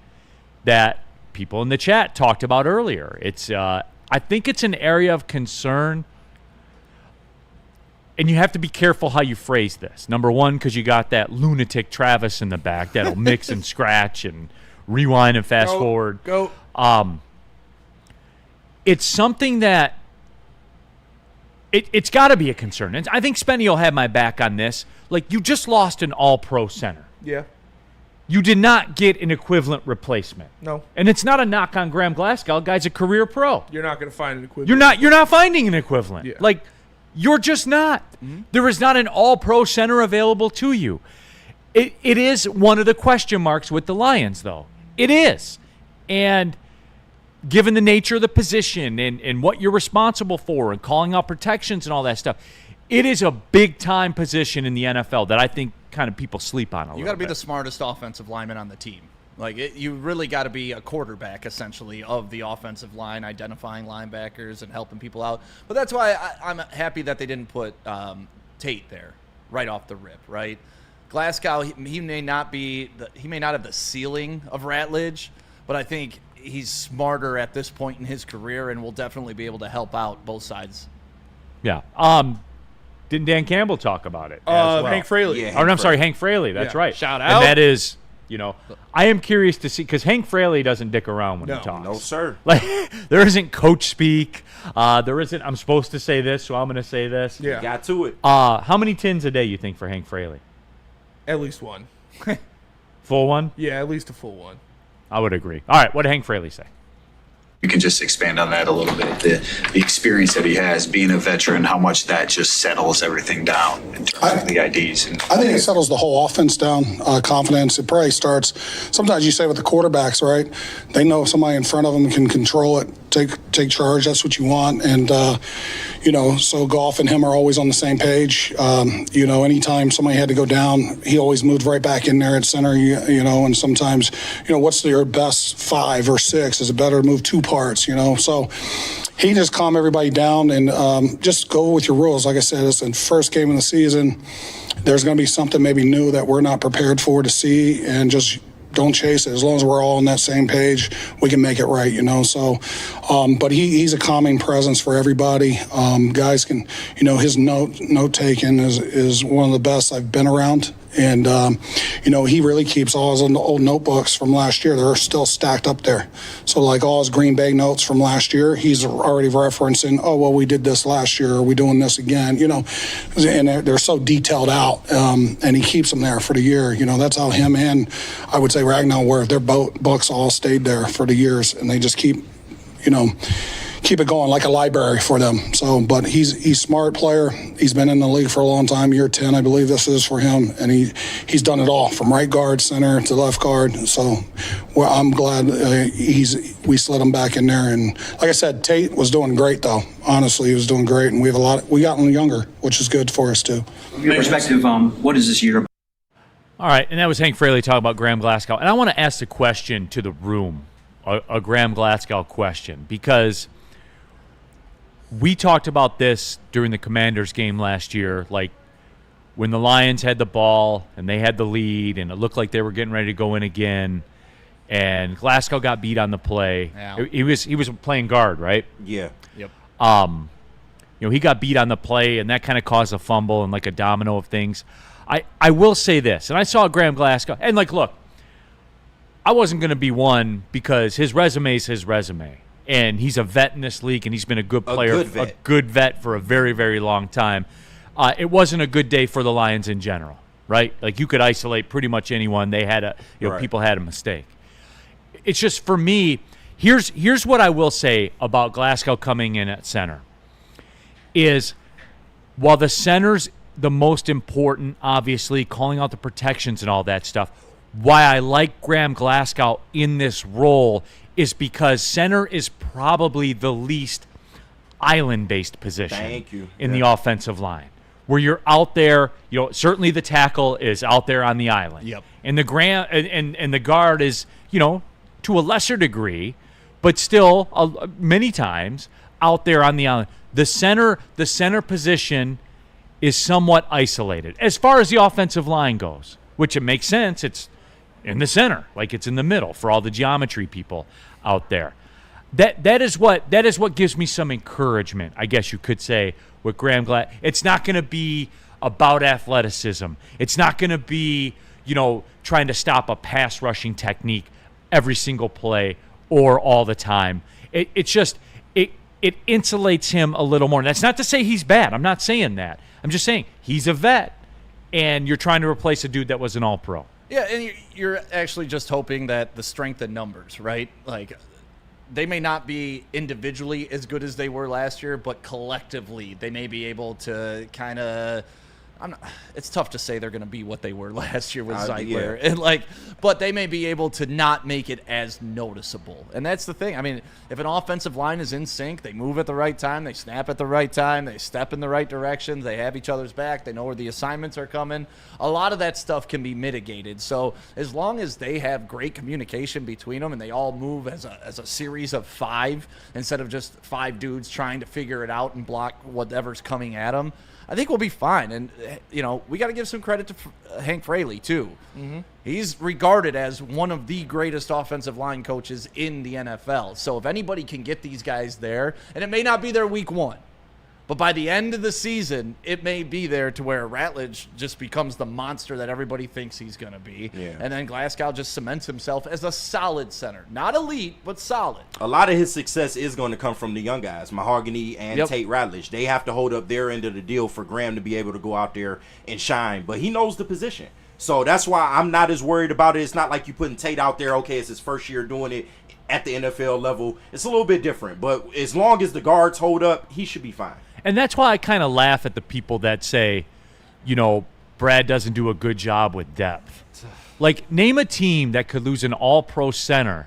Speaker 2: that people in the chat talked about earlier. It's I think it's an area of concern, and you have to be careful how you phrase this. Number one, because you got that lunatic Travis in the back that'll mix and scratch and rewind and fast forward.
Speaker 3: Go.
Speaker 2: It's something that it's got to be a concern. And I think Spenny will have my back on this. Like, you just lost an all-pro center.
Speaker 3: Yeah.
Speaker 2: You did not get an equivalent replacement.
Speaker 3: No.
Speaker 2: And it's not a knock on Graham Glasgow. Guy's a career pro.
Speaker 3: You're not going to find an equivalent.
Speaker 2: You're not finding an equivalent.
Speaker 3: Yeah.
Speaker 2: Like, you're just not.
Speaker 3: Mm-hmm.
Speaker 2: There is not an all-pro center available to you. It is one of the question marks with the Lions, though. It is. And given the nature of the position and what you're responsible for and calling out protections and all that stuff, it is a big-time position in the NFL that I think kind of people sleep on a little bit.
Speaker 4: You got to be the smartest offensive lineman on the team. You really got to be a quarterback, essentially, of the offensive line, identifying linebackers and helping people out. But that's why I'm happy that they didn't put Tate there right off the rip, right? Glasgow, he may not have the ceiling of Ratledge, but I think he's smarter at this point in his career and will definitely be able to help out both sides.
Speaker 2: Yeah. Didn't Dan Campbell talk about it? As well?
Speaker 3: Hank Fraley.
Speaker 5: Yeah,
Speaker 2: I'm sorry, Hank Fraley. That's right.
Speaker 3: Shout out.
Speaker 2: And that is, I am curious to see, because Hank Fraley doesn't dick around when he talks.
Speaker 5: No, sir.
Speaker 2: Like, there isn't coach speak. There isn't, I'm supposed to say this, so I'm going to say this.
Speaker 3: Yeah.
Speaker 5: Got to it.
Speaker 2: How many tins a day you think for Hank Fraley?
Speaker 3: At least one.
Speaker 2: Full one?
Speaker 3: Yeah, at least a full one.
Speaker 2: I would agree. All right, what did Hank Fraley say?
Speaker 15: You can just expand on that a little bit. The experience that he has, being a veteran, how much that just settles everything down in terms of the IDs.
Speaker 16: I think it settles the whole offense down. Confidence. It probably starts. Sometimes you say with the quarterbacks, right? They know somebody in front of them can control it, take charge. That's what you want. And so Goff and him are always on the same page. Anytime somebody had to go down, he always moved right back in there at center. And sometimes, what's your best 5 or 6? Is it better to move 2 parts? So he just calm everybody down and just go with your rules. Like I said, it's the first game of the season. There's going to be something maybe new that we're not prepared for to see, and just don't chase it. As long as we're all on that same page, we can make it right, So, but he's a calming presence for everybody. Guys can, his note taking is one of the best I've been around. And, he really keeps all his old notebooks from last year. They're still stacked up there. So, like all his Green Bay notes from last year, he's already referencing, we did this last year. Are we doing this again? And they're so detailed out. And he keeps them there for the year. That's how him and I would say Ragnar were. Their books all stayed there for the years. And they just keep it going like a library for them. So, but he's a smart player. He's been in the league for a long time, year 10, I believe this is for him. And he's done it all from right guard, center to left guard. So I'm glad we slid him back in there. And like I said, Tate was doing great though. Honestly, he was doing great. And we got him younger, which is good for us too.
Speaker 17: From your perspective, what is this year?
Speaker 2: All right. And that was Hank Fraley talking about Graham Glasgow. And I want to ask the question to the room, a Graham Glasgow question, because we talked about this during the Commanders game last year, like when the Lions had the ball and they had the lead and it looked like they were getting ready to go in again, and Glasgow got beat on the play.
Speaker 4: Yeah.
Speaker 2: He was playing guard, right?
Speaker 5: Yeah.
Speaker 4: Yep.
Speaker 2: He got beat on the play, and that kind of caused a fumble and like a domino of things. I will say this, and I saw Graham Glasgow, and look, I wasn't going to be one because his resume is his resume. And he's a vet in this league, and he's been a good player, a good vet for a very, very long time. It wasn't a good day for the Lions in general, right? Like, you could isolate pretty much anyone. They had people had a mistake. It's just, for me, here's what I will say about Glasgow coming in at center is, while the center's the most important, obviously, calling out the protections and all that stuff, why I like Graham Glasgow in this role is because center is probably the least island-based position in the offensive line, where you're out there. Certainly the tackle is out there on the island.
Speaker 4: Yep.
Speaker 2: And the guard is, to a lesser degree, but still many times out there on the island. The center position is somewhat isolated as far as the offensive line goes, which it makes sense. It's in the center, like it's in the middle for all the geometry people out there. That is what gives me some encouragement, I guess you could say, with Graham Glad. It's not going to be about athleticism. It's not going to be, trying to stop a pass rushing technique every single play or all the time. It insulates him a little more. And that's not to say he's bad. I'm not saying that. I'm just saying he's a vet, and you're trying to replace a dude that was an all-pro.
Speaker 4: Yeah, and you're actually just hoping that the strength in numbers, right? Like, they may not be individually as good as they were last year, but collectively they may be able to kind of it's tough to say they're going to be what they were last year with Zeitler.
Speaker 5: Yeah.
Speaker 4: And but they may be able to not make it as noticeable. And that's the thing. I mean, if an offensive line is in sync, they move at the right time, they snap at the right time, they step in the right directions, they have each other's back, they know where the assignments are coming. A lot of that stuff can be mitigated. So as long as they have great communication between them and they all move as a series of 5 instead of just 5 dudes trying to figure it out and block whatever's coming at them, I think we'll be fine. And, we got to give some credit to Hank Fraley, too. Mm-hmm. He's regarded as one of the greatest offensive line coaches in the NFL. So if anybody can get these guys there, and it may not be their week 1, but by the end of the season, it may be there to where Ratledge just becomes the monster that everybody thinks he's going to be.
Speaker 5: Yeah.
Speaker 4: And then Glasgow just cements himself as a solid center. Not elite, but solid.
Speaker 5: A lot of his success is going to come from the young guys, Mahogany and Tate Ratledge. They have to hold up their end of the deal for Graham to be able to go out there and shine. But he knows the position. So that's why I'm not as worried about it. It's not like you putting Tate out there, okay, it's his first year doing it at the NFL level. It's a little bit different. But as long as the guards hold up, he should be fine.
Speaker 2: And that's why I kind of laugh at the people that say, Brad doesn't do a good job with depth. Like, name a team that could lose an all-pro center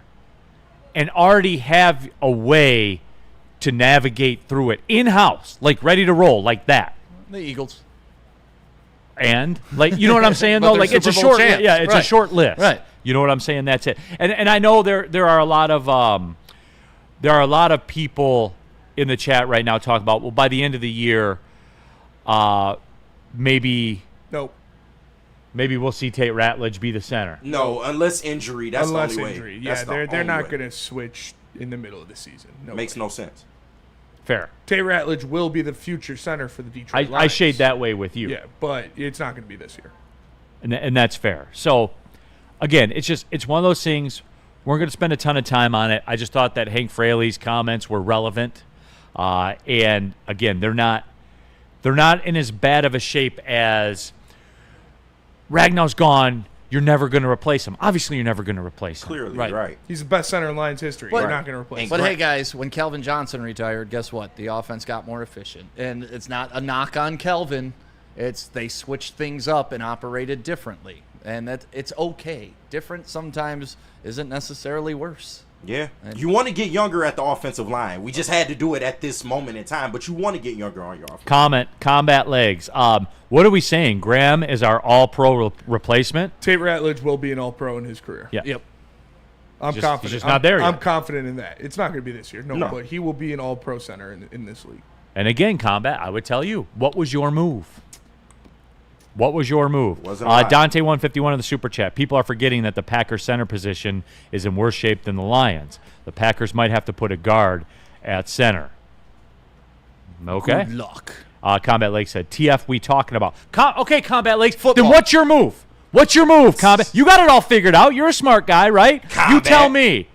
Speaker 2: and already have a way to navigate through it in-house, like ready to roll like that.
Speaker 4: The Eagles.
Speaker 2: And, you know what I'm saying, though? Like, it's a short list. Yeah, it's a short list.
Speaker 4: Right.
Speaker 2: You know what I'm saying? That's it. And I know there are a lot of people in the chat right now talking about, well, by the end of the year, maybe we'll see Tate Ratledge be the center.
Speaker 5: No, unless injury. That's
Speaker 3: unless
Speaker 5: the only
Speaker 3: injury.
Speaker 5: way.
Speaker 3: Yeah, they're not going to switch in the middle of the season.
Speaker 5: Makes no sense.
Speaker 2: Fair.
Speaker 3: Tate Ratledge will be the future center for the Detroit Lions.
Speaker 2: I shade that way with you.
Speaker 3: Yeah, but it's not going to be this year.
Speaker 2: And that's fair. So, again, it's one of those things. We're going to spend a ton of time on it. I just thought that Hank Fraley's comments were relevant. And again, they're not in as bad of a shape as Ragnow's gone. You're never going to replace him. Obviously, you're never going to replace him.
Speaker 5: Clearly, right.
Speaker 3: He's the best center in Lions history. You're not going to replace him.
Speaker 4: But hey, guys, when Kelvin Johnson retired, guess what? The offense got more efficient. And it's not a knock on Kelvin. It's they switched things up and operated differently. And it's okay. Different sometimes isn't necessarily worse.
Speaker 5: Yeah. You want to get younger at the offensive line. We just had to do it at this moment in time, but you want to get younger on your offense.
Speaker 2: Combat legs. What are we saying? Graham is our all-pro replacement?
Speaker 3: Tate Ratledge will be an all-pro in his career.
Speaker 2: Yeah.
Speaker 4: Yep.
Speaker 3: I'm confident.
Speaker 2: He's just not there yet.
Speaker 3: I'm confident in that. It's not going to be this year. No, but he will be an all-pro center in this league.
Speaker 2: And again, Combat, I would tell you, what was your move? What was your move? Dante151 in the Super Chat. People are forgetting that the Packers center position is in worse shape than the Lions. The Packers might have to put a guard at center. Okay.
Speaker 4: Good luck.
Speaker 2: Combat Lake said, TF we talking about. Okay, Combat Lake. Then what's your move? What's your move, Combat? You got it all figured out. You're a smart guy, right?
Speaker 5: Combat.
Speaker 2: You tell me.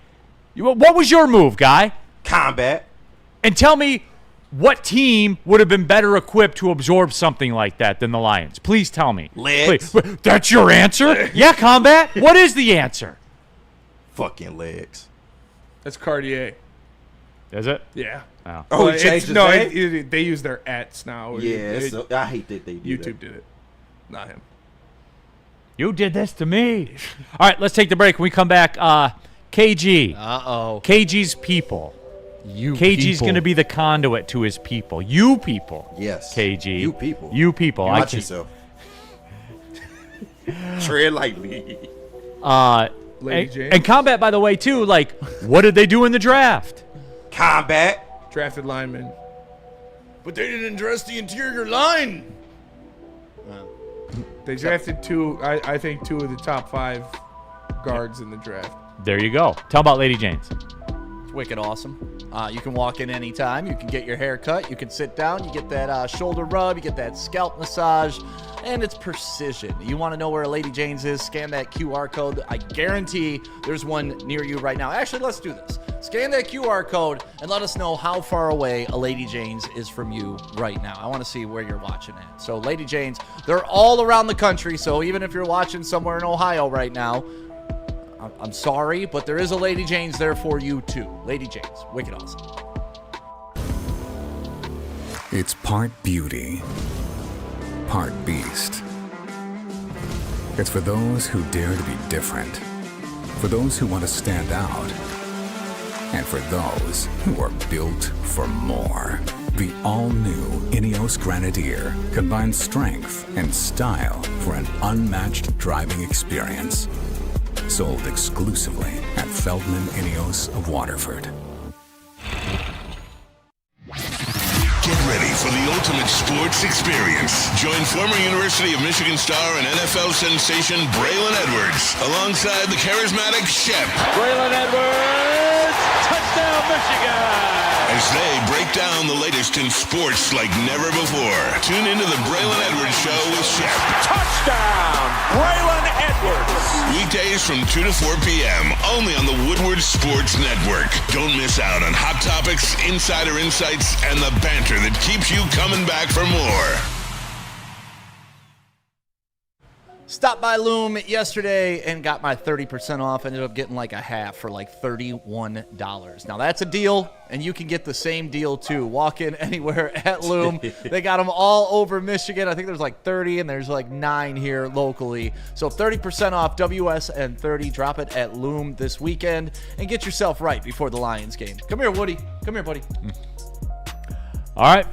Speaker 2: What was your move, guy?
Speaker 5: Combat.
Speaker 2: And tell me what team would have been better equipped to absorb something like that than the Lions? Please tell me.
Speaker 5: Legs.
Speaker 2: Please. That's your answer? Yeah, Combat. What is the answer?
Speaker 5: Fucking legs.
Speaker 3: That's Cartier.
Speaker 2: Is it?
Speaker 3: Yeah.
Speaker 5: Oh, he changed his name?
Speaker 3: They use their ats now.
Speaker 5: Yeah, I hate that they do
Speaker 3: YouTube did it. Not him.
Speaker 2: You did this to me. All right, let's take the break. When we come back, KG.
Speaker 4: Uh-oh.
Speaker 2: KG's people. KG's going to be the conduit to his people. You people.
Speaker 5: Yes.
Speaker 2: KG.
Speaker 5: You people.
Speaker 2: You people.
Speaker 5: Watch yourself. Tread lightly.
Speaker 2: And Combat, by the way, too, like, what did they do in the draft?
Speaker 5: Combat.
Speaker 3: Drafted linemen.
Speaker 4: But they didn't address the interior line.
Speaker 3: They drafted I think two of the top 5 guards in the draft.
Speaker 2: There you go. Tell about Lady Jane's.
Speaker 4: It's wicked awesome. You can walk in anytime. You can get your hair cut. You can sit down. You get that shoulder rub. You get that scalp massage. And it's precision. You want to know where a Lady Jane's is? Scan that QR code. I guarantee there's one near you right now. Actually, let's do this. Scan that QR code and let us know how far away a Lady Jane's is from you right now. I want to see where you're watching at. So Lady Jane's, they're all around the country. So even if you're watching somewhere in Ohio right now, I'm sorry, but there is a Lady Jane's there for you too. Lady Jane's, wicked awesome.
Speaker 14: It's part beauty, part beast. It's for those who dare to be different, for those who want to stand out, and for those who are built for more. The all-new INEOS Grenadier combines strength and style for an unmatched driving experience. Sold exclusively at Feldman INEOS of Waterford.
Speaker 1: Get ready for the ultimate sports experience. Join former University of Michigan star and NFL sensation Braylon Edwards alongside the charismatic Shep.
Speaker 12: Braylon Edwards, touchdown Michigan!
Speaker 1: As they break down the latest in sports like never before. Tune into the Braylon Edwards Show with Shep.
Speaker 12: Touchdown, Braylon Edwards!
Speaker 1: Weekdays from 2 to 4 p.m. only on the Woodward Sports Network. Don't miss out on hot topics, insider insights, and the banter that keeps you coming back for more.
Speaker 4: Stopped by Loom yesterday and got my 30% off. Ended up getting like a half for like $31. Now that's a deal, and you can get the same deal too. Walk in anywhere at Loom. They got them all over Michigan. I think there's like 30 and there's like 9 here locally. So 30% off WSN 30. Drop it at Loom this weekend and get yourself right before the Lions game. Come here, Woody. Come here, buddy.
Speaker 2: All right.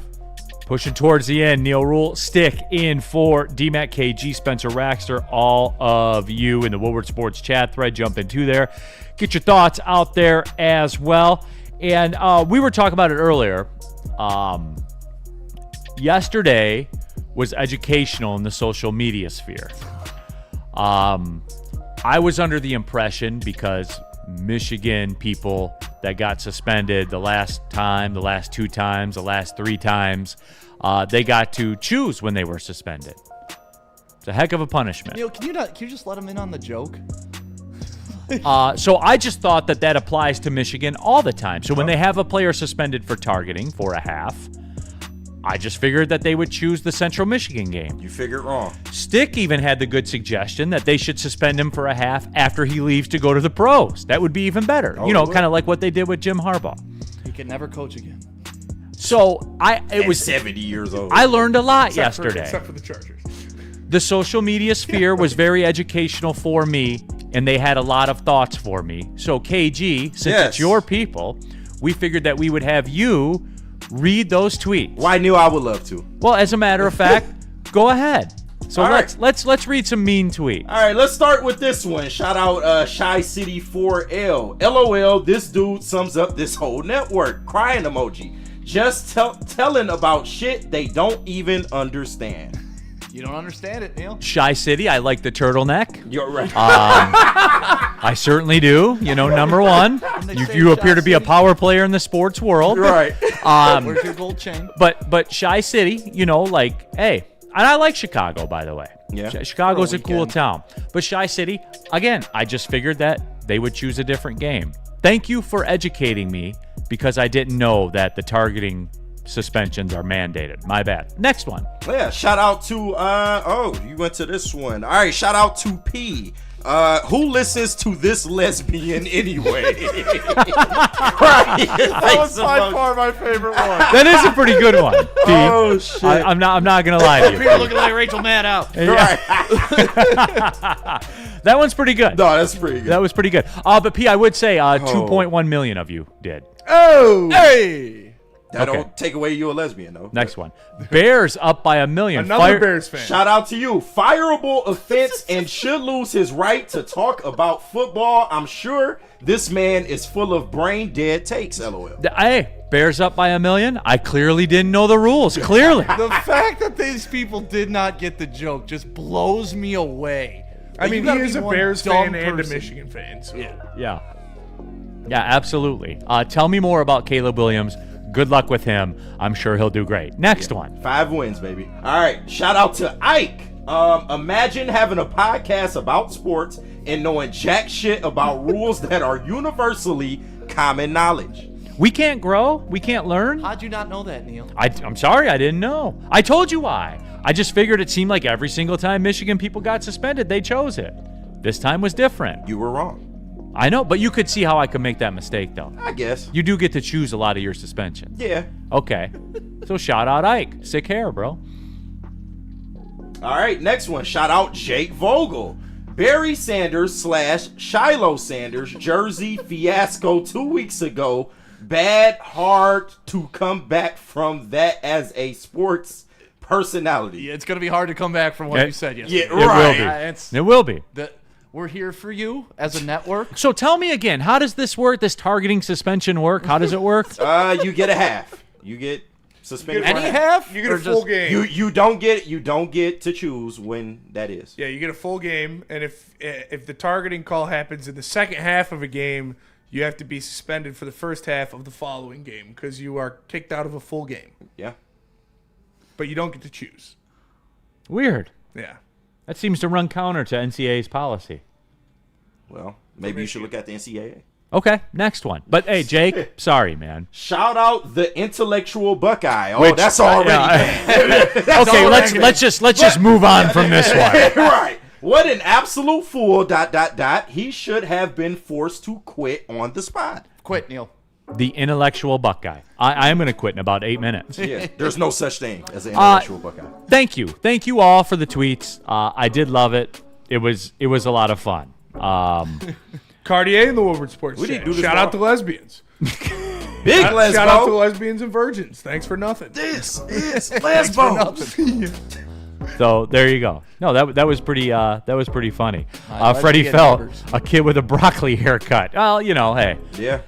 Speaker 2: Pushing towards the end, Neal Ruhl, stick in for DMAC, KG, Spencer Raxter, all of you in the Woodward Sports chat thread. Jump into there. Get your thoughts out there as well. And we were talking about it earlier. Yesterday was educational in the social media sphere. I was under the impression, because Michigan people that got suspended the last time, the last 2 times, the last 3 times, they got to choose when they were suspended. It's a heck of a punishment.
Speaker 4: Neal, can you just let him in on the joke?
Speaker 2: So I just thought that applies to Michigan all the time. So when they have a player suspended for targeting for a half, I just figured that they would choose the Central Michigan game.
Speaker 5: You figured wrong.
Speaker 2: Stick even had the good suggestion that they should suspend him for a half after he leaves to go to the pros. That would be even better.
Speaker 5: Oh,
Speaker 2: kind of like what they did with Jim Harbaugh.
Speaker 4: He can never coach again.
Speaker 2: So it was
Speaker 5: 70 years old.
Speaker 2: I learned a lot yesterday.
Speaker 3: Except for the Chargers.
Speaker 2: The social media sphere was very educational for me, and they had a lot of thoughts for me. So KG, since it's your people, we figured that we would have you read those tweets.
Speaker 5: Well, I knew I would love to.
Speaker 2: Well, as a matter of fact, go ahead. So
Speaker 5: All
Speaker 2: let's read some mean tweets.
Speaker 5: All right, let's start with this one. Shout out Shy City 4L. LOL, this dude sums up this whole network. Crying emoji. Just telling about shit they don't even understand.
Speaker 4: You don't understand it, Neal.
Speaker 2: Shy City, I like the turtleneck.
Speaker 5: You're right.
Speaker 2: I certainly do. Number one, you appear to be a power player in the sports world.
Speaker 5: Right.
Speaker 4: Where's your gold chain?
Speaker 2: But Shy City, hey, and I like Chicago, by the way.
Speaker 5: Yeah.
Speaker 2: Chicago's a cool town. But Shy City, again, I just figured that they would choose a different game. Thank you for educating me, because I didn't know that the targeting suspensions are mandated. My bad. Next one.
Speaker 5: Yeah, shout out to you went to this one. All right, shout out to P. Who listens to this lesbian anyway? Right.
Speaker 3: That was by far my favorite one.
Speaker 2: That is a pretty good one, P.
Speaker 5: Oh shit.
Speaker 2: I'm not gonna lie to you.
Speaker 4: You're looking like Rachel Maddow.
Speaker 2: Yeah. That one's pretty good.
Speaker 5: No, that's pretty good.
Speaker 2: That was pretty good. But P, I would say 2.1 million of you did.
Speaker 3: Oh.
Speaker 4: Hey.
Speaker 5: That
Speaker 2: Okay.
Speaker 5: don't take away you a lesbian, though.
Speaker 2: Next one. Bears up by 1 million.
Speaker 3: Another Bears fan.
Speaker 5: Shout out to you. Fireable offense and should lose his right to talk about football. I'm sure this man is full of brain dead takes, LOL.
Speaker 2: Hey, Bears up by 1 million. I clearly didn't know the rules. Clearly.
Speaker 4: The fact that these people did not get the joke just blows me away.
Speaker 3: I mean,
Speaker 4: You
Speaker 3: he
Speaker 4: gotta
Speaker 3: is
Speaker 4: be
Speaker 3: a
Speaker 4: one
Speaker 3: Bears
Speaker 4: dumb
Speaker 3: fan and a
Speaker 4: person.
Speaker 3: Michigan fan. So.
Speaker 2: Yeah. Yeah, absolutely. Tell me more about Caleb Williams. Good luck with him. I'm sure he'll do great. Next one.
Speaker 5: 5 wins, baby. All right. Shout out to Ike. Imagine having a podcast about sports and knowing jack shit about rules that are universally common knowledge.
Speaker 2: We can't grow. We can't learn.
Speaker 4: How'd you not know that, Neal?
Speaker 2: I'm sorry. I didn't know. I told you why. I just figured it seemed like every single time Michigan people got suspended, they chose it. This time was different.
Speaker 5: You were wrong.
Speaker 2: I know, but you could see how I could make that mistake, though.
Speaker 5: I guess.
Speaker 2: You do get to choose a lot of your suspensions.
Speaker 5: Yeah.
Speaker 2: Okay. So shout out Ike. Sick hair, bro.
Speaker 5: All right, next one. Shout out Jake Vogel. Barry Sanders / Shiloh Sanders jersey fiasco 2 weeks ago. Hard to come back from that as a sports personality.
Speaker 4: Yeah, it's going to be hard to come back from what you said yesterday.
Speaker 5: Yeah, right.
Speaker 2: It will be.
Speaker 4: We're here for you as a network.
Speaker 2: So tell me again, how does this work? This targeting suspension work? How does it work?
Speaker 5: You get a half. You get suspended.
Speaker 4: Any half?
Speaker 3: You get a full game.
Speaker 5: You don't get to choose when that is.
Speaker 3: Yeah, you get a full game, and if the targeting call happens in the second half of a game, you have to be suspended for the first half of the following game because you are kicked out of a full game.
Speaker 5: Yeah.
Speaker 3: But you don't get to choose.
Speaker 2: Weird.
Speaker 3: Yeah.
Speaker 2: That seems to run counter to NCAA's policy.
Speaker 5: Well, maybe you should look at the NCAA.
Speaker 2: Okay, next one. But hey, Jake, sorry, man.
Speaker 5: Shout out the intellectual Buckeye. Oh, that's already bad. That's
Speaker 2: okay,
Speaker 5: already
Speaker 2: let's just move on from this one.
Speaker 5: Right. What an absolute fool. ... He should have been forced to quit on the spot.
Speaker 4: Quit, Neal.
Speaker 2: The intellectual Buckeye. I am going to quit in about 8 minutes.
Speaker 5: Yeah, there's no such thing as an intellectual Buckeye.
Speaker 2: Thank you all for the tweets. I did love it. It was a lot of fun.
Speaker 3: Cartier and the Woodward Sports
Speaker 5: We didn't
Speaker 3: Channel.
Speaker 5: do this
Speaker 3: Shout out to lesbians.
Speaker 5: Big lesbo.
Speaker 3: Shout out to lesbians and virgins. Thanks for nothing.
Speaker 5: This is lesbos.
Speaker 2: So there you go. No, that was pretty funny.
Speaker 4: Right,
Speaker 2: Freddie
Speaker 4: let's get
Speaker 2: felt
Speaker 4: numbers.
Speaker 2: a kid with a broccoli haircut. Well, hey.
Speaker 5: Yeah.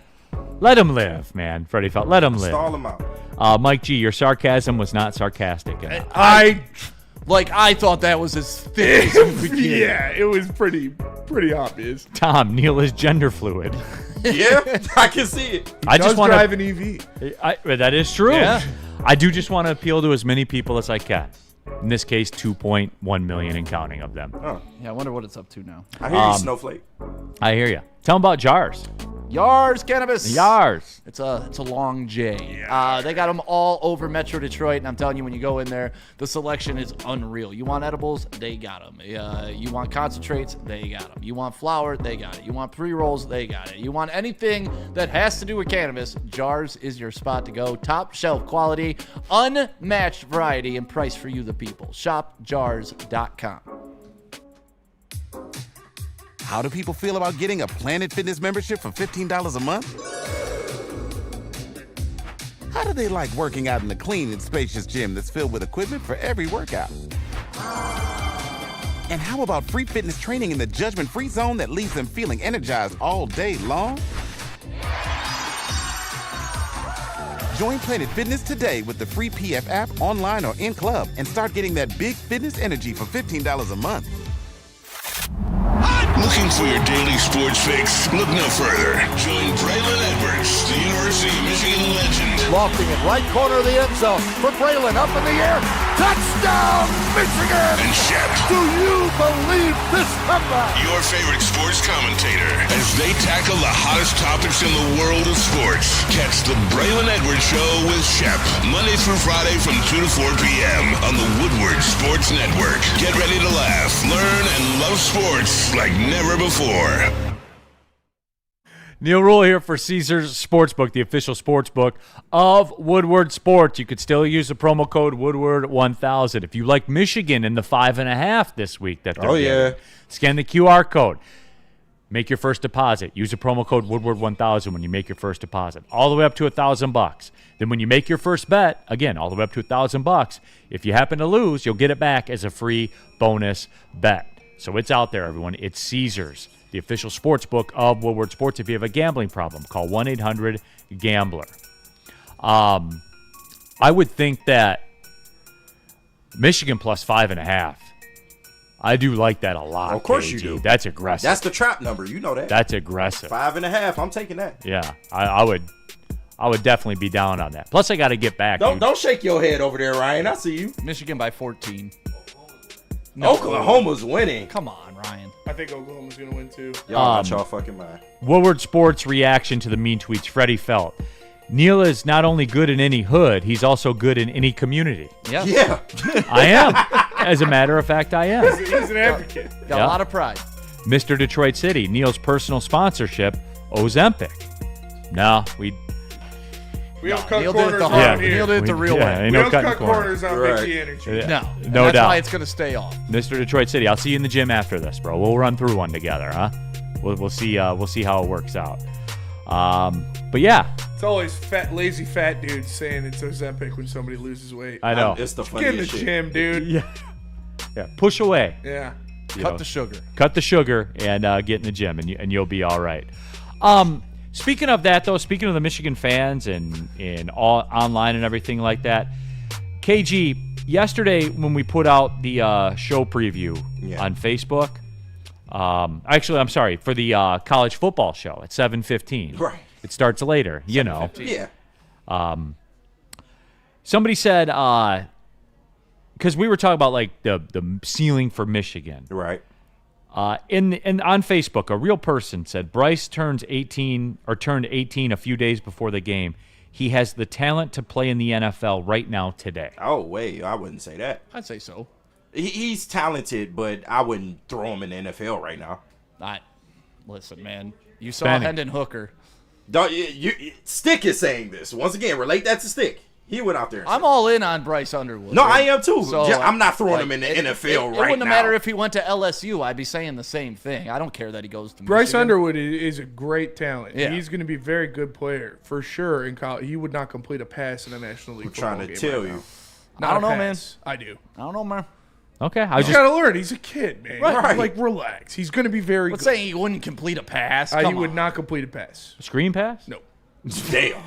Speaker 2: Let him live, man. Freddie felt. Let him live.
Speaker 5: Stall him out.
Speaker 2: Mike G, your sarcasm was not sarcastic enough.
Speaker 4: I thought that was as thick as we could get.
Speaker 3: Yeah, it was pretty obvious.
Speaker 2: Tom, Neal is gender fluid.
Speaker 5: Yeah, I can see it.
Speaker 2: I just want
Speaker 3: drive
Speaker 2: to.
Speaker 3: an EV.
Speaker 2: That is true.
Speaker 4: Yeah.
Speaker 2: I do just want to appeal to as many people as I can. In this case, 2.1 million and counting of them.
Speaker 5: Oh.
Speaker 4: Yeah, I wonder what it's up to now.
Speaker 5: I hear you, Snowflake.
Speaker 2: I hear you. Tell them about jars.
Speaker 4: Yars Cannabis.
Speaker 2: Yars.
Speaker 4: It's a long J. They got them all over Metro Detroit, and I'm telling you, when you go in there, the selection is unreal. You want edibles? They got them. You want concentrates? They got them. You want flour? They got it. You want pre-rolls? They got it. You want anything that has to do with cannabis? Jars is your spot to go. Top shelf quality, unmatched variety, and price for you, the people. ShopJars.com.
Speaker 11: How do people feel about getting a Planet Fitness membership for $15 a month? How do they like working out in a clean and spacious gym that's filled with equipment for every workout? And how about free fitness training in the judgment-free zone that leaves them feeling energized all day long? Join Planet Fitness today with the free PF app online or in club and start getting that big fitness energy for $15 a month.
Speaker 1: Looking for your daily sports fix? Look no further. Join Braylon Edwards, the University of Michigan legend.
Speaker 18: Lofting it right corner of the end zone for Braylon, up in the air. Touchdown, Michigan!
Speaker 1: And Shep.
Speaker 18: Do you believe this comeback?
Speaker 1: Your favorite sports commentator as they tackle the hottest topics in the world of sports. Catch the Braylon Edwards Show with Shep, Monday through Friday from 2 to 4 p.m. on the Woodward Sports Network. Get ready to laugh, learn, and love sports like never before.
Speaker 2: Neal Ruhl here for Caesars Sportsbook, the official sportsbook of Woodward Sports. You could still use the promo code Woodward1000 if you like Michigan in the 5.5 this week. That they're getting. Scan the QR code. Make your first deposit. Use the promo code Woodward1000 when you make your first deposit. All the way up to $1,000. Then when you make your first bet, again, all the way up to $1,000, if you happen to lose, you'll get it back as a free bonus bet. So it's out there, everyone. It's Caesars, the official sports book of Woodward Sports. If you have a gambling problem, call 1-800-GAMBLER. I would think that Michigan plus 5.5. I do like that a lot.
Speaker 5: Of course
Speaker 2: KG.
Speaker 5: you do.
Speaker 2: That's aggressive.
Speaker 5: That's the trap number. You know that.
Speaker 2: That's aggressive.
Speaker 5: 5.5. I'm taking that.
Speaker 2: Yeah, I would definitely be down on that. Plus, I got to get back.
Speaker 5: Don't shake your head over there, Ryan. I see you.
Speaker 4: Michigan by 14.
Speaker 5: No. Oklahoma's winning.
Speaker 4: Come on, Ryan.
Speaker 3: I think Oklahoma's going to win too.
Speaker 5: Y'all got y'all fucking mind.
Speaker 2: Woodward Sports reaction to the mean tweets. Freddie Felt. Neal is not only good in any hood, he's also good in any community.
Speaker 5: Yeah.
Speaker 2: I am. As a matter of fact, I am.
Speaker 3: He's an advocate.
Speaker 4: Got a lot of pride.
Speaker 2: Mr. Detroit City, Neal's personal sponsorship, Ozempic. No, we
Speaker 3: don't cut
Speaker 4: Neal
Speaker 3: corners
Speaker 4: did it the
Speaker 3: on
Speaker 4: hard.
Speaker 3: here.
Speaker 4: Neal did it the real way.
Speaker 3: We don't cut corners on Big D Energy.
Speaker 4: No
Speaker 2: No
Speaker 4: that's
Speaker 2: doubt.
Speaker 4: why it's going to stay off.
Speaker 2: Mr. Detroit City, I'll see you in the gym after this, bro. We'll run through one together, huh? We'll see. We'll see how it works out. But yeah,
Speaker 3: It's always lazy fat dudes saying it's Ozempic when somebody loses weight.
Speaker 2: I know.
Speaker 5: It's the
Speaker 3: Just get in the
Speaker 5: funniest shit.
Speaker 3: gym, dude.
Speaker 2: Yeah. Push away.
Speaker 3: Yeah.
Speaker 4: Cut the sugar.
Speaker 2: Cut the sugar and get in the gym, and you'll be all right. Speaking of that, though, speaking of the Michigan fans and all online and everything like that, KG, yesterday when we put out the show preview on Facebook, actually, I'm sorry, for the college football show at 7:15.
Speaker 5: Right.
Speaker 2: It starts later, you know.
Speaker 5: Yeah.
Speaker 2: Somebody said, because we were talking about like the ceiling for Michigan.
Speaker 5: Right.
Speaker 2: And on Facebook, a real person said Bryce turned 18 a few days before the game. He has the talent to play in the NFL right now today.
Speaker 5: Oh, wait. I wouldn't say that.
Speaker 4: I'd say so.
Speaker 5: He's talented, but I wouldn't throw him in the NFL right now.
Speaker 4: Listen, man. You saw
Speaker 2: Benny.
Speaker 4: Hendon Hooker.
Speaker 5: Stick is saying this. Once again, relate that to Stick. He went out there.
Speaker 4: I'm all in on Bryce Underwood.
Speaker 5: No,
Speaker 4: right?
Speaker 5: I am too.
Speaker 4: So,
Speaker 5: I'm not throwing him in the NFL
Speaker 4: it
Speaker 5: right now.
Speaker 4: It wouldn't matter if he went to LSU. I'd be saying the same thing. I don't care that he goes to
Speaker 3: Bryce
Speaker 4: Michigan.
Speaker 3: Underwood is a great talent.
Speaker 4: Yeah.
Speaker 3: He's going to be a very good player for sure in college. He would not complete a pass in a National League football
Speaker 5: trying to
Speaker 3: game
Speaker 5: tell
Speaker 3: right
Speaker 5: you.
Speaker 3: now.
Speaker 4: I
Speaker 3: Not
Speaker 4: don't
Speaker 3: a
Speaker 4: know, man.
Speaker 3: pass. I do.
Speaker 4: I don't know, man.
Speaker 2: Okay, I
Speaker 3: He's
Speaker 2: just
Speaker 3: got to learn. He's a kid, man.
Speaker 5: Right.
Speaker 3: Like, relax. He's going to be very
Speaker 4: Let's
Speaker 3: good.
Speaker 4: say he wouldn't complete a pass.
Speaker 3: He
Speaker 4: Come
Speaker 3: would
Speaker 4: on.
Speaker 3: not complete a pass.
Speaker 2: screen pass.
Speaker 3: No.
Speaker 5: Damn.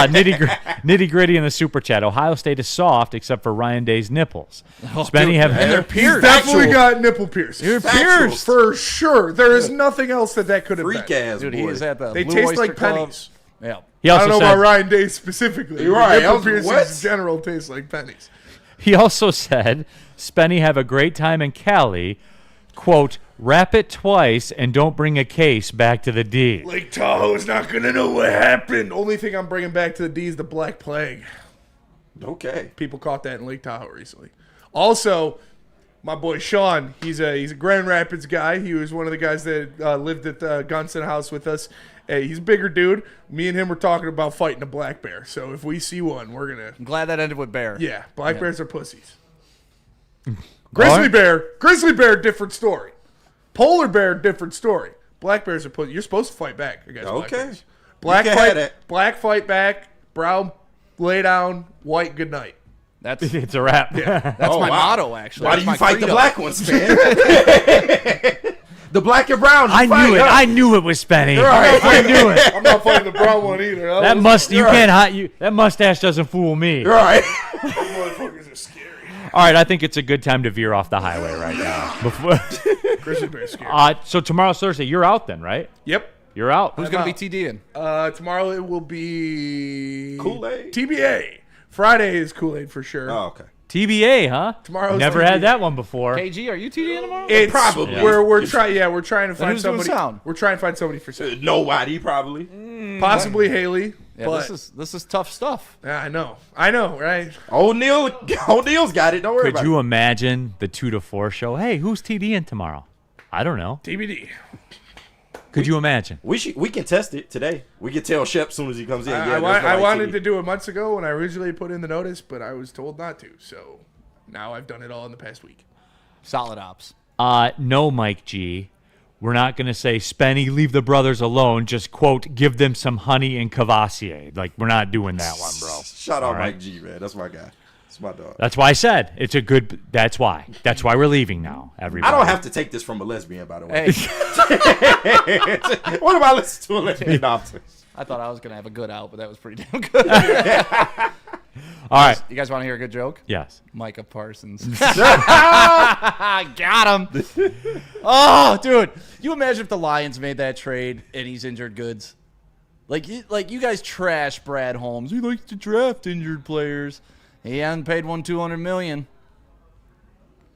Speaker 2: Nitty gritty in the super chat. Ohio State is soft except for Ryan Day's nipples. Spenny have
Speaker 4: and they're
Speaker 3: He's
Speaker 4: pierced.
Speaker 3: definitely got nipple piercings.
Speaker 5: They're pierced.
Speaker 3: For sure. There is nothing else that could have
Speaker 5: Freak
Speaker 3: been.
Speaker 5: ass
Speaker 4: Dude,
Speaker 5: boy.
Speaker 4: he is at the
Speaker 3: They
Speaker 4: Blue
Speaker 3: taste
Speaker 4: Oyster
Speaker 3: like
Speaker 4: Club.
Speaker 3: pennies.
Speaker 4: Yeah.
Speaker 2: He
Speaker 3: I
Speaker 2: also
Speaker 3: don't know
Speaker 2: said,
Speaker 3: about Ryan Day specifically.
Speaker 5: You're right.
Speaker 3: Nipple
Speaker 5: I was-
Speaker 3: piercings
Speaker 5: what?
Speaker 3: in general taste like pennies.
Speaker 2: He also said, Spenny have a great time in Cali. Quote, wrap it twice and don't bring a case back to the D.
Speaker 3: Lake Tahoe's not going to know what happened. Only thing I'm bringing back to the D is the Black Plague.
Speaker 5: Okay.
Speaker 3: People caught that in Lake Tahoe recently. Also, my boy Sean, he's a Grand Rapids guy. He was one of the guys that lived at the Gunson house with us. Hey, he's a bigger dude. Me and him were talking about fighting a black bear. So if we see one, we're going
Speaker 4: I'm glad that ended with bear.
Speaker 3: to... Yeah, black bears are pussies. Grizzly bear, different story. Polar bear, different story. Black bears are pussies. You're supposed to fight back against black
Speaker 5: Okay.
Speaker 3: bears. Black
Speaker 5: You can have
Speaker 3: fight,
Speaker 5: that.
Speaker 3: black fight back, brown lay down, white good night.
Speaker 4: That's
Speaker 2: It's a wrap.
Speaker 4: that's
Speaker 5: Oh,
Speaker 4: my
Speaker 5: wow.
Speaker 4: motto, actually.
Speaker 5: Why
Speaker 4: That's
Speaker 5: do you
Speaker 4: my
Speaker 5: fight
Speaker 4: credo.
Speaker 5: the black ones, man? The black and brown.
Speaker 2: I knew it. I knew it was Spenny.
Speaker 5: Right.
Speaker 2: I knew it.
Speaker 3: I'm not fighting the brown one either.
Speaker 2: That mustache doesn't fool me.
Speaker 5: Right.
Speaker 3: Those motherfuckers are scary.
Speaker 2: All right, I think it's a good time to veer off the highway right now. Before,
Speaker 3: Grizzly bear's scary.
Speaker 2: so tomorrow's Thursday. You're out then, right?
Speaker 3: Yep.
Speaker 2: You're out.
Speaker 4: Who's going to be TDing?
Speaker 3: Tomorrow it will be
Speaker 5: Kool-Aid?
Speaker 3: TBA. Friday is Kool-Aid for sure.
Speaker 5: Oh, okay.
Speaker 2: TBA, huh?
Speaker 3: Tomorrow's
Speaker 2: Never
Speaker 3: TBA.
Speaker 2: had that one before.
Speaker 4: KG, are you TDing tomorrow?
Speaker 3: It's
Speaker 5: Probably.
Speaker 3: Yeah. We're trying. Yeah, we're trying to find
Speaker 4: who's doing
Speaker 3: somebody.
Speaker 4: sound?
Speaker 3: We're trying to find somebody for sound.
Speaker 5: Nobody, probably.
Speaker 3: Possibly Haley.
Speaker 4: Yeah,
Speaker 3: but
Speaker 4: this is tough stuff.
Speaker 3: yeah, I know, right?
Speaker 5: Old Neal's got it. Don't worry
Speaker 2: Could
Speaker 5: about
Speaker 2: you
Speaker 5: it.
Speaker 2: imagine the 2 to 4 show? Hey, who's TDing tomorrow? I don't know.
Speaker 3: TBD.
Speaker 2: Could you imagine?
Speaker 5: We can test it today. We can tell Shep as soon as he comes in.
Speaker 3: I wanted to do it months ago when I originally put in the notice, but I was told not to. So now I've done it all in the past week.
Speaker 4: Solid ops.
Speaker 2: No, Mike G. we're not going to say, Spenny, leave the brothers alone. Just, quote, give them some honey and Cavassier. Like, we're not doing that one, bro.
Speaker 5: Shout out
Speaker 2: right?
Speaker 5: Mike G, man. That's my guy. That's my dog.
Speaker 2: That's why I said it's a good. That's why. That's why we're leaving now, everybody.
Speaker 5: I don't have to take this from a lesbian, by the way.
Speaker 4: Hey.
Speaker 5: What if I listen to a lesbian doctor?
Speaker 4: I thought I was going to have a good out, but that was pretty damn good.
Speaker 2: All right.
Speaker 4: You guys want to hear a good joke?
Speaker 2: Yes.
Speaker 4: Micah Parsons. Got him. Oh, dude. You imagine if the Lions made that trade and he's injured goods? Like you guys trash Brad Holmes. He likes to draft injured players. He hasn't paid $200 million.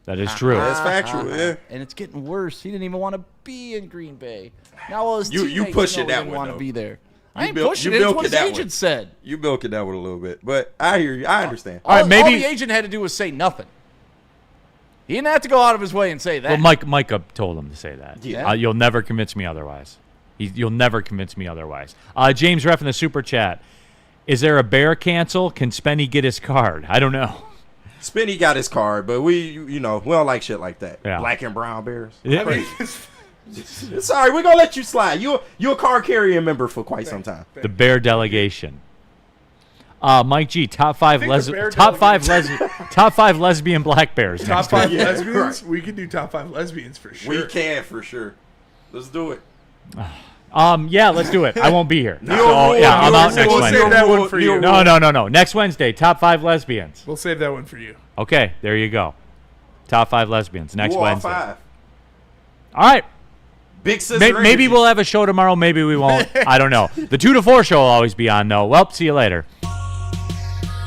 Speaker 2: That is true.
Speaker 5: That's factual, yeah.
Speaker 4: And it's getting worse. He didn't even want to be in Green Bay. Now all his
Speaker 5: You
Speaker 4: teammates
Speaker 5: pushing
Speaker 4: know he
Speaker 5: that
Speaker 4: didn't
Speaker 5: one,
Speaker 4: want to
Speaker 5: though.
Speaker 4: be there.
Speaker 5: You
Speaker 4: I ain't
Speaker 5: milk-
Speaker 4: pushing
Speaker 5: you
Speaker 4: it. It's what
Speaker 5: milking
Speaker 4: his
Speaker 5: that
Speaker 4: agent
Speaker 5: one.
Speaker 4: said.
Speaker 5: You milking that one a little bit, but I hear you. I understand.
Speaker 2: All right, maybe
Speaker 4: all the agent had to do was say nothing. He didn't have to go out of his way and say that.
Speaker 2: Well, Micah told him to say that.
Speaker 4: Yeah.
Speaker 2: You'll never convince me otherwise. You'll never convince me otherwise. James Ref in the super chat. Is there a bear cancel? Can Spenny get his card? I don't know.
Speaker 5: Spenny got his card, but we don't like shit like that.
Speaker 2: Yeah.
Speaker 5: Black and brown bears.
Speaker 2: Yeah.
Speaker 5: I mean, sorry, we're gonna let you slide. You a card carrying member for quite some time.
Speaker 2: The bear delegation. Mike G, top five lesbian black bears.
Speaker 3: Top
Speaker 2: next
Speaker 3: 5
Speaker 2: week.
Speaker 3: lesbians?
Speaker 5: right.
Speaker 3: We can do top 5 lesbians for sure.
Speaker 5: We can for sure. Let's do it.
Speaker 2: Yeah, let's do it. I won't be here.
Speaker 5: Neal
Speaker 2: So,
Speaker 5: Ruhl,
Speaker 2: yeah, I'm
Speaker 5: Neal
Speaker 2: out
Speaker 5: Ruhl,
Speaker 2: next
Speaker 3: We'll
Speaker 2: Wednesday.
Speaker 3: save that one for you.
Speaker 2: No. Next Wednesday, top 5 lesbians.
Speaker 3: We'll save that one for you.
Speaker 2: Okay, there you go. Top 5 lesbians next
Speaker 5: Who all
Speaker 2: Wednesday.
Speaker 5: 5?
Speaker 2: All right.
Speaker 5: Big sister.
Speaker 2: Maybe
Speaker 5: energy.
Speaker 2: we'll have a show tomorrow. Maybe we won't. I don't know. The 2 to 4 show will always be on, though. Well, see you later.